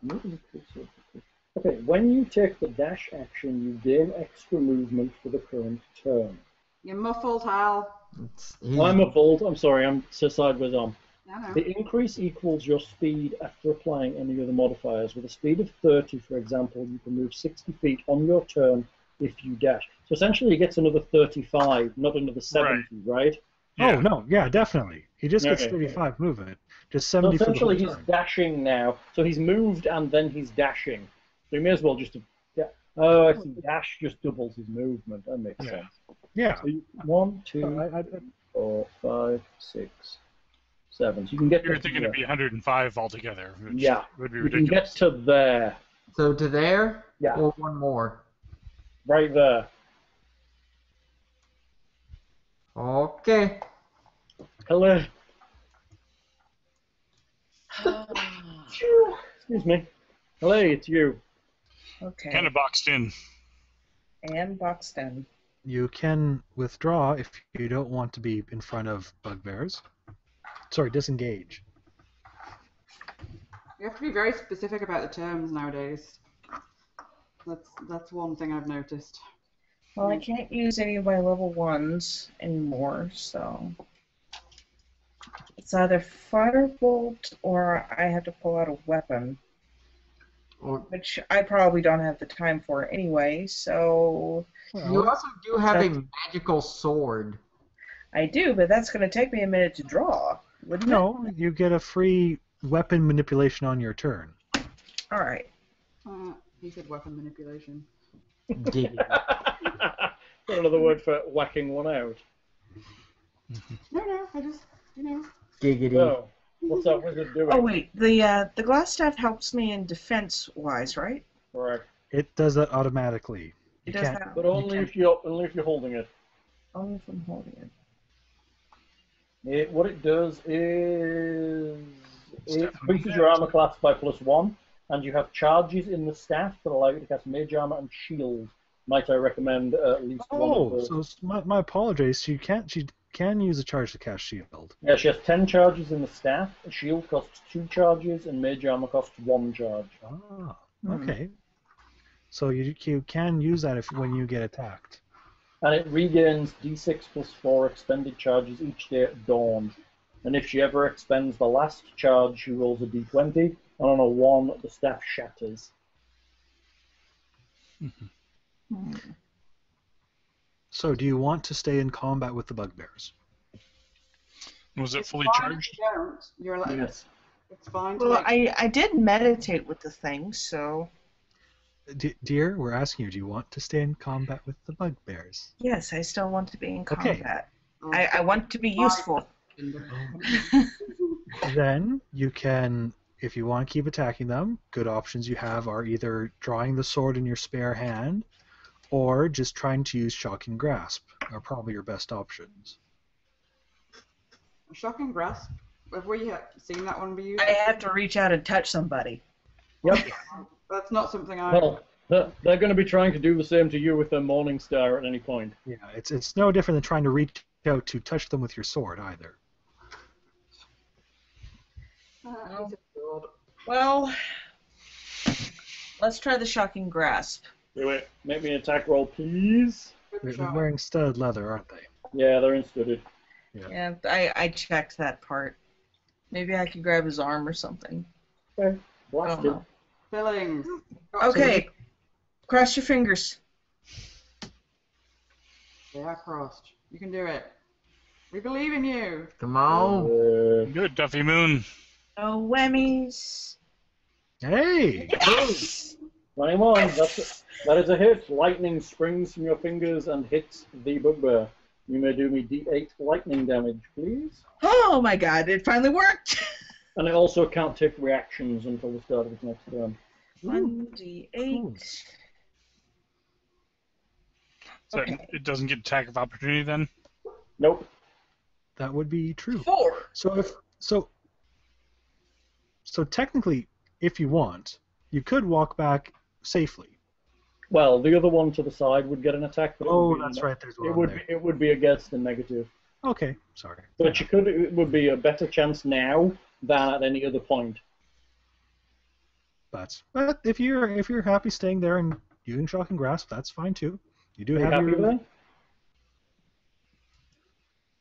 A: Okay, when you take the dash action, you gain extra movement for the current turn.
D: You're muffled, Hal.
A: I'm muffled. I'm sorry, I'm sideways on.
D: I know.
A: The increase equals your speed after applying any other modifiers. With a speed of 30, for example, you can move 60 feet on your turn if you dash. So essentially he gets another 35, not another 70, right?
B: Yeah.
E: Oh, no, yeah, definitely. He just gets
A: Okay.
E: 35 movement. Just
A: So
E: 70 for the whole
A: essentially he's
E: turn.
A: dashing now. So he's moved and then he's dashing. So he may as well just... Oh, I see. Dash just doubles his movement. That makes
B: Yeah.
A: sense.
E: Yeah.
A: So 1, 2,
E: I-
A: 4, 5, 6, 7. So you can get
B: You're
A: to
B: thinking it'd be 105 altogether, which
A: Yeah.
B: would be
A: You can get
B: ridiculous.
A: to there.
C: So to there,
A: Yeah.
C: or one more.
A: Right there.
C: Okay.
A: Hello.
F: Oh,
A: Excuse me. Hello, it's you.
F: okay.
B: Kind of boxed in.
F: And boxed in.
E: You can withdraw if you don't want to be in front of bugbears. Sorry, disengage.
D: You have to be very specific about the terms nowadays. That's one thing I've noticed.
F: Well, I can't use any of my level 1s anymore, so... It's either Firebolt or I have to pull out a weapon,
C: Or,
F: which I probably don't have the time for anyway, so...
C: you also do have a magical sword.
F: I do, but that's going to take me a minute to draw, wouldn't it?
E: No, you get a free weapon manipulation on your turn.
F: Alright.
D: He said weapon manipulation.
C: Giggity.
A: Got another word for whacking one out.
D: No, I just,
C: Giggity.
A: So, what's that wizard doing?
F: Oh, wait. The Glassstaff helps me in defense-wise, right?
A: Correct.
E: It does that automatically.
F: It
E: You
F: does
E: can't-
F: that
A: But only if you're holding it.
F: only if I'm holding it.
A: What it does is it
B: Staff
A: increases your armor class by +1, and you have charges in the staff that allow you to cast mage armor and shield. Might I recommend at least one of
E: Oh,
A: those?
E: so my apologies. She can use a charge to cast shield.
A: Yeah, she has 10 charges in the staff. A shield costs 2 charges, and mage armor costs 1 charge.
E: Ah, okay. So you can use that when you get attacked.
A: And it regains d6 + 4 expended charges each day at dawn. And if she ever expends the last charge, she rolls a d20, and on a 1, the staff shatters.
E: So do you want to stay in combat with the bugbears?
B: Was it
D: It's
B: fully
D: fine
B: charged?
D: if you don't. You're like,
A: Yes.
D: it's fine to
F: Well,
D: make...
F: I did meditate with the thing, so...
E: Dear, we're asking you, do you want to stay in combat with the bugbears?
F: Yes, I still want to be in
E: Okay.
F: combat. I want to be useful.
E: Then you can, if you want to keep attacking them, good options you have are either drawing the sword in your spare hand or just trying to use Shocking Grasp are probably your best options.
D: Shocking grasp. Have we seen that one be used?
F: I have to reach out and touch somebody.
A: Yep.
D: That's not something I...
A: Well, they're going to be trying to do the same to you with their Morning Star at any point.
E: Yeah, it's no different than trying to reach out to touch them with your sword either.
D: he's a god.
F: Well, let's try the shocking grasp.
A: Wait, make me an attack roll, please.
D: Good
E: They're
D: shot.
E: wearing studded leather, aren't they?
A: Yeah, they're in-studded.
F: Yeah, I checked that part. Maybe I could grab his arm or something.
A: Okay,
F: I
A: blast
F: don't
A: it.
F: know.
D: Fillings.
F: Okay. Cross your fingers.
D: They are crossed. You can do it. We believe in you.
C: Come on.
B: Good, Duffy Moon.
F: No whammies.
E: Hey!
F: Yes!
A: 21. That is a hit. Lightning springs from your fingers and hits the bugbear. You may do me D8 lightning damage, please.
F: Oh my god, it finally worked!
A: And it also can't take reactions until the start of its next turn.
F: 1d8.
B: So
F: Okay.
B: it doesn't get attack of opportunity then?
A: Nope.
E: That would be true.
F: 4.
E: So technically, if you want, you could walk back safely.
A: Well, the other one to the side would get an attack. But
E: That's right. There's one there.
A: It would be against the negative.
E: Okay, sorry.
A: But it would be a better chance now than at any other point.
E: But if you're happy staying there and using shock and grasp, that's fine too. You do
A: Are you
E: have
A: happy
E: your.
A: with that?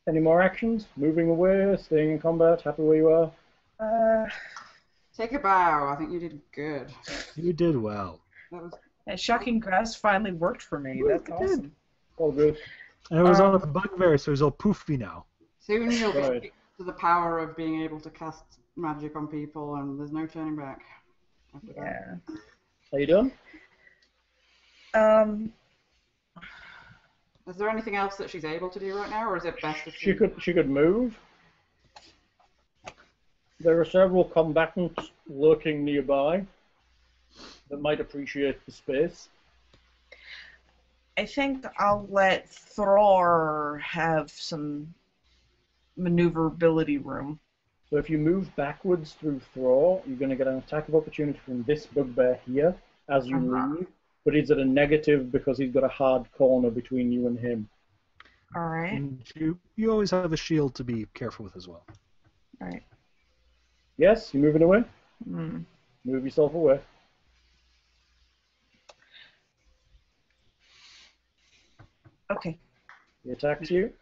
A: Any more actions? Moving away, staying in combat, happy where you are?
D: Take a bow. I think you did good.
E: You did well.
D: That was
F: Shocking Grass finally worked for me. That's awesome.
A: All good.
E: And it was on a bugbear, so it's all poofy now.
D: soon you'll
A: Right.
D: get to the power of being able to cast magic on people, and there's no turning back. After that.
F: Yeah.
A: Are you done?
D: Is there anything else that she's able to do right now, or is it best if
A: She could move. There are several combatants lurking nearby that might appreciate the space.
F: I think I'll let Thror have some maneuverability room.
A: So if you move backwards through Thrall, you're going to get an attack of opportunity from this bugbear here as you leave, but he's at a negative because he's got a hard corner between you and him.
F: All right.
E: And you always have a shield to be careful with as well.
F: All right.
A: Yes, you moving away?
F: Mm.
A: Move yourself away.
F: Okay.
A: He attacks you.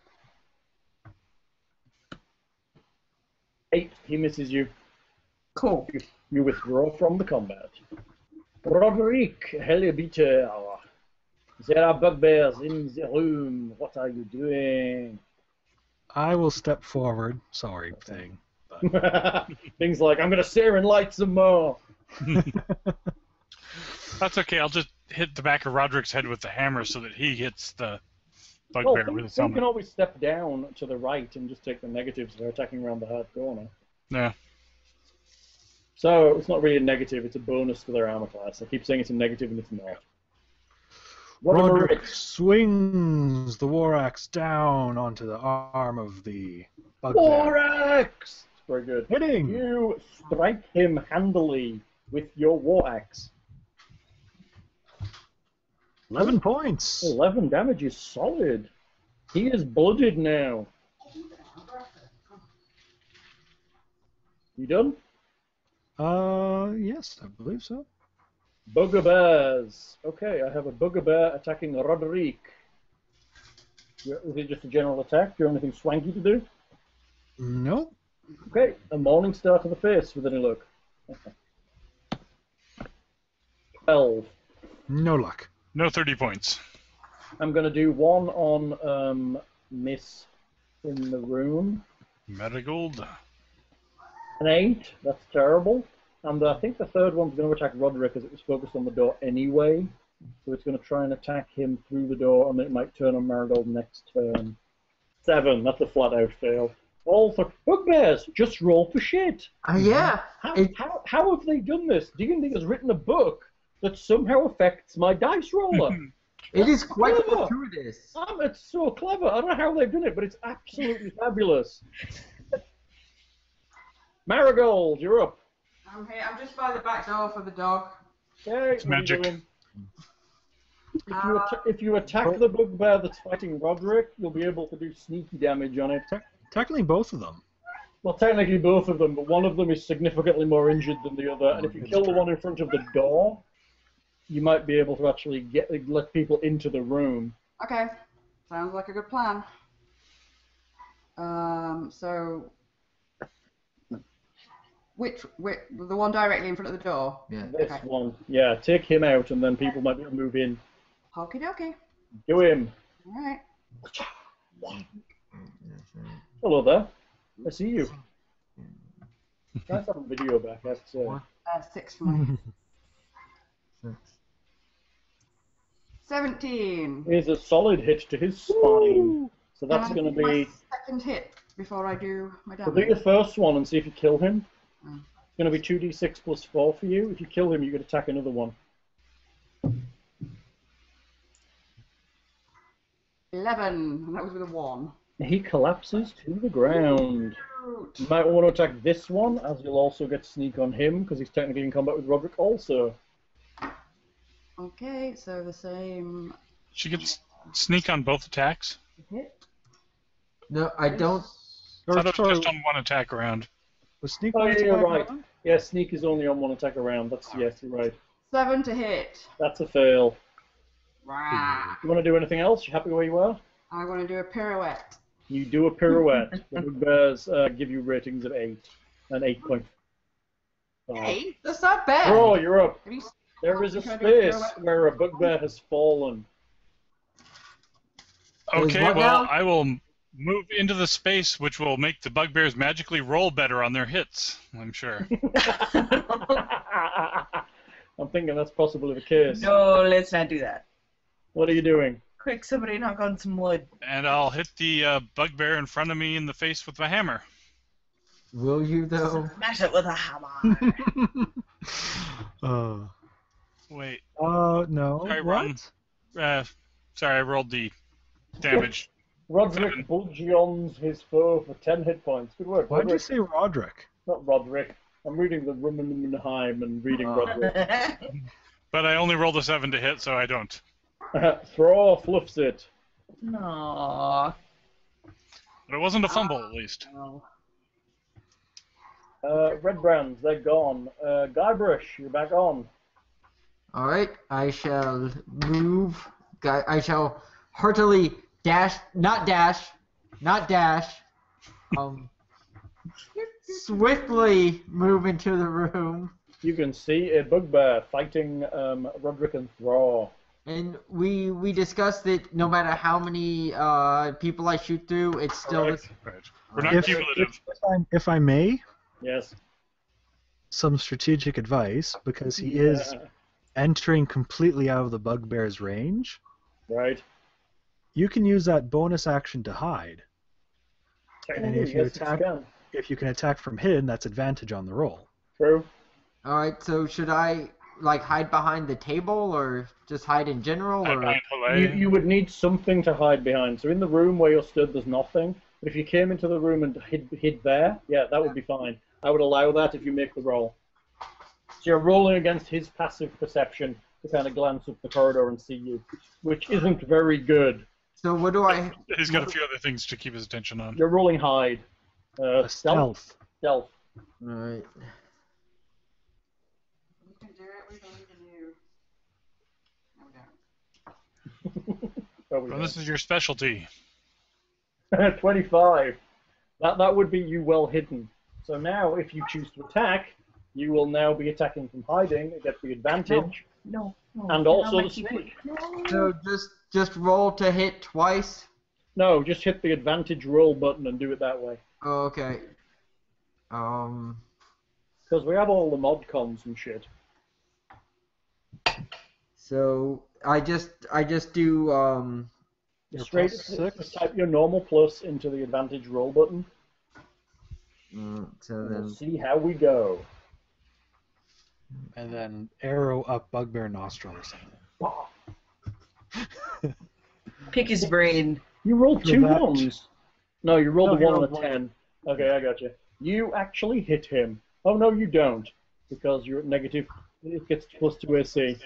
A: 8, he misses you.
F: Cool.
A: You withdraw from the combat. Roderick, Hellebeater. There are bugbears in the room. What are you doing?
E: I will step forward. Sorry, thing. But
A: Things like, I'm going to sear and light some more.
B: That's okay. I'll just hit the back of Roderick's head with the hammer so that he hits the
A: Well,
B: bugbear with his
A: you
B: helmet.
A: can always step down to the right and just take the negatives if they're attacking around the hard corner.
B: Yeah.
A: So it's not really a negative, it's a bonus to their armor class. I keep saying it's a negative and it's not.
E: Roderick swings the war axe down onto the arm of the bugbear.
A: War axe! Very good.
E: Hitting!
A: You strike him handily with your war axe.
E: 11 points.
A: 11 damage is solid. He is blooded now. You done?
E: Yes, I believe so.
A: Bugbears. Okay, I have a bugbear attacking Roderick. Is it just a general attack? Do you have anything swanky to do?
E: Nope.
A: Okay, a morning star to the face with any luck. 12.
E: No luck.
B: No 30 points.
A: I'm going to do one on Miss in the room.
B: Marigold.
A: An 8. That's terrible. And I think the third one's going to attack Roderick because it was focused on the door anyway. So it's going to try and attack him through the door, and then it might turn on Marigold next turn. 7. That's a flat-out fail. All for bugbears. Just roll for shit.
C: Yeah.
A: How have they done this? D&D has written a book that somehow affects my dice roller.
C: It is quite
A: clever.
C: fortuitous.
A: It's so clever. I don't know how they've done it, but it's absolutely fabulous. Marigold, you're up.
D: I'm here. I'm just by the back door for the dog.
A: Okay,
B: It's magic.
A: If you attack the bugbear that's fighting Roderick, you'll be able to do sneaky damage on it.
E: Technically, both of them.
A: Well, technically both of them, but one of them is significantly more injured than the other. And if you kill the one in front of the door, you might be able to actually let people into the room.
D: Okay, sounds like a good plan. So The one directly in front of the door?
C: Yeah.
A: This
D: Okay.
A: one. Yeah, take him out, and then people might be able to move in.
D: Okie dokie.
A: Do him.
D: Alright.
A: Hello there. I see you. Nice to have a video back, I have to say.
D: 6 for me. 17.
A: Is a solid hit to his spine. So that's
D: Can I
A: going to
D: do my
A: be...
D: second hit before I do my
A: So do
D: damage.
A: your first one and see if you kill him.
D: Mm.
A: It's going to be 2d6 plus 4 for you. If you kill him, you can attack another one.
D: 11, and that was with a 1.
A: He collapses to the ground. You might want to attack this one, as you'll also get sneak on him, because he's technically in combat with Roderick also.
D: Okay, so the same
B: She gets sneak on both attacks.
D: hit.
C: No, I don't.
B: I thought it was
E: Sorry,
B: just on one attack around.
E: was sneak
A: Oh,
E: on
A: yeah,
E: its
A: you're
E: way
A: right.
E: around?
A: Yeah, sneak is only on one attack around. That's yes, you're right.
D: 7 to hit.
A: That's a fail.
D: Rah.
A: You want to do anything else? You happy where you are?
D: I want to do a pirouette.
A: You do a pirouette. The bugbears give you ratings of 8 and 8.5.
D: Hey, that's not bad.
A: Oh, you're up.
D: Have you-
A: There is a
D: Can I do a
A: space
D: pirouette?
A: where a bugbear has fallen.
B: Okay,
C: what
B: well,
C: now?
B: I will move into the space, which will make the bugbears magically roll better on their hits, I'm sure.
A: I'm thinking that's possibly the case.
F: No, let's not do that.
A: What are you doing?
F: Quick, somebody knock on some wood.
B: And I'll hit the bugbear in front of me in the face with my hammer.
C: Will you though?
F: Smash it with a hammer.
B: Wait,
E: No.
B: Sorry,
E: What?
B: Ron. Sorry, I rolled the damage.
A: Roderick bulgions his foe for 10 hit points. Good work,
E: Why did you
A: Roderick.
E: say Roderick?
A: Not Roderick. I'm reading the Rummenheim and reading Roderick.
B: But I only rolled a 7 to hit, so I don't.
A: Throw fluffs it.
F: Aww.
B: But it wasn't a fumble, at least.
F: Oh.
A: Redbrands, they're gone. Guybrush, you're back on.
C: Alright, I shall move. I shall heartily not dash, swiftly move into the room.
A: You can see a bugbear fighting Roderick and Thraw.
C: And we discussed that no matter how many people I shoot through, it's still
A: Correct.
B: Right. We're not
E: If,
B: cumulative.
E: if I may,
A: Yes.
E: some strategic advice, because he is entering completely out of the bugbear's range.
A: Right.
E: You can use that bonus action to hide. And if you
A: Yes,
E: attack,
A: can.
E: if you can attack from hidden, that's advantage on the roll.
A: True.
C: Alright, so should I like hide behind the table or just hide in general
B: I
C: or
B: bind Halay.
A: You would need something to hide behind. So in the room where you're stood, there's nothing. But if you came into the room and hid there, yeah, that would be fine. I would allow that if you make the roll. So you're rolling against his passive perception to kind of glance up the corridor and see you, which isn't very good.
C: so what do I
B: He's got a few other things to keep his attention on.
A: You're rolling hide.
E: Stealth.
A: Stealth.
C: Alright.
D: We can do it. We believe in you. No, we don't.
B: Well, this is your specialty.
A: 25. That would be you well hidden. So now, if you choose to attack, you will now be attacking from hiding, get the advantage,
F: No.
A: and also the sneak.
C: So just roll to hit twice?
A: No, just hit the advantage roll button and do it that way.
C: Oh, okay.
A: Because we have all the mod cons and shit.
C: So I just do
E: Your
A: Straight
E: plus 6.
A: just type your normal plus into the advantage roll button,
C: so
A: and
C: then
A: we'll see how we go.
E: And then arrow up bugbear nostril or something.
F: Pick his brain.
A: You rolled
E: For
A: 2
E: that-
A: ones. No, you rolled
E: No,
A: a
E: he
A: 1
E: rolled
A: and a
E: one.
A: 10. Okay, I got you. You actually hit him. Oh, no, you don't. Because you're at negative. It gets plus 2 AC.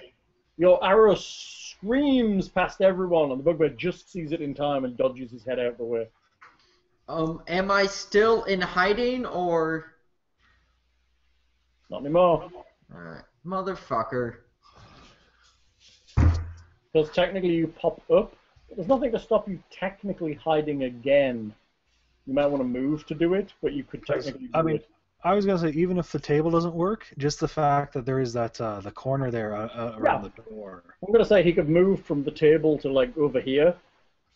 A: Your arrow screams past everyone, and the bugbear just sees it in time and dodges his head out of the way.
C: am I still in hiding or
A: Not anymore.
C: alright. Motherfucker.
A: Because technically you pop up. There's nothing to stop you technically hiding again. You might want to move to do it, but you could technically do it.
E: I was gonna say, even if the table doesn't work, just the fact that there is that the corner there around the door.
A: I'm gonna say he could move from the table to like over here,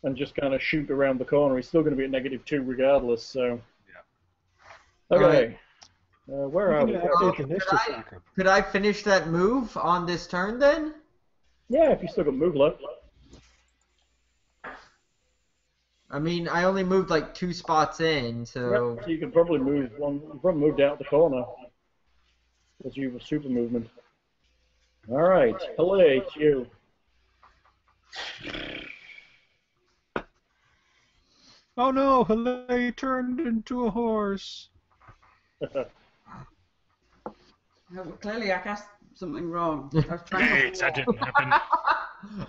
A: and just kind of shoot around the corner. He's still gonna be at -2 regardless. So.
E: Yeah.
A: Okay. Where are we?
C: Could I finish that move on this turn then?
A: Yeah, if you still got move left.
C: I mean, I only moved like 2 spots in, so...
A: Yep, so you could probably move one. You probably moved out the corner. Because you have super movement. All right, Hello, it's you.
E: Oh no, Hello turned into a horse.
D: Clearly, I cast something wrong. I was trying
B: Hey,
D: to
B: that didn't happen.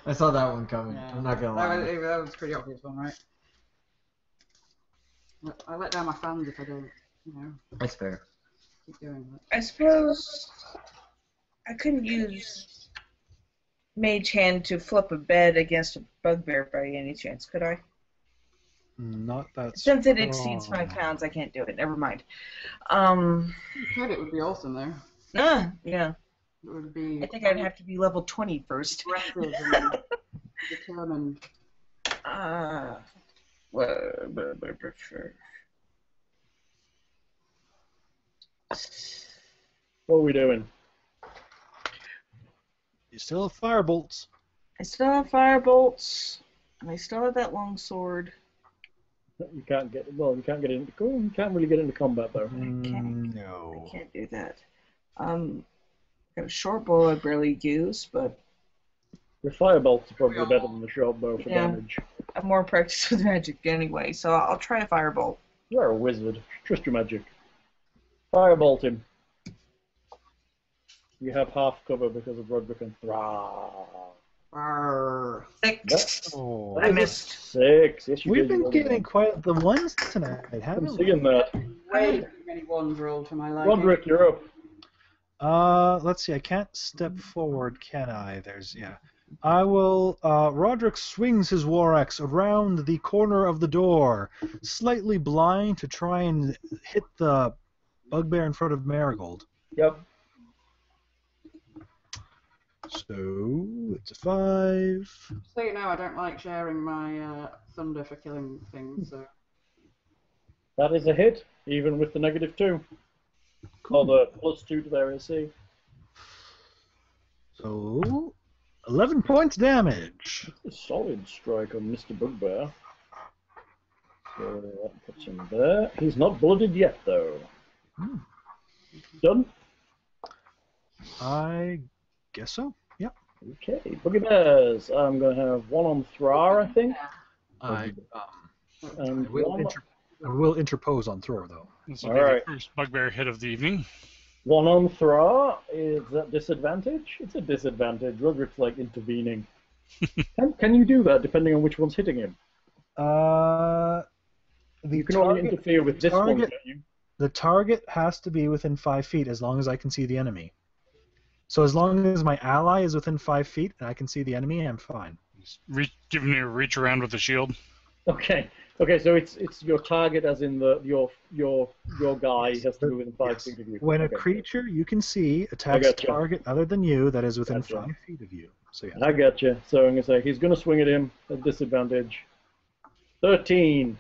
C: I saw that one coming.
D: Yeah.
C: I'm not gonna lie.
D: That was a pretty obvious one, right? I let down my fans if I don't,
C: That's fair.
D: keep doing that.
F: I suppose I couldn't use Mage Hand to flip a bed against a bugbear by any chance, could I?
E: Not that
F: Since it exceeds
E: strong.
F: 5 pounds, I can't do it. Never mind.
D: You could, it would be awesome though.
F: Yeah.
D: It would be.
F: I think I'd have to be level 20 first.
D: aggressive and determined.
A: What are we doing?
E: You still have firebolts.
F: I still have firebolts, and I still have that long sword.
A: You can't get You can't get into. You can't really get into combat though.
E: No.
F: I can't do that. Got a short bow I barely use, but
A: Your firebolts are probably better than the short bow for damage.
F: I'm more practiced with magic anyway, so I'll try a firebolt.
A: You're a wizard. Trust your magic. Firebolt him. You have half cover because of Roderick and Thra.
D: Arrgh.
F: 6.
E: Oh.
F: I missed.
A: 6. Yes, you
E: We've
A: did.
E: been getting quite the ones tonight,
A: I'm
E: haven't we?
A: seeing that.
D: Way too many ones rolled for my liking.
A: Roderick, you're up.
E: Let's see. I can't step forward, can I? I will. Roderick swings his war axe around the corner of the door, slightly blind to try and hit the bugbear in front of Marigold.
A: Yep.
E: So it's a 5.
D: So you know, I don't like sharing my thunder for killing things. So
A: That is a hit, even with the -2. Or the +2 to their AC.
E: So 11 points damage.
A: A solid strike on Mr. Bugbear. So that puts him there. He's not blooded yet, though. Done?
E: I guess so. Yep.
A: Okay, Boogie Bears. I'm going to have one on Thrar, I think.
E: I
A: And
E: will, I will interpose on throw, though.
B: This will be
A: Alright.
B: the first bugbear hit of the evening.
A: one on Thrar. Is that disadvantage? It's a disadvantage. Roderick's like intervening. Can you do that depending on which one's hitting him? You can only interfere with this one, can't you?
E: The target has to be within 5 feet as long as I can see the enemy. So as long as my ally is within 5 feet and I can see the enemy, I'm fine.
B: Giving you a reach around with the shield.
A: Okay. Okay, so it's your target, as in your guy has to be within 5 feet of you.
E: When
A: Okay.
E: a creature you can see attacks a
A: gotcha.
E: target other than you that is within
A: Gotcha.
E: 5 feet of you. So yeah.
A: I got you. So I'm gonna say he's gonna swing at him at disadvantage. 13.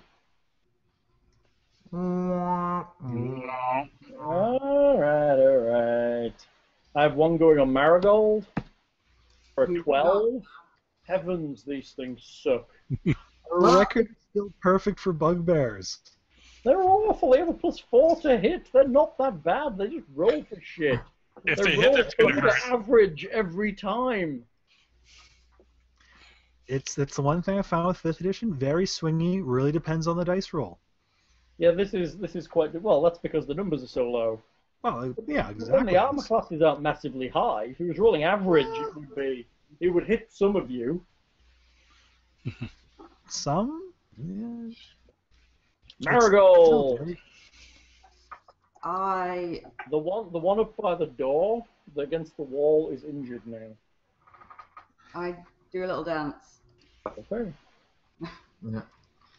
B: No.
A: All right. I have one going on Marigold for a 12. Heavens, these things suck.
E: Our record is still perfect for bugbears.
A: They're awful. They have a +4 to hit. They're not that bad. They just roll for shit.
B: If
A: They
B: they hit,
A: roll
B: that's going to
A: under
B: hurt.
A: average every time.
E: That's the one thing I found with 5th edition. Very swingy. Really depends on the dice roll.
A: Yeah, this is quite well. That's because the numbers are so low.
E: Well, yeah,
A: When
E: exactly.
A: the armor classes aren't massively high, if he was rolling average, it would hit some of you.
E: Some? Yeah.
A: Marigold.
D: I
A: The one up by the door, against the wall, is injured now.
D: do a little dance.
A: Okay.
C: Yeah.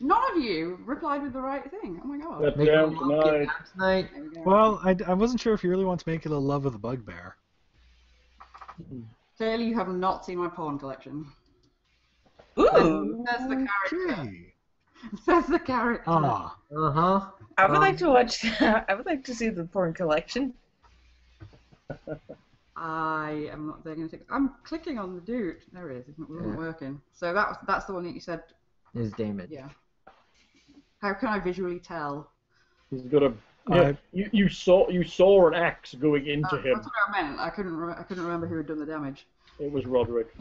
D: None of you replied with the right thing. Oh my god.
A: But
C: Make
A: down
C: a love get
A: tonight.
C: down tonight.
D: There we go.
E: Well, I wasn't sure if you really want to make it a love of the bugbear.
D: Clearly, you have not seen my porn collection.
F: Ooh.
D: Says the character.
E: Okay.
D: Says the character.
E: Ah.
C: Uh-huh.
F: I would like to watch. I would like to see the porn collection.
D: I am not going to take. I'm clicking on the dude. There it is. It wasn't working. So that's the one that you said.
C: Is damage.
D: Yeah. How can I visually tell?
A: He's got a. Yeah, you saw an axe going into him.
D: That's what I meant. I couldn't remember who had done the damage.
A: It was Roderick.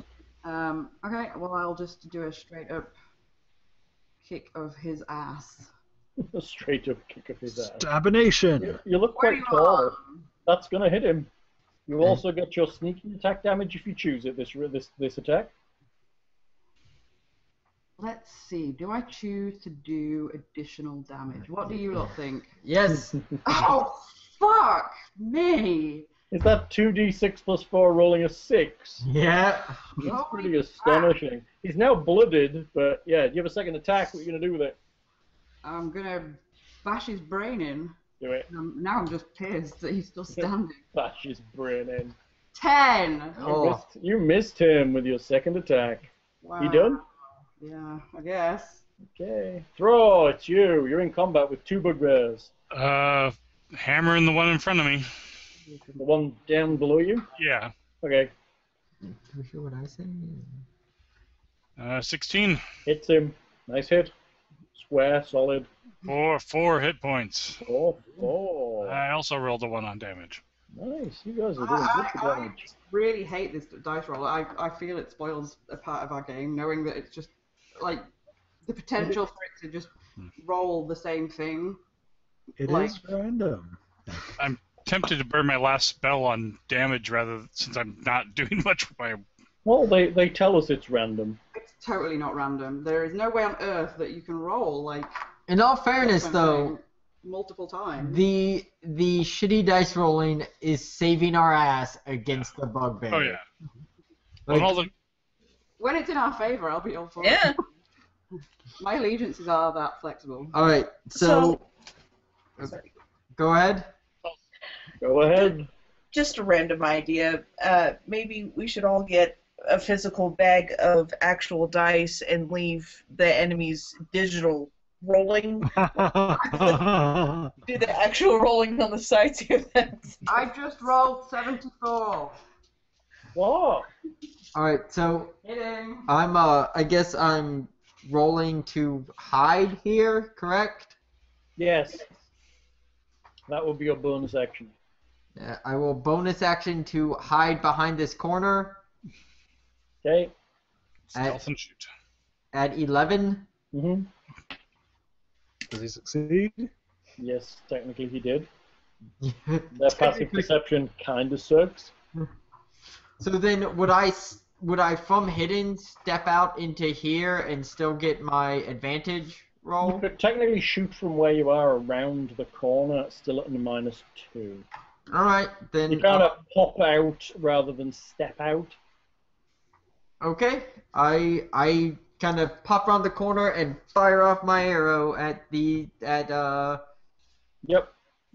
D: Okay. Well, I'll just do a straight up kick of his ass.
A: A straight up kick of his ass.
E: Stabination.
A: You look
D: Where
A: quite
D: you
A: tall.
D: are?
A: That's gonna hit him. You also get your sneaking attack damage if you choose it. This attack.
D: Let's see. Do I choose to do additional damage? What do you lot think?
C: Yes.
D: Oh, fuck me!
A: Is that 2d6 plus 4 rolling a 6?
C: Yeah.
A: That's
D: Holy
A: pretty astonishing. He's now blooded, but yeah, do you have a second attack? What are you gonna do with it?
D: I'm gonna bash his brain in.
A: Do it.
D: Now I'm just pissed that he's still standing.
A: Bash his brain in.
D: 10!
C: Oh.
A: You missed him with your second attack.
D: Wow.
A: You done?
D: Yeah, I guess.
A: Okay. Throw, it's you. You're in combat with 2 bugbears.
B: Hammering the one in front of me.
A: The one down below you?
B: Yeah.
A: Okay.
C: You sure what I say?
B: 16
A: Hits him. Nice hit. Square, solid.
B: for 4 hit points.
A: Oh.
B: I also rolled a 1 on damage.
A: Nice. You guys are doing good for
D: I
A: damage.
D: really hate this dice roll. I feel it spoils a part of our game, knowing that it's just, like, the potential for it to just roll the same thing.
E: It
D: Like-
E: is random.
B: I'm tempted to burn my last spell on damage since I'm not doing much with my.
A: Well, they tell us it's random.
D: It's totally not random. There is no way on earth that you can roll, like,
C: In all fairness, though,
D: multiple times.
C: the shitty dice rolling is saving our ass against the bugbear.
B: Oh yeah.
C: Like,
B: When all the
D: When it's in our favor, I'll be all for it.
F: Yeah.
D: My allegiances are that flexible.
C: all right, so go ahead.
A: Go ahead.
F: Just a random idea. Maybe we should all get a physical bag of actual dice and leave the enemy's digital rolling. Do the actual rolling on the sides here.
D: I just rolled 74.
A: What?
C: All right, so
D: Hitting.
C: I guess I'm rolling to hide here, correct?
A: Yes. That would be your bonus action.
C: Yeah, I will bonus action to hide behind this corner
A: Okay.
B: stealth and shoot.
C: at 11.
A: Mm-hmm.
E: Does he succeed?
A: Yes, technically he did. Their passive perception kind of sucks.
C: So then, would I from hidden step out into here and still get my advantage
A: You
C: roll?
A: could technically shoot from where you are around the corner, still at a -2.
C: All right, then.
A: You kind of pop out rather than step out.
C: Okay, I kind of pop around the corner and fire off my arrow at
A: Yep.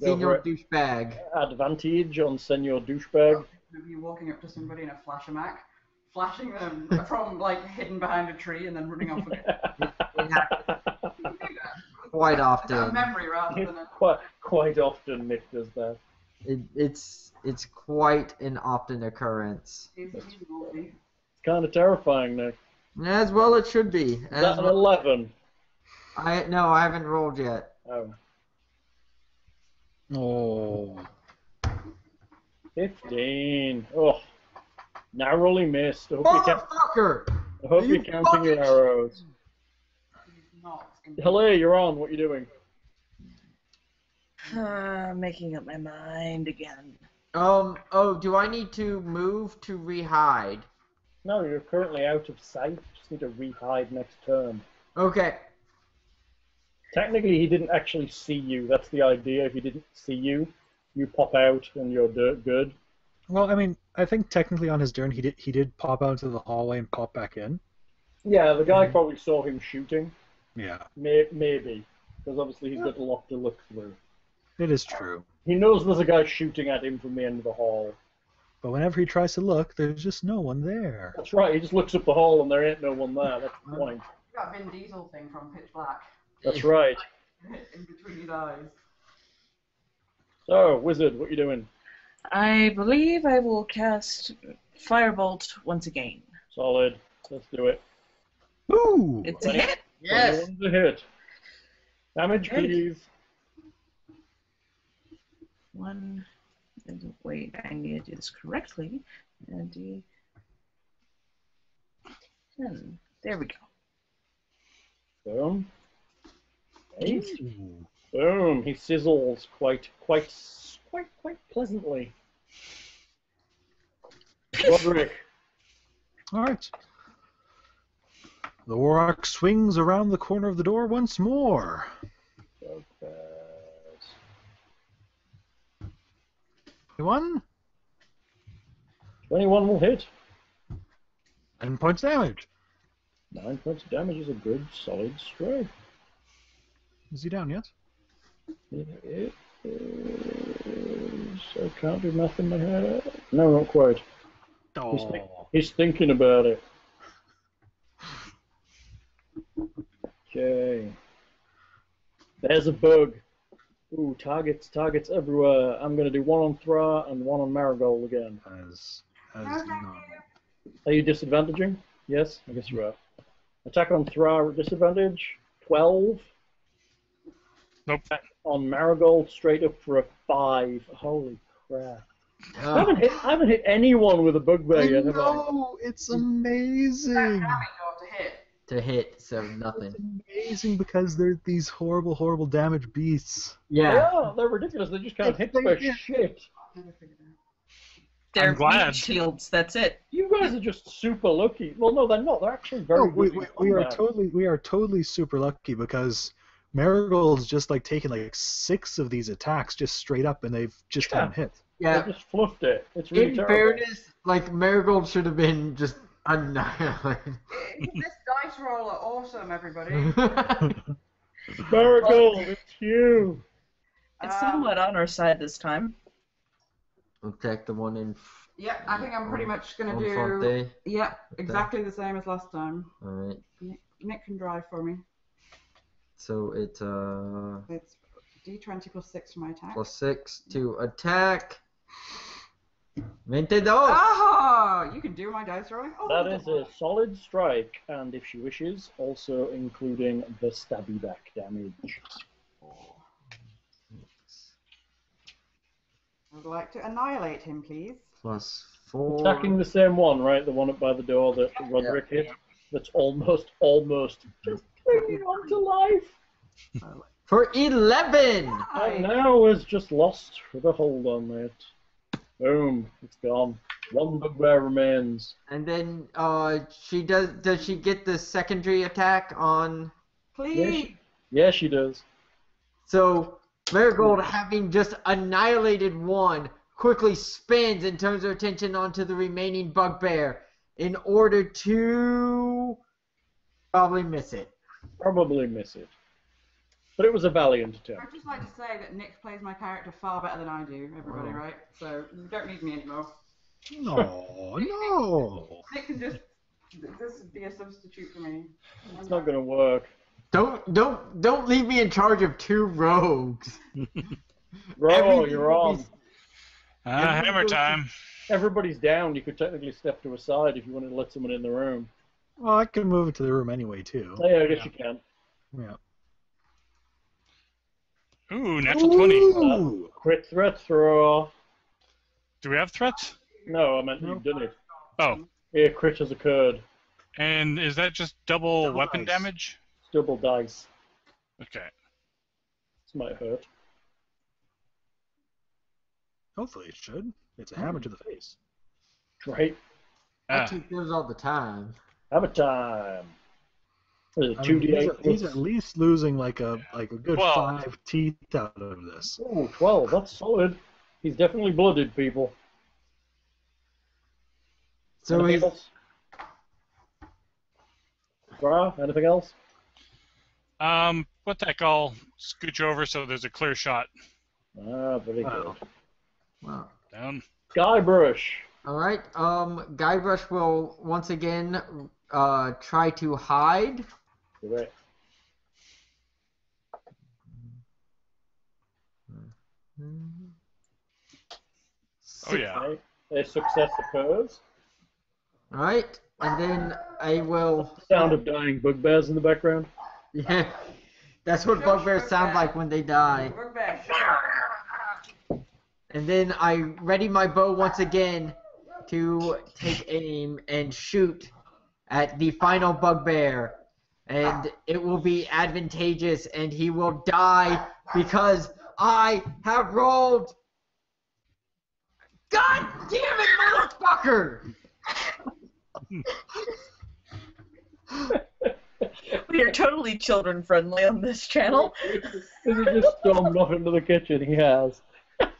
A: Go
C: Senior
A: for it.
C: douchebag.
A: Advantage on Senor Douchebag.
D: Maybe you're walking up to somebody in a flash-a-mac, flashing them from, like, hidden behind a tree and then running off with it.
C: Quite
D: A
C: often.
D: memory rather than a...
A: Quite often Nick does that.
C: It's quite an often occurrence.
D: He's naughty.
A: It's kind of terrifying, Nick.
C: As well it should be.
A: Is that an 11?
C: No, I haven't rolled yet.
A: Oh.
E: Oh.
A: 15. Oh. Narrowly missed. I hope
C: You
A: you're counting your arrows.
D: He's not.
A: Hello, you're on. What are you doing?
F: Making up my mind again.
C: Oh, do I need to move to rehide?
A: No, you're currently out of sight. Just need to rehide next turn.
C: Okay.
A: Technically, he didn't actually see you. That's the idea. If he didn't see you, you pop out and you're good.
E: Well, I mean, I think technically on his turn he did pop out into the hallway and pop back in.
A: Yeah, the guy probably saw him shooting.
E: Yeah,
A: Maybe. Because obviously he's got a lot to look through.
E: it is true.
A: He knows there's a guy shooting at him from the end of the hall.
E: But whenever he tries to look, there's just no one there.
A: That's right, he just looks up the hall and there ain't no one there. That's the point.
D: That Vin Diesel thing from Pitch Black.
A: That's right.
D: In between his eyes.
A: So, Wizard, what you doing?
F: I believe I will cast Firebolt once again.
A: Solid. Let's do it.
E: Ooh!
F: It's a hit.
C: Yes.
A: 21's a hit. Damage,
F: Good.
A: please.
F: One. Wait, I need to do this correctly. And D10. There we go.
A: Boom. 8.
E: Ooh.
A: Boom. He sizzles quite pleasantly. Roderick.
E: Alright. The Warlock swings around the corner of the door once more.
A: Okay.
E: 21?
A: 21 will hit.
E: 9 points damage.
A: 9 points of damage is a good, solid strike.
E: Is he down yet?
A: It is... I can't do math in my head. No, not quite.
E: Oh.
A: He's thinking about it. Okay. There's a bug. Ooh, targets everywhere. I'm going to do one on Thra and one on Marigold again.
E: As normal.
A: Are you disadvantaging? Yes, I guess you are. Attack on Thra at disadvantage. 12.
B: Nope.
A: On Marigold, straight up for a 5. Holy crap.
C: Oh.
A: I haven't hit anyone with a bugbear yet, have I?
E: No, it's amazing.
C: To hit, so nothing.
E: It's amazing because they're these horrible, horrible damaged beasts.
C: Yeah.
A: Yeah, they're ridiculous. They just can't hit for shit.
F: They're
B: I'm glad.
F: meat shields, that's it.
A: You guys are just super lucky. Well, no, they're not. They're actually very
E: No,
A: good.
E: we are totally super lucky because Marigold's just like taken like 6 of these attacks just straight up and they've just haven't hit.
C: Yeah.
A: They just fluffed it. It's really
C: In
A: terrible.
C: fairness, like Marigold should have been just annihilated.
D: This dice roll are awesome, everybody.
A: Marigold, it's you.
F: It's somewhat on our side this time.
C: We'll take the one in.
D: Yeah, I think I'm pretty much going to
C: Front
D: do...
C: day.
D: Yeah, exactly the same as last time.
C: Alright.
D: Nick can drive for me.
C: So it's
D: It's D20 plus 6 for my attack.
C: +6 to attack. 22!
D: Ah! You can do my dice rolling. Oh,
A: That is a solid strike, and if she wishes, also including the stabby back damage.
D: I would like to annihilate him, please.
C: +4.
A: Attacking the same one, right? The one up by the door that Roderick hit. That's almost just clinging on to life.
C: For 11!
A: And now has just lost the hold on it. Boom, it's gone. One bugbear remains.
C: And then she does she get the secondary attack on?
D: Please!
A: Yes, she does.
C: So Marigold, having just annihilated one, quickly spins and turns her attention onto the remaining bugbear in order to probably miss it.
A: Probably miss it. But it was a valiant attempt.
D: I'd just like to say that Nick plays my character far better than I do, everybody, right? So you don't need me anymore.
E: No, no.
D: Nick can just be a substitute for me.
A: It's not going to work.
C: Don't leave me in charge of 2 rogues.
A: Roll, you're on.
B: Hammer time.
A: Everybody's down. You could technically step to a side if you wanted to let someone in the room.
E: Well, I can move it to the room anyway, too.
A: Oh, yeah, I guess you can.
E: Yeah.
B: Ooh, natural 20.
E: Ooh.
A: Crit threat throw.
B: Do we have threats?
A: No, I meant you've done it.
B: Oh,
A: Yeah, crit has occurred.
B: and is that just double
E: Double
B: weapon
E: dice.
B: damage?
A: Double dice.
B: Okay.
A: This might hurt.
E: Hopefully it should. It's a hammer to the face.
A: Right.
C: I
B: Ah,
C: take those all the time.
A: Hammer time. What is it,
E: I mean,
A: 2d8?
E: he's at least losing like a good
B: 12.
E: 5 teeth out of this.
A: Ooh, 12. That's solid. He's definitely blooded, people.
C: So
A: Anything
C: he's
A: else? Anything else?
B: What the heck, I'll scooch over so there's a clear shot.
A: Ah, very good.
C: Wow.
B: Down.
A: Guybrush.
C: All right. Guybrush will once again try to hide.
A: Correct.
B: Oh, yeah.
A: Okay. A success occurs.
C: All right, and then I will.
A: Sound of dying bugbears in the background.
C: Yeah, that's what bugbears sound like when they die.
D: Bugbear.
C: And then I ready my bow once again to take aim and shoot at the final bugbear. And it will be advantageous, and he will die because I have rolled. God damn it, motherfucker!
F: We are totally children friendly on this channel.
A: This is just stormed off into the kitchen. He has. I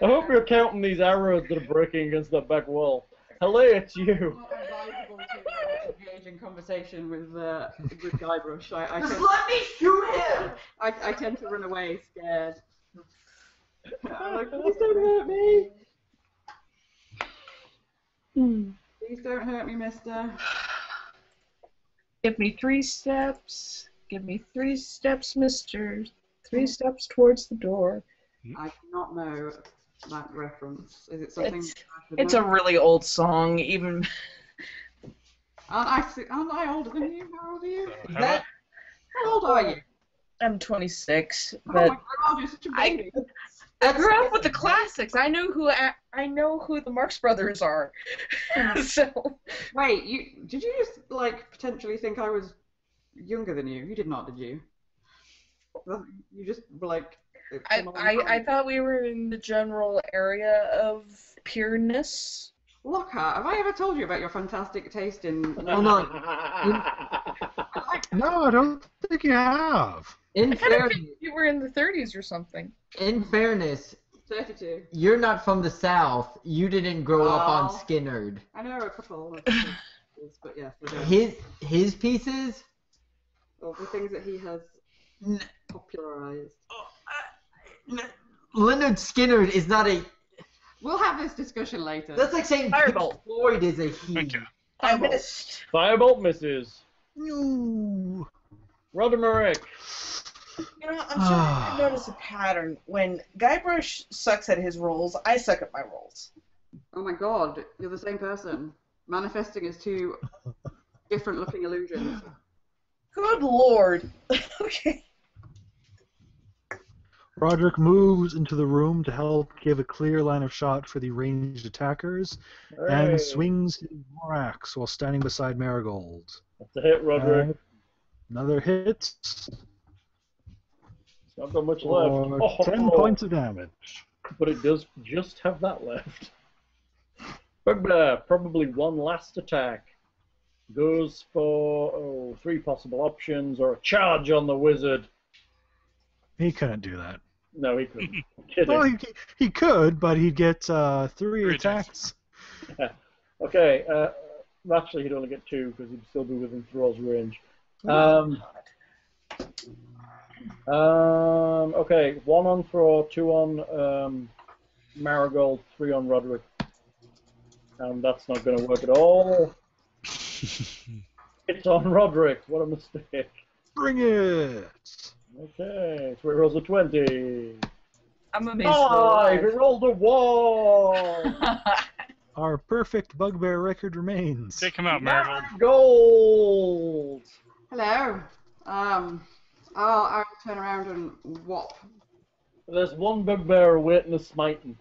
A: hope you're counting these arrows that are breaking against that back wall. Hello, it's you.
D: Not advisable to engage in conversation with Guybrush.
C: Just let me shoot him!
D: I tend to run away scared. I'm like,
A: Please don't hurt me.
D: please don't hurt me, mister.
F: Give me 3 steps. Give me 3 steps, mister. 3 steps towards the door.
D: I do not know that reference. Is it something?
F: It's a really old song, even.
D: Aren't I older than you? How old are you?
C: That
D: How old are you?
F: I'm 26,
D: Oh
F: but
D: my God, you're such a baby.
F: I grew up with the classics. I know who the Marx Brothers are. So
D: Wait, did you just like potentially think I was younger than you? You did not, did you? You just were like.
F: I thought we were in the general area of pureness.
D: Lockhart, have I ever told you about your fantastic taste in?
C: Hold on.
E: No, I don't think you have.
C: In
F: I kind of
C: fairness,
F: think you were in the 30s or something.
C: in fairness,
D: 32.
C: you're not from the South. You didn't grow up on
D: Oh.
C: Skinnerd.
D: I know a couple of pieces, but yes, I do.
C: His pieces.
D: Or the things that he has
C: N-
D: popularized.
C: Leonard Skinnerd is not a.
D: We'll have this discussion later.
C: That's like saying
F: Firebolt.
C: Pink Floyd is a he.
B: Thank you.
F: I missed.
A: Firebolt misses.
E: No.
A: Roderick.
F: You know, I'm starting to notice a pattern. When Guybrush sucks at his rolls, I suck at my rolls.
D: Oh my God, you're the same person. Manifesting as 2 different looking illusions.
F: Good lord. Okay.
E: Roderick moves into the room to help give a clear line of shot for the ranged attackers
A: Hey.
E: and swings his war axe while standing beside Marigold.
A: That's a hit, Roderick.
E: Another hit
A: It's not got much
E: for
A: left.
E: 10 points of damage.
A: But it does just have that left. Bugbear, probably one last attack. Goes for 3 possible options, or a charge on the wizard.
E: He couldn't do that.
A: No, he couldn't. Kidding.
E: Well, he could, but he'd get 3
B: Three
E: attacks.
A: Okay, actually he'd only get 2 because he'd still be within Thrall's range. Okay, 1 on Thrall, 2 on Marigold, 3 on Roderick. And that's not going to work at all. It's on Roderick. What a mistake.
E: Bring it!
A: Okay, so he rolls a 20.
F: I'm amazed.
A: 5! He rolled a 1!
E: Our perfect bugbear record remains.
B: Take him out, Marigold.
A: Gold!
D: Hello. I'll turn around and whop.
A: There's one bugbear awaiting a smiting.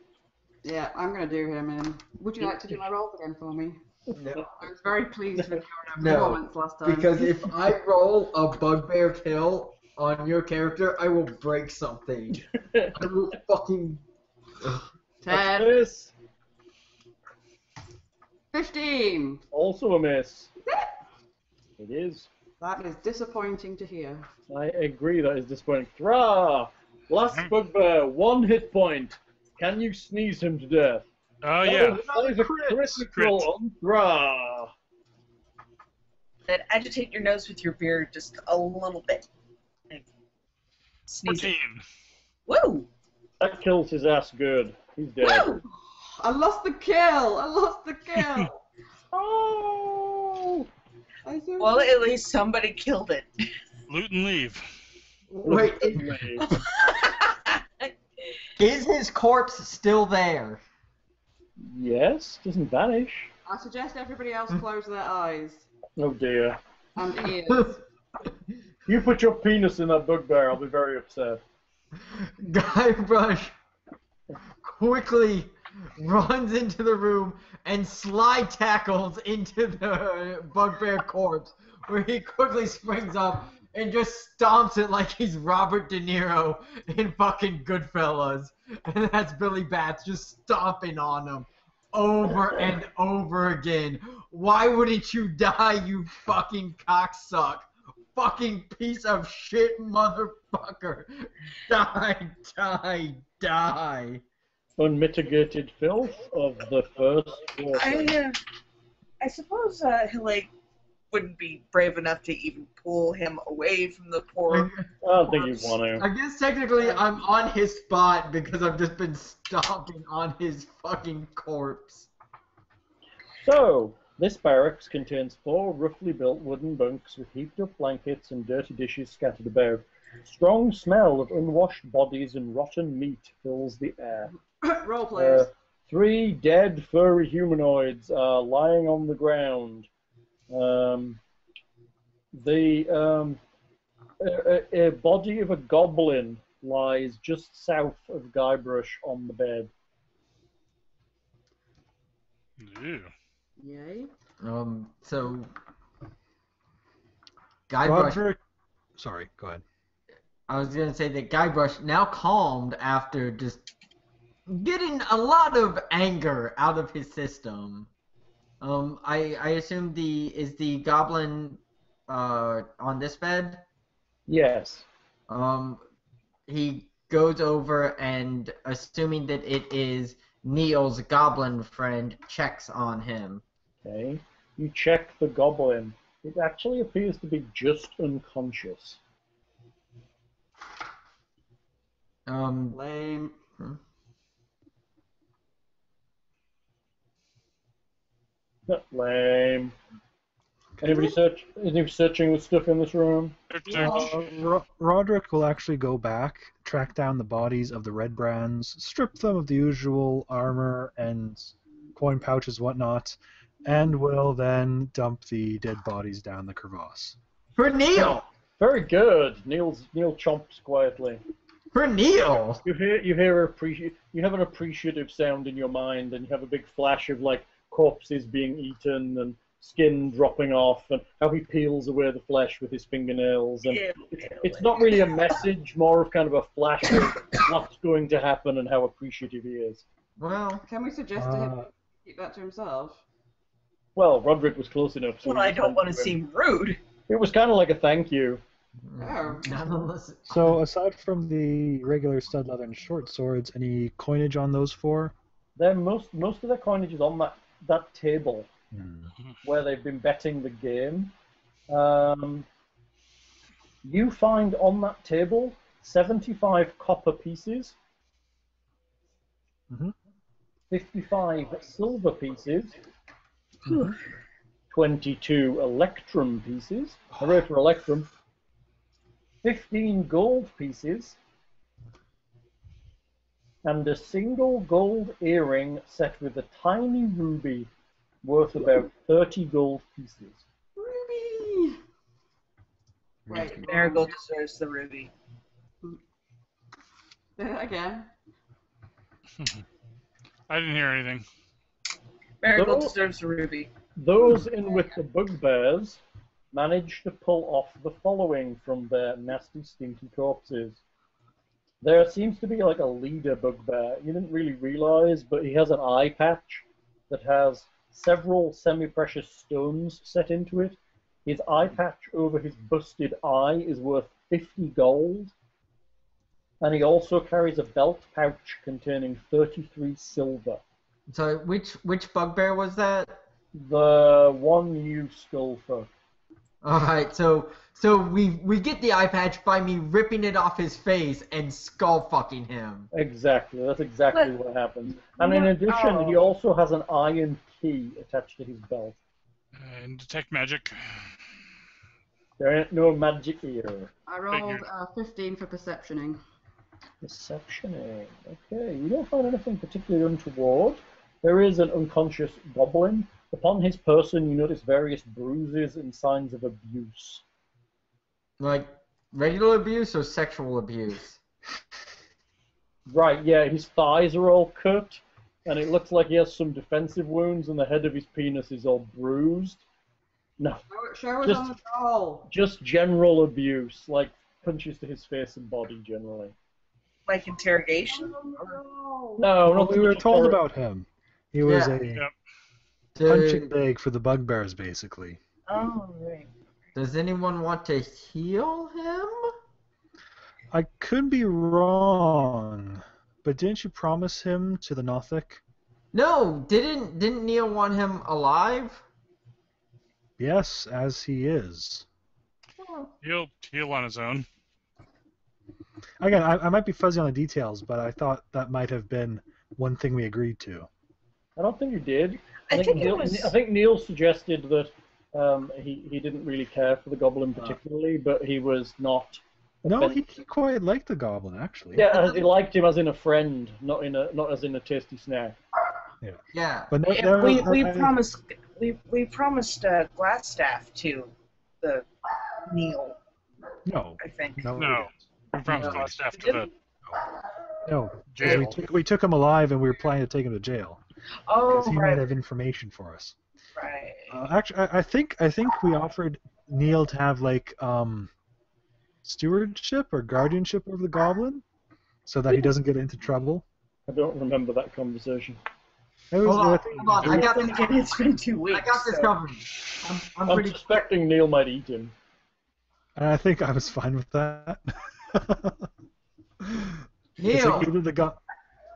D: Yeah, I'm going to do him in. Would you like to do my rolls again for me?
C: No.
D: I was very pleased with your
C: No,
D: performance last time.
C: Because if I roll a bugbear kill on your character, I will break something. I will fucking.
D: 10,
A: Miss.
D: 15.
A: Also a miss. It is.
D: That is disappointing to hear.
A: I agree, that is disappointing. Thra! Last bugbear, 1 hit point. Can you sneeze him to death?
B: Oh, yeah.
A: That is a critical on Thra.
F: Then agitate your nose with your beard just a little bit. And sneeze it.
B: 14.
F: Woo!
A: That kills his ass good. He's dead.
F: Woo!
D: I lost the kill! I lost the kill!
A: Oh!
F: Well, at least somebody killed it.
B: Loot and leave.
C: Wait, is his corpse still there?
A: Yes, doesn't vanish.
D: I suggest everybody else close their eyes
A: Oh dear.
D: and ears.
A: You put your penis in that bugbear, I'll be very upset.
C: Guybrush quickly runs into the room and slide tackles into the bugbear corpse, where he quickly springs up and just stomps it like he's Robert De Niro in fucking Goodfellas. And that's Billy Bats just stomping on him over and over again. Why wouldn't you die, you fucking cocksuck? Fucking piece of shit motherfucker. Die, die, die.
A: Unmitigated filth of the first quarter.
F: I suppose Hilly wouldn't be brave enough to even pull him away from the poor.
A: I don't think you want to.
C: I guess technically I'm on his spot because I've just been stomping on his fucking corpse.
A: So, this barracks contains 4 roughly built wooden bunks with heaped up blankets and dirty dishes scattered about. Strong smell of unwashed bodies and rotten meat fills the air.
D: Role players.
A: 3 dead furry humanoids are lying on the ground. A body of a goblin lies just south of Guybrush on the bed.
B: Ew.
D: Yay.
C: So Guybrush.
E: Roderick. Sorry, go ahead.
C: I was gonna say that Guybrush, now calmed after just getting a lot of anger out of his system. I assume is the goblin on this bed?
A: Yes.
C: He goes over and, assuming that it is Neil's goblin friend, checks on him.
A: Okay. You check the goblin. It actually appears to be just unconscious.
D: Lame.
A: Lame. Anybody searching the stuff in this room?
E: Roderick will actually go back, track down the bodies of the Redbrands, strip them of the usual armor and coin pouches, whatnot, and will then dump the dead bodies down the crevasse.
C: For Neil!
A: Very good. Neil chomps quietly.
C: For Neil!
A: You have an appreciative sound in your mind, and you have a big flash of like corpses being eaten and skin dropping off, and how he peels away the flesh with his fingernails. And it's not really a message, more of kind of a flash of what's going to happen and how appreciative he is.
C: Well,
D: Can we suggest to him keep that to himself?
A: Well, Roderick was close enough. So
F: Well, I don't want to seem rude.
A: It was kind of like a thank you.
D: Oh.
C: not unless...
E: So, aside from the regular stud leather and short swords, any coinage on those 4?
A: Most of their coinage is on that table where they've been betting the game. You find on that table 75 copper pieces, 55 silver pieces, 22 electrum pieces, hooray for electrum, 15 gold pieces, and a single gold earring set with a tiny ruby worth about 30 gold pieces.
D: Ruby! Wait,
F: Marigold deserves the ruby.
D: Again.
B: I didn't hear anything.
F: Marigold
A: No.
F: deserves the ruby.
A: Those in with the bugbears managed to pull off the following from their nasty, stinky corpses. There seems to be like a leader bugbear. You didn't really realize, but he has an eye patch that has several semi-precious stones set into it. His eye patch over his busted eye is worth 50 gold. And he also carries a belt pouch containing 33 silver.
C: So, which bugbear was that?
A: The one you stole for.
C: All right, so we get the eye patch by me ripping it off his face and skull fucking him.
A: Exactly, that's exactly what happens. And in addition, he also has an iron key attached to his belt.
B: And detect magic.
A: There ain't no magic here.
D: I rolled 15 for perceptioning.
A: Perceptioning. Okay, you don't find anything particularly untoward. There is an unconscious goblin. Upon his person, you notice various bruises and signs of abuse.
C: Like regular abuse or sexual abuse?
A: Right, yeah, his thighs are all cut, and it looks like he has some defensive wounds, and the head of his penis is all bruised. No,
D: Show us on the doll.
A: just general abuse, like punches to his face and body, generally.
F: Like interrogation?
A: No,
E: We were told about him. He was a
B: Yep.
E: punching bag for the bugbears, basically.
F: Oh, right.
C: Does anyone want to heal him?
E: I could be wrong, but didn't you promise him to the Nothic?
C: No, didn't Neil want him alive?
E: Yes, as he is.
B: He'll heal on his own.
E: Again, I might be fuzzy on the details, but I thought that might have been one thing we agreed to.
A: I don't think you did.
F: I think
A: Neil suggested that he didn't really care for the goblin particularly, but he was not.
E: No, he quite liked the goblin, actually.
A: Yeah, he liked him as in a friend, not as in a tasty snack.
C: Yeah.
E: But
F: We promised Glassstaff to the Neil.
E: No.
F: I think.
B: No. We promised Glassstaff to the
E: No.
B: jail.
E: We took him alive, and we were planning to take him to jail.
F: Oh,
E: Because he might have information for us.
F: right.
E: Actually, I think we offered Neil to have like stewardship or guardianship over the goblin, so that he doesn't get into trouble.
A: I don't remember that conversation.
E: It was,
C: Hold
E: I
C: on,
E: think-
C: hold on. I got
F: Then
C: this.
F: again, it's been 2 weeks.
C: I got this
F: so-
C: covered. I'm
A: I'm
C: pretty.
A: suspecting Neil might eat him.
E: And I think I was fine with that. It's
C: Neil.
E: like either the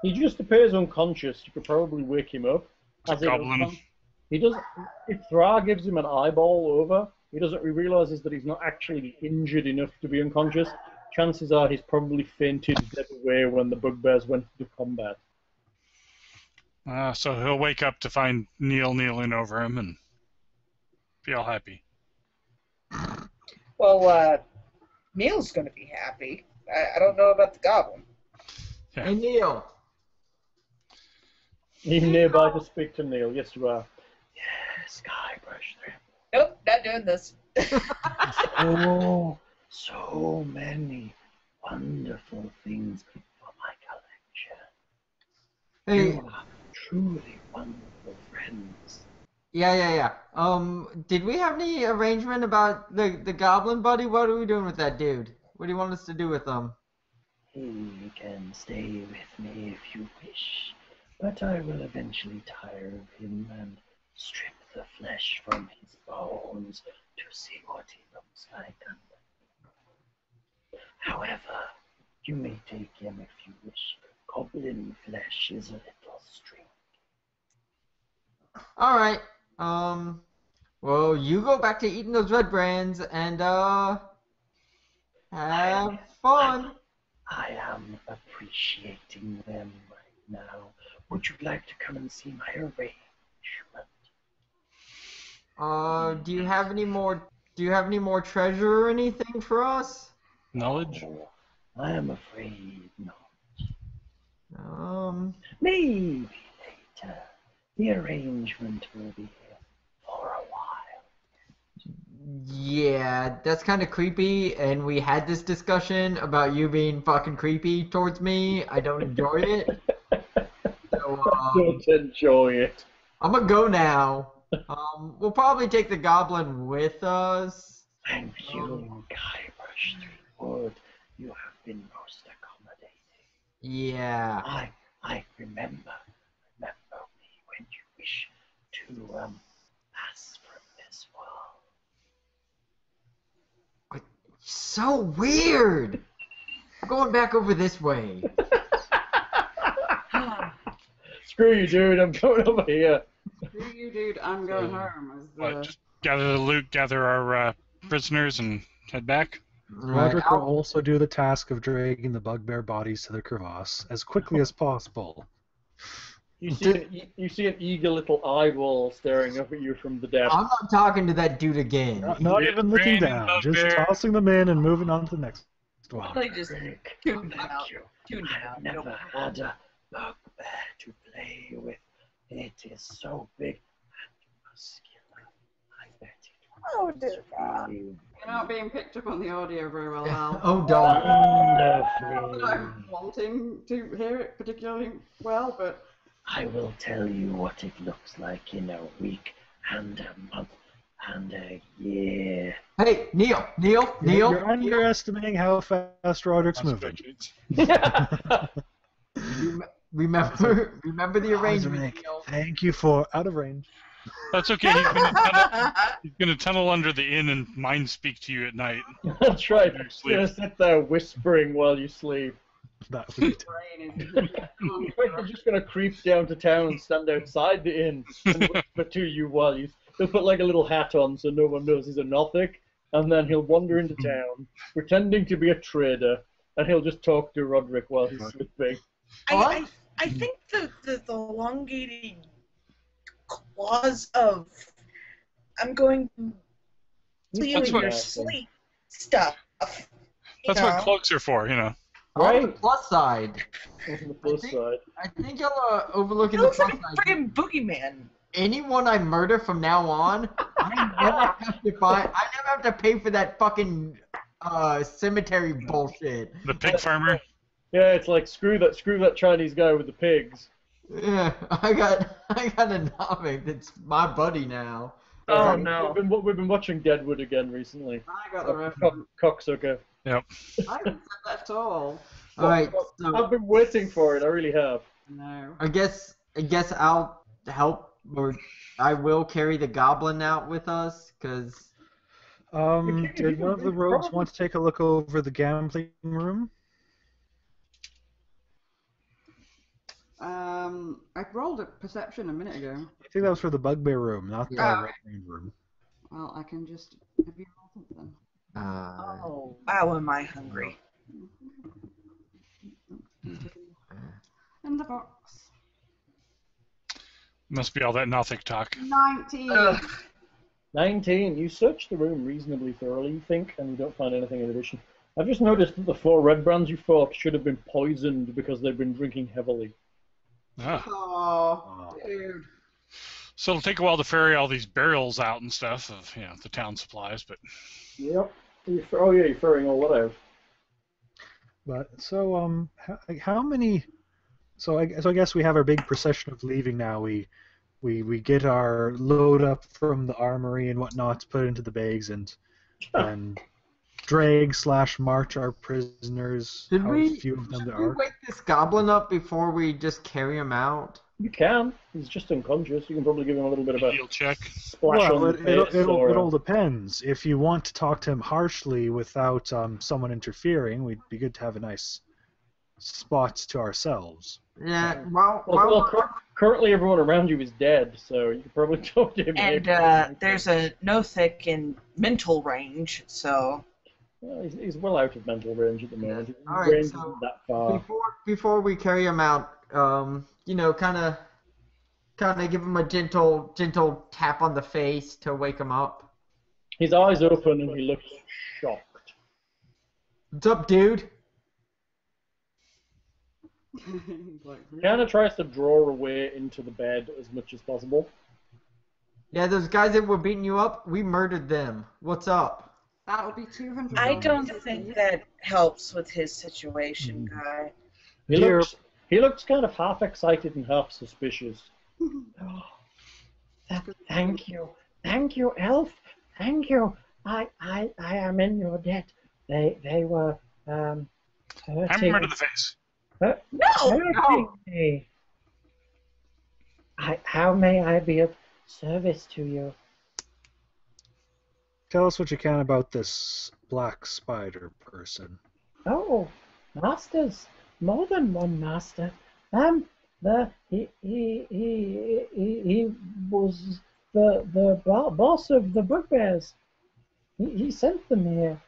A: He just appears unconscious. You could probably wake him up.
B: It's a goblin.
A: He doesn't. If Thra gives him an eyeball over, he realizes that he's not actually injured enough to be unconscious. Chances are he's probably fainted dead away when the bugbears went into combat.
B: So he'll wake up to find Neil kneeling over him and be all happy.
F: Well, Neil's going to be happy. I don't know about the goblin.
C: Hey Neil.
A: Even nearby to speak to Neil. Yes, you are. Yes, Guybrush.
F: Nope, not doing this.
A: Oh, so many wonderful things for my collection.
C: Hey.
A: You are truly wonderful friends.
C: Yeah. Did we have any arrangement about the goblin buddy? What are we doing with that dude? What do you want us to do with him?
A: He can stay with me if you wish, but I will eventually tire of him and strip the flesh from his bones to see what he looks like underneath. However, you may take him if you wish. Goblin flesh is a little stringy.
C: All right. Well, you go back to eating those Redbrands and have fun.
A: I am appreciating them right now. Would you like to come and see my arrangement?
C: Do you have any more? Do you have any more treasure or anything for us?
B: Knowledge?
A: Oh, I am afraid not. Maybe later. The arrangement will be here for a while.
C: Yeah, that's kind of creepy, and we had this discussion about you being fucking creepy towards me. I don't enjoy it. So,
A: Don't enjoy it.
C: I'm gonna go now. We'll probably take the goblin with us.
A: Thank you, Guybrush Threepwood. You have been most accommodating.
C: Yeah.
A: I remember me when you wish to pass from this world.
C: So weird. I'm going back over this way.
A: Screw you, dude. I'm going over here.
D: Screw you, dude. I'm going home.
B: What, just gather the loot, gather our prisoners and head back.
E: Roderick will also do the task of dragging the bugbear bodies to the crevasse as quickly as possible.
A: You see an eager little eyeball staring up at you from the depths.
C: I'm not talking to that dude again.
E: Not even looking
B: Brandon
E: down, just
B: Bugbear.
E: tossing them in and moving on to the next one.
F: They just
A: Rick,
F: tuned it out.
A: thank you.
F: Tuned it out.
A: I've never had a bugbear to play with. It is so big and muscular. I bet it
F: Oh, dear God.
A: will
D: You're not being picked up on the audio very well, Hal.
C: Oh, dog.
D: Not that
A: wonderfully.
D: I'm wanting to hear it particularly well, but
A: I will tell you what it looks like in a week and a month and a year.
C: Hey, Neil.
E: You're underestimating how fast Roderick's moving.
C: Remember the arrangement.
E: Roderick,
C: Neil.
E: thank you for out of range.
B: That's okay. He's gonna tunnel under the inn and mind speak to you at night.
A: That's right.
B: You
A: You're
B: sleep.
A: going to sit there whispering while you sleep.
E: That would be
D: brain is.
A: You're just going to creep down to town and stand outside the inn and whisper to you while you... He'll put like a little hat on so no one knows he's a Nothic, and then he'll wander into town, pretending to be a trader, and he'll just talk to Roderick while he's sleeping.
F: I think the elongated claws of I'm going to steal
B: That's
F: your
B: what-
F: sleep stuff.
B: That's what cloaks are for, you know.
C: On the
A: Right?
C: plus side,
A: On the plus side.
C: I think y'all are overlooking
F: It
C: the
F: looks
C: plus
F: like a
C: side.
F: friggin' boogeyman.
C: Anyone I murder from now on, I never have to pay for that fucking cemetery bullshit.
B: The pig farmer.
A: Yeah, it's like screw that Chinese guy with the pigs.
C: Yeah, I got a Namek that's my buddy now.
F: Oh, no.
A: We've been watching Deadwood again recently.
D: I got the reference.
A: Cocksucker.
B: Yep.
D: I haven't said that at all.
C: All right, so
A: I've been waiting for it. I really have.
D: No.
C: I guess I'll help, or I will carry the goblin out with us, cause
E: Did one of the rogues want to take a look over the gambling room?
D: I rolled a perception a minute ago.
E: I think that was for the bugbear room, not the
C: Yeah.
E: Redbrands room.
D: Well, I can just have you roll it then.
F: Oh, wow, am I hungry.
D: In the box.
B: Must be all that Nothic talk.
D: 19.
F: Ugh.
A: 19. You search the room reasonably thoroughly, you think, and you don't find anything in addition. I've just noticed that the 4 Redbrands you fought should have been poisoned because they've been drinking heavily.
B: Ah.
D: Oh, dude.
B: So it'll take a while to ferry all these barrels out and stuff of, you know, the town supplies, but
A: Yep. Oh yeah, you're ferrying all that out.
E: But so how many? So I guess we have our big procession of leaving now. We get our load up from the armory and whatnot, put into the bags and drag / march our prisoners.
C: Should
E: how
C: we
E: few of them there are.
C: wake this goblin up before we just carry him out?
A: You can. He's just unconscious. You can probably give him a little bit of a
B: heal check.
A: splash
E: Well,
A: on the face.
E: it all depends. If you want to talk to him harshly without someone interfering, we'd be good to have a nice spot to ourselves.
C: Yeah.
A: Currently everyone around you is dead, so you could probably talk to him.
F: And there's a Nothic in mental range, so...
A: Well, he's well out of mental range at the moment. His
C: All right,
A: range
C: so
A: isn't that far.
C: Before we carry him out, kind of give him a gentle tap on the face to wake him up.
A: His eyes open and he looks shocked.
C: What's up, dude?
D: Like,
A: He kind of tries to draw away into the bed as much as possible.
C: Yeah, those guys that were beating you up, we murdered them. What's up?
D: that would be 200.
F: I don't think that helps with his situation, guy.
A: He
E: Dear-
A: looks kind of half excited and half suspicious. Thank you, Elf. Thank you. I am in your debt. They were
B: Hammer to the face.
F: No!
A: me. How may I be of service to you?
E: Tell us what you can about this black spider person.
A: Oh, masters, more than one master. He was the boss of the bugbears. He sent them here.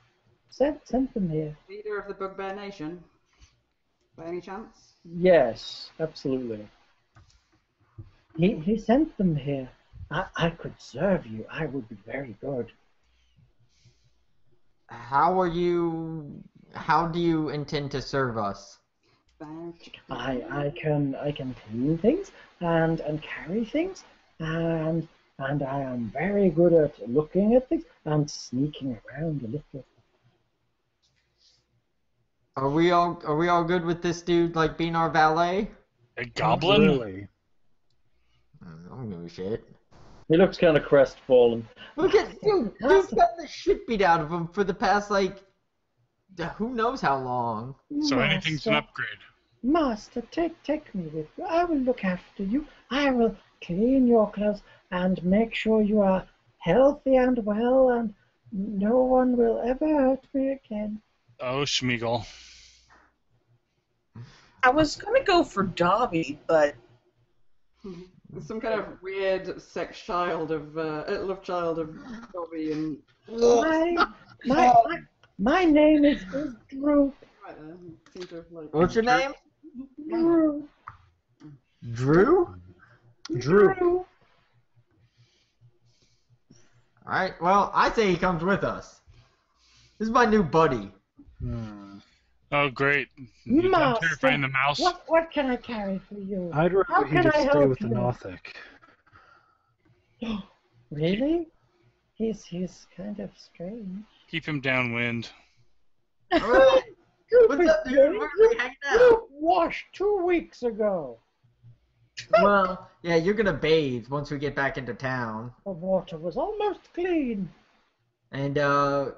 A: Sent them here.
D: Leader of the Bugbear Nation, by any chance?
A: Yes, absolutely. He sent them here. I could serve you. I would be very good.
C: How do you intend to serve us?
A: I can clean things and carry things and I am very good at looking at things and sneaking around a little.
C: Are we all good with this dude like being our valet?
B: A goblin?
E: Really?
C: I don't give a shit.
A: He looks kind of crestfallen.
C: Look at dude's got the shit beat out of him for the past like who knows how long.
B: So anything's an upgrade.
A: Master, take me with you. I will look after you. I will clean your clothes and make sure you are healthy and well, and no one will ever hurt me again.
B: Oh, Schmeagle.
F: I was gonna go for Dobby, but
D: Some kind of weird sex child of love child of Dobby and.
A: My name is Drew.
D: Right there. Seem to have, like,
C: What's your name?
A: Drew.
C: Drew?
A: Drew.
C: Alright, well, I say he comes with us. This is my new buddy.
B: Oh, great. You come
A: Master,
B: here, find the mouse.
A: What can I carry for you?
E: I'd rather he
A: can
E: just
A: I
E: stay
A: help
E: with the
A: you?
E: Nothic.
A: Really? He's kind of strange.
B: Keep him downwind.
C: Alright.
A: Drew
C: What's up, dude?
A: is-
C: Where are we hanging out?
A: Drew washed 2 weeks ago.
C: Well, yeah, you're gonna bathe once we get back into town.
A: The water was almost clean.
C: And, I'm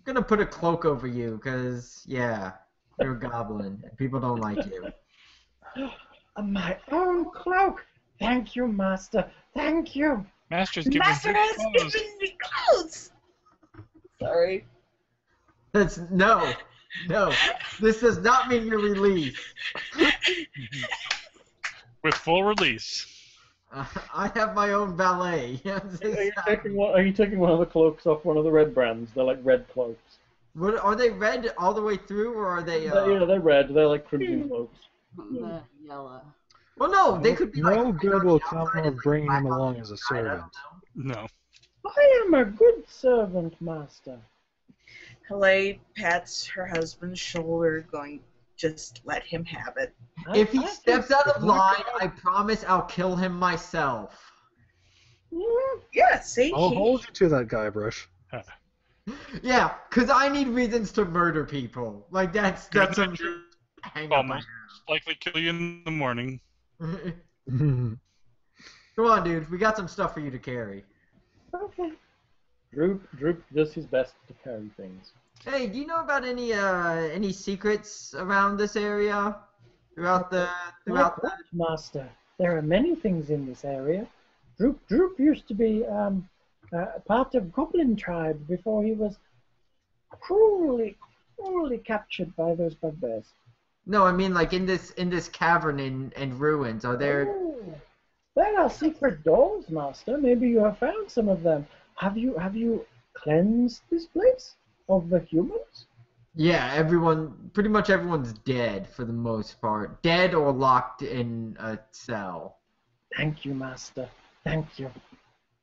C: gonna put a cloak over you, because, yeah, you're a goblin, and people don't like you.
A: My own cloak. Thank you, Master. Thank you.
B: Master's giving
F: Master
B: me
F: has
B: clothes.
F: given me clothes. Sorry.
C: No. This does not mean your release.
B: With full release.
C: I have my own valet.
A: Are you taking one of the cloaks off one of the Redbrands? They're like red cloaks.
C: What, are they red all the way through, or are they?
A: Yeah, they're red. They're like crimson cloaks.
D: Yellow.
C: Well, no, they could be
E: No
C: like.
E: good will come of bringing him along as a servant.
B: No.
A: I am a good servant, Master.
F: Helene pats her husband's shoulder, going, just let him have it.
C: If he steps out of line, I promise I'll kill him myself.
F: Yeah, see?
E: I'll hold you to that, Guybrush.
C: Yeah, because I need reasons to murder people. Like that's a hang up.
B: Almost likely kill you in the morning.
C: Come on, dude. We got some stuff for you to carry.
A: Okay. Droop does his best to carry things.
C: Hey, do you know about any secrets around this area? Throughout the
A: Master, there are many things in this area. Droop used to be part of Goblin tribe before he was cruelly captured by those bugbears.
C: No, I mean like in this cavern in ruins. Are there?
A: Oh, there are secret doors, Master. Maybe you have found some of them. Have you cleansed this place of the humans?
C: Yeah, pretty much everyone's dead for the most part. Dead or locked in a cell.
A: Thank you, Master. Thank you.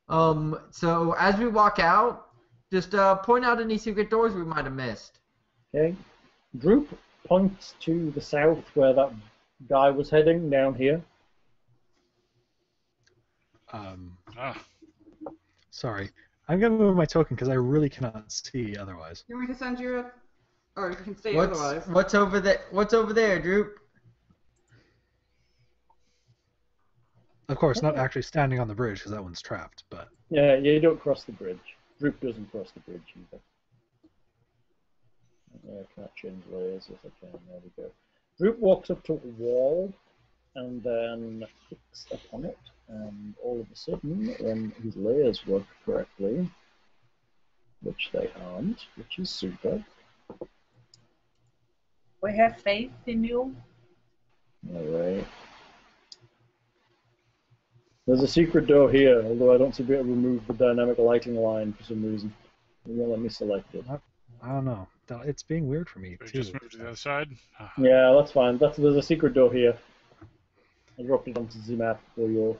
C: So as we walk out, just point out any secret doors we might have missed.
A: Okay. Droop points to the south where that guy was heading, down here.
E: Sorry. I'm going to move my token because I really cannot see otherwise.
D: You want me to send you a... Or you can stay otherwise.
C: What's over there? What's over there, Droop?
E: Of course, not actually standing on the bridge because that one's trapped, but...
A: Yeah, you don't cross the bridge. Droop doesn't cross the bridge either. Yeah, I can't change layers if I can. There we go. Droop walks up to a wall and then clicks upon it, and all of a sudden, when his layers work correctly, which they aren't, which is super.
F: We have faith in you.
A: Alright. There's a secret door here, although I don't seem to be able to remove the dynamic lighting line for some reason. You won't let me select it.
E: I don't know. It's being weird for me
B: We
E: too.
B: just moved to the other side.
A: Yeah, that's fine. There's a secret door here. I dropped it onto the map for you.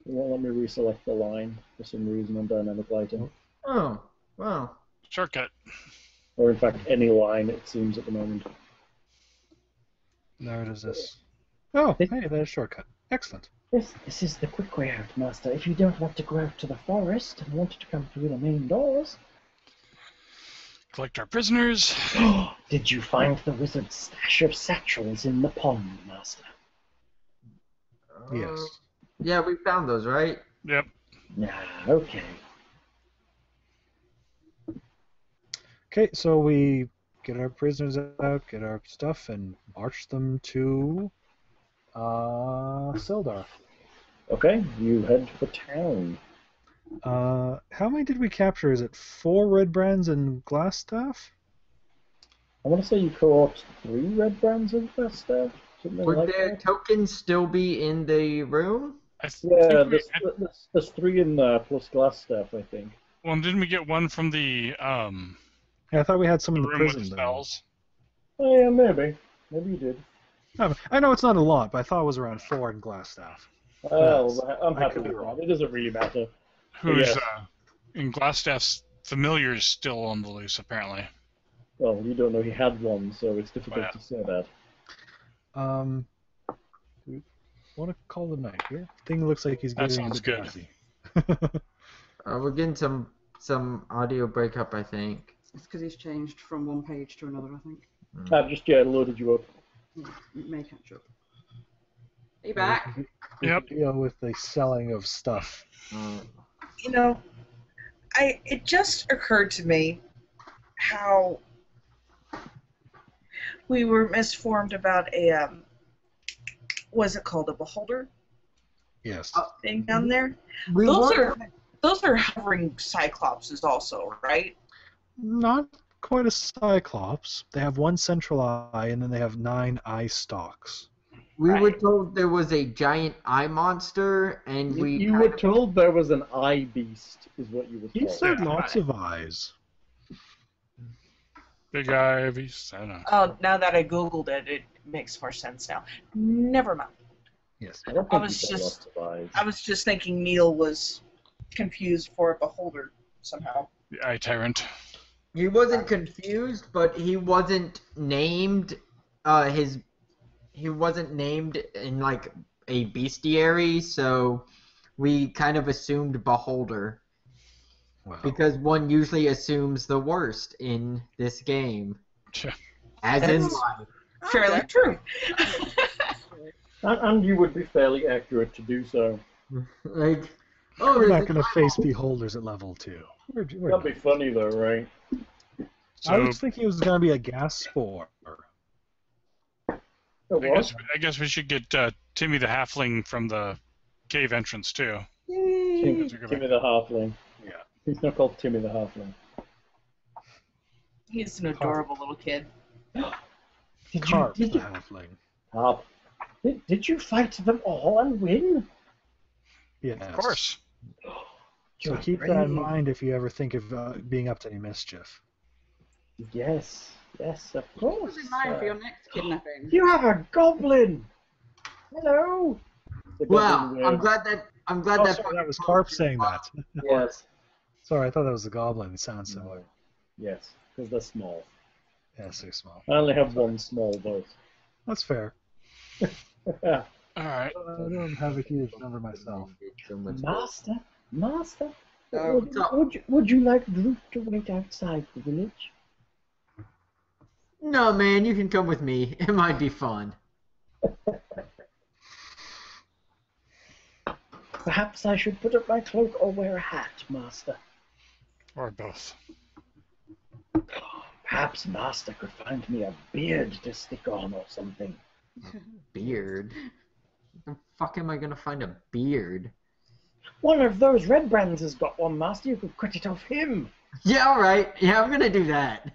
A: It won't let me reselect the line for some reason on dynamic lighting.
C: Oh, wow.
B: Shortcut.
A: Or in fact, any line, it seems, at the moment.
E: There it is. This. Oh, hey, there's a shortcut. Excellent.
A: This is the quick way out, Master. If you don't want to go out to the forest and want to come through the main doors.
B: Collect our prisoners.
A: Did you find the wizard's stash of satchels in the pond, Master?
E: Yes.
C: Yeah, we found those, right?
B: Yep.
A: Okay.
E: Okay, so we get our prisoners out, get our stuff, and march them to Sildar.
A: Okay, you head for town.
E: How many did we capture? Is it 4 Redbrands and Glassstaff?
A: I want to say you caught 3 Redbrands and Glassstaff. Something
C: Would
A: like
C: their
A: that.
C: tokens still be in the room?
A: Yeah, there's 3 in there plus Glassstaff, I think.
B: Well, didn't we get one from the
E: Yeah, I thought we had some in the
B: room with
E: prison,
B: the
E: though.
B: spells?
A: Oh yeah, maybe. Maybe you did.
E: I know it's not a lot, but I thought it was around 4 in Glassstaff.
A: I'm
E: I
A: happy
E: could be
A: with
E: wrong.
A: that. It doesn't really matter.
B: Who's
A: Yes.
B: in Glassstaff's familiar is still on the loose, apparently.
A: Well, you don't know he had one, so it's difficult
B: Wow.
A: to say that.
E: Do we want to call the night here? Thing looks like he's
B: That
E: getting a
B: sounds
E: bit
B: good.
E: drowsy.
C: We're getting some audio breakup, I think.
D: It's because he's changed from one page to another, I think.
A: I've just loaded you up.
D: It may catch up. Are you back?
E: We
B: Yep.
E: can deal with the selling of stuff.
F: You know, it just occurred to me how we were misformed about a was it called a beholder
E: Yes.
F: thing down there?
C: We
F: Those are hovering cyclopses also, right?
E: Not quite a cyclops. They have 1 central eye, and then they have 9 eye stalks.
C: We were told there was a giant eye monster, and
A: You were told there was an eye beast, is what you were
E: He
A: told.
E: said lots of eyes.
B: Big eye beast. I don't know.
F: Oh, now that I googled it, it makes more sense now. Never mind.
E: Yes.
A: I don't
F: I
A: think
F: was
A: you said
F: just-
A: lots of eyes.
F: I was just thinking Neil was confused for a beholder somehow.
B: The eye tyrant.
C: He wasn't confused, but he wasn't named. He wasn't named in like a bestiary, so we kind of assumed beholder
E: Wow.
C: because one usually assumes the worst in this game,
B: Tja.
C: as in life.
F: Fairly true.
A: And you would be fairly accurate to do so.
C: Like,
E: We're not
C: there's
E: going to face beholders at level 2. We're
A: That'd be funny though, right?
E: I
B: So
E: was thinking it was going to be a gas spore.
B: I guess we should get Timmy the Halfling from the cave entrance too.
A: Timmy the Halfling.
E: Yeah.
A: He's not called Timmy the Halfling.
F: He's an adorable little kid.
E: Carp
A: did
E: the
A: you-
E: halfling.
A: Harp. Did you fight them all and win?
E: Yes.
B: Of course.
E: So
A: You're
E: keep that in
A: brave.
E: mind if you ever think of being up to any mischief.
A: Yes, of
D: Keep
A: course.
D: us in mind for your next kidnapping.
A: You have a goblin. Hello. The
C: Wow,
A: goblin
C: I'm
A: wave.
C: glad that
E: Oh, sorry, that was Carp saying that.
A: Yes.
E: Sorry, I thought that was the goblin. It sounds similar.
A: No. Yes, because they're small.
E: Yeah, so small.
A: I only have one small boat.
E: That's fair.
B: All right.
E: I don't have a huge number myself.
A: Master,
D: Oh,
A: would you like Droop to wait outside the village?
C: No, man, you can come with me. It might be fun.
A: Perhaps I should put up my cloak or wear a hat, Master.
B: Or both.
A: Perhaps Master could find me a beard to stick on or something.
C: Beard? Where the fuck am I gonna find a beard?
A: One of those Redbrands has got one, Master. You could cut it off him.
C: Yeah, alright. Yeah, I'm gonna do that.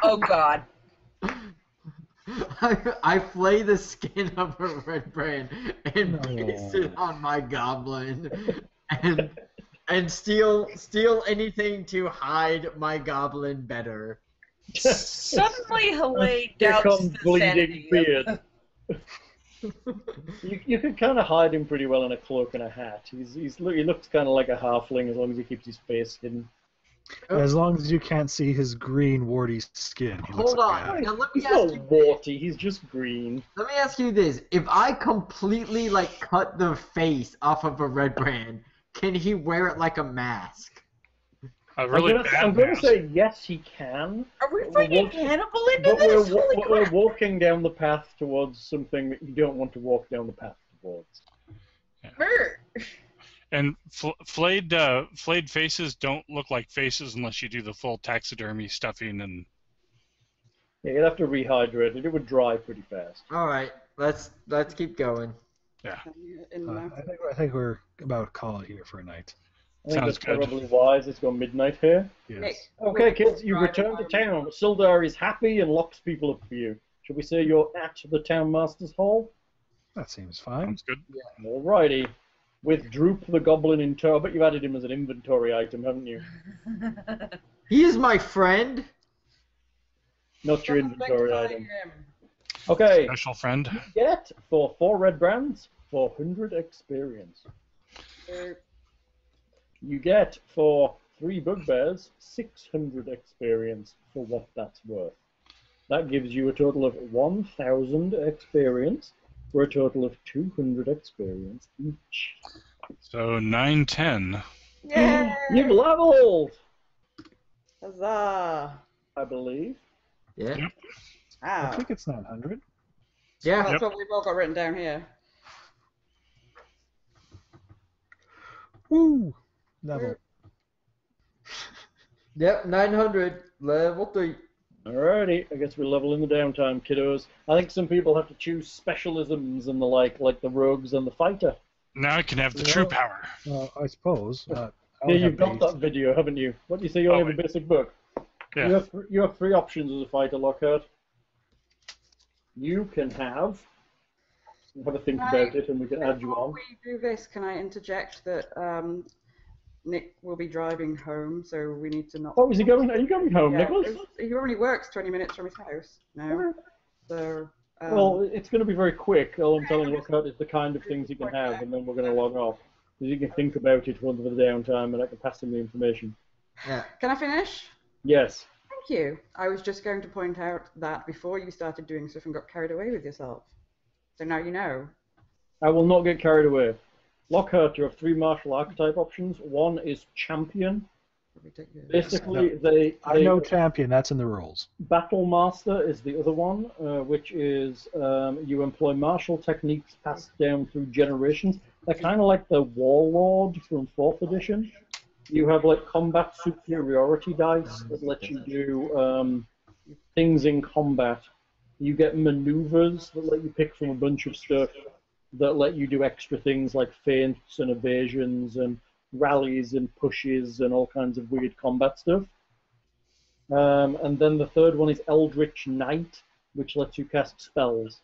F: Oh God.
C: I flay the skin of a red brand and
E: No.
C: paste it on my goblin, and and steal anything to hide my goblin better.
F: Suddenly, Haley
A: Stick
F: doubts
A: on
F: the
A: bleeding
F: sanity
A: beard. You could kind of hide him pretty well in a cloak and a hat. He looks kind of like a halfling as long as he keeps his face hidden.
E: As long as you can't see his green, warty skin. He looks
C: Hold
E: like
C: on.
E: that.
C: Now let me
A: He's
C: ask
A: not
C: you.
A: warty. He's just green.
C: Let me ask you this: if I completely cut the face off of a Redbrand, can he wear it like a mask?
B: A really
A: I'm
B: bad
A: gonna
B: mask.
A: say yes, he can.
F: Are we
A: We're
F: bringing
A: walking-
F: Hannibal into
A: But
F: this? Holy
A: we're
F: crap!
A: walking down the path towards something that you don't want to walk down the path towards.
F: Brr.
B: And flayed faces don't look like faces unless you do the full taxidermy stuffing and.
A: Yeah, you'd have to rehydrate it. It would dry pretty fast.
C: All right, let's keep going.
B: Yeah.
D: In the mouth.
E: I think we're about to call it here for a night.
A: I think
B: Sounds
A: that's
B: good.
A: probably wise. It's gone midnight here.
E: Yes.
D: Nick,
A: Okay, kids, you
D: drive
A: return to
D: home.
A: town. Sildar is happy and locks people up for you. Should we say you're at the town master's hall?
E: That seems fine.
B: Sounds good.
A: Alrighty. With Droop the Goblin in tow, but you've added him as an inventory item, haven't you?
C: He is my friend.
A: Not your
D: Stop
A: inventory
D: identifying
A: item.
D: him.
A: Okay,
B: Special friend.
A: you get for 4 Redbrands 400 experience. You get for 3 Bugbears 600 experience for what that's worth. That gives you a total of 1,000 experience for a total of 200 experience each.
B: So 910.
D: Yay!
A: You've leveled,
D: Huzzah!
A: I believe.
C: Yeah.
B: Yep.
E: I
D: Ow.
E: think it's 900.
C: Yeah.
D: That's what we've all got written down here.
E: Woo! Level.
C: Yep. 900. Level 3.
A: Alrighty, I guess we're leveling the downtime, kiddos. I think some people have to choose specialisms and the like the rogues and the fighter.
B: Now I can have the true power.
E: I suppose.
A: Yeah, you've got that video, haven't you? What do you say? You only have a basic book.
B: Yeah.
A: You have 3 options as a fighter, Lockhart. You can have a think about it, and we can add you
D: Before
A: on.
D: we do this, can I interject that Nick will be driving home, so we need to not...
A: Oh, is he going? Are you going home,
D: Yeah,
A: Nicholas?
D: he only works 20 minutes from his house now. So,
A: Well, it's going to be very quick. All I'm telling Lockhart is the kind of things he can have, and then we're going to log off. Because he can think about it for the downtime, and I can pass him the information.
C: Yeah.
D: can I finish?
A: Yes.
D: Thank you. I was just going to point out that before you started doing stuff and got carried away with yourself. So now you know.
A: I will not get carried away. Lockhart, you have 3 martial archetype options. One is champion.
D: Probably take your-
A: Basically,
E: I know champion. That's in the rules.
A: Battle Master is the other one, which is you employ martial techniques passed down through generations. They're kind of like the Warlord from 4th edition. You have combat superiority dice that let you do things in combat. You get maneuvers that let you pick from a bunch of stuff that let you do extra things like feints and evasions and rallies and pushes and all kinds of weird combat stuff. And then the third one is Eldritch Knight, which lets you cast spells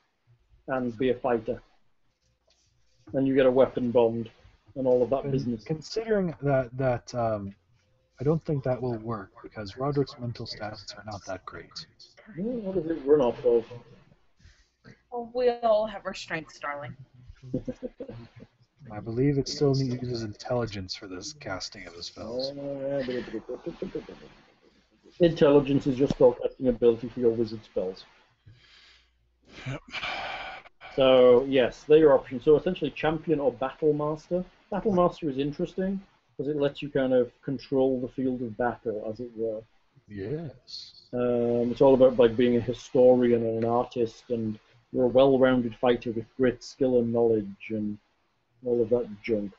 A: and be a fighter. And you get a weapon bond and all of that business.
E: Considering that I don't think that will work because Roderick's mental stats are not that great.
A: What does it run off of?
F: Well, we all have our strengths, darling.
E: I believe it still uses intelligence for this casting of the spells.
A: Intelligence is your spellcasting ability for your wizard spells.
B: Yep.
A: So, yes, they're your options. So, essentially, champion or battle master. Battle master is interesting because it lets you kind of control the field of battle, as it were.
E: Yes.
A: It's all about being a historian and an artist, and you're a well-rounded fighter with great skill and knowledge and all of that junk.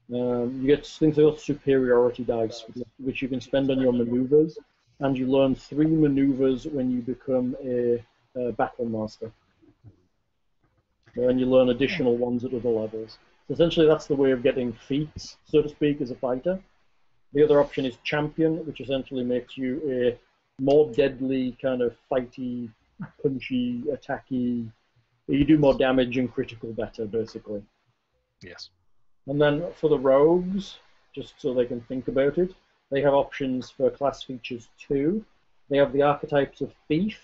A: You get things like superiority dice, which you can spend on your maneuvers, and you learn 3 maneuvers when you become a battle master. And you learn additional ones at other levels. So essentially, that's the way of getting feats, so to speak, as a fighter. The other option is champion, which essentially makes you a more deadly, kind of fighty, punchy, attacky. You do more damage and critical better, basically.
E: Yes.
A: And then for the rogues, just so they can think about it. They have options for class features too. They have the archetypes of thief,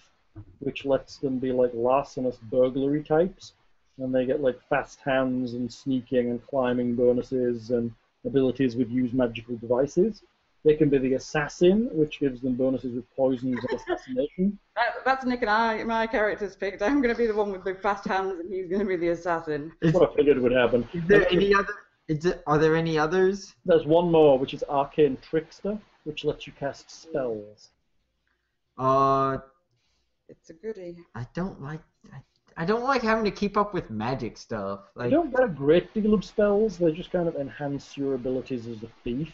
A: which lets them be like larcenous burglary types, and they get like fast hands and sneaking and climbing bonuses and abilities with use magical devices. They can be the assassin, which gives them bonuses with poisons and assassination.
D: That's Nick and my character's picked. I'm going to be the one with the fast hands, and he's going to be the assassin.
A: That's what I figured would happen.
C: Is there any other? Are there any others?
A: There's one more, which is Arcane Trickster, which lets you cast spells.
D: It's a goodie.
C: I don't like having to keep up with magic stuff.
A: You
C: Like,
A: don't get a great deal of spells, they just kind of enhance your abilities as a thief.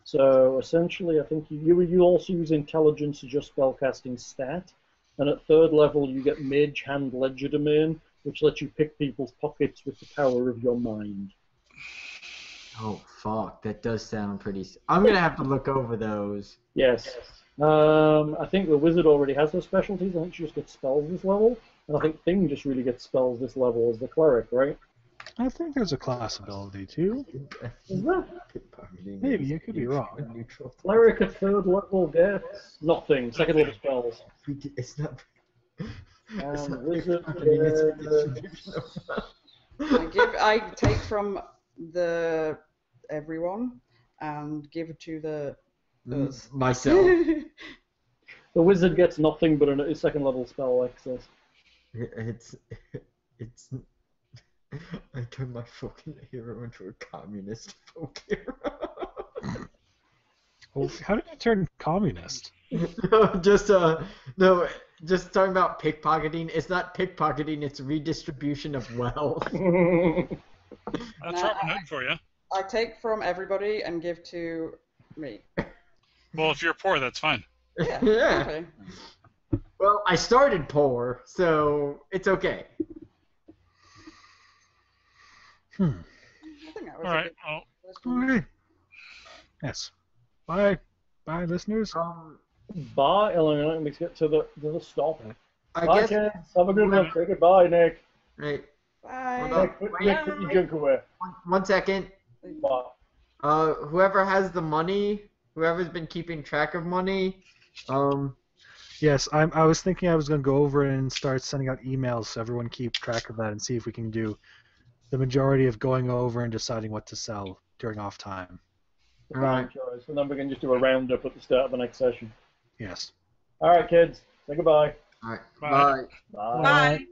A: So essentially, I think you also use intelligence as your spellcasting stat, and at 3rd level you get Mage Hand Legerdemain, which lets you pick people's pockets with the power of your mind.
C: oh fuck, that does sound pretty. I'm gonna have to look over those.
A: Yes. I think the wizard already has her specialties. I think she just gets spells this level, and I think Thing just really gets spells this level as the cleric, right?
E: I think there's a class ability too.
A: Is that?
E: Maybe, I could be wrong.
A: Cleric at 3rd level gets nothing. 2nd level spells.
C: It's not.
A: Wizard
D: I take from the everyone and give to the us.
C: Myself.
A: The wizard gets nothing but a 2nd level spell access.
C: It's. I turned my fucking hero into a communist folk hero.
E: Well, how did you turn communist?
C: just talking about pickpocketing. It's not pickpocketing. It's redistribution of wealth.
B: That's Robin Hood for you.
D: I take from everybody and give to me.
B: Well, if you're poor, that's fine.
D: Yeah.
C: Yeah.
D: Okay.
C: Well, I started poor, so it's okay.
D: I think that was
B: All
D: a
B: right.
D: good
B: Well,
D: first one.
E: Okay. Yes. Bye. Bye, listeners.
A: Bye, Eleanor. Let's get to the stop.
C: I
A: Bye,
C: guess.
A: kids. Have a good one. Say goodbye, Nick.
C: Right.
D: Bye.
C: Hold
A: Nick, put your junk away.
C: 1 second.
A: Bye.
C: Whoever has the money, whoever's been keeping track of money,
E: Yes, I was thinking I was going to go over and start sending out emails so everyone keep track of that and see if we can do the majority of going over and deciding what to sell during off time.
C: Right.
A: Choice. And then we can just do a roundup at the start of the next session.
E: Yes.
A: All right, kids. Say goodbye.
C: All right.
B: Bye.
C: Bye.
A: Bye.
F: Bye.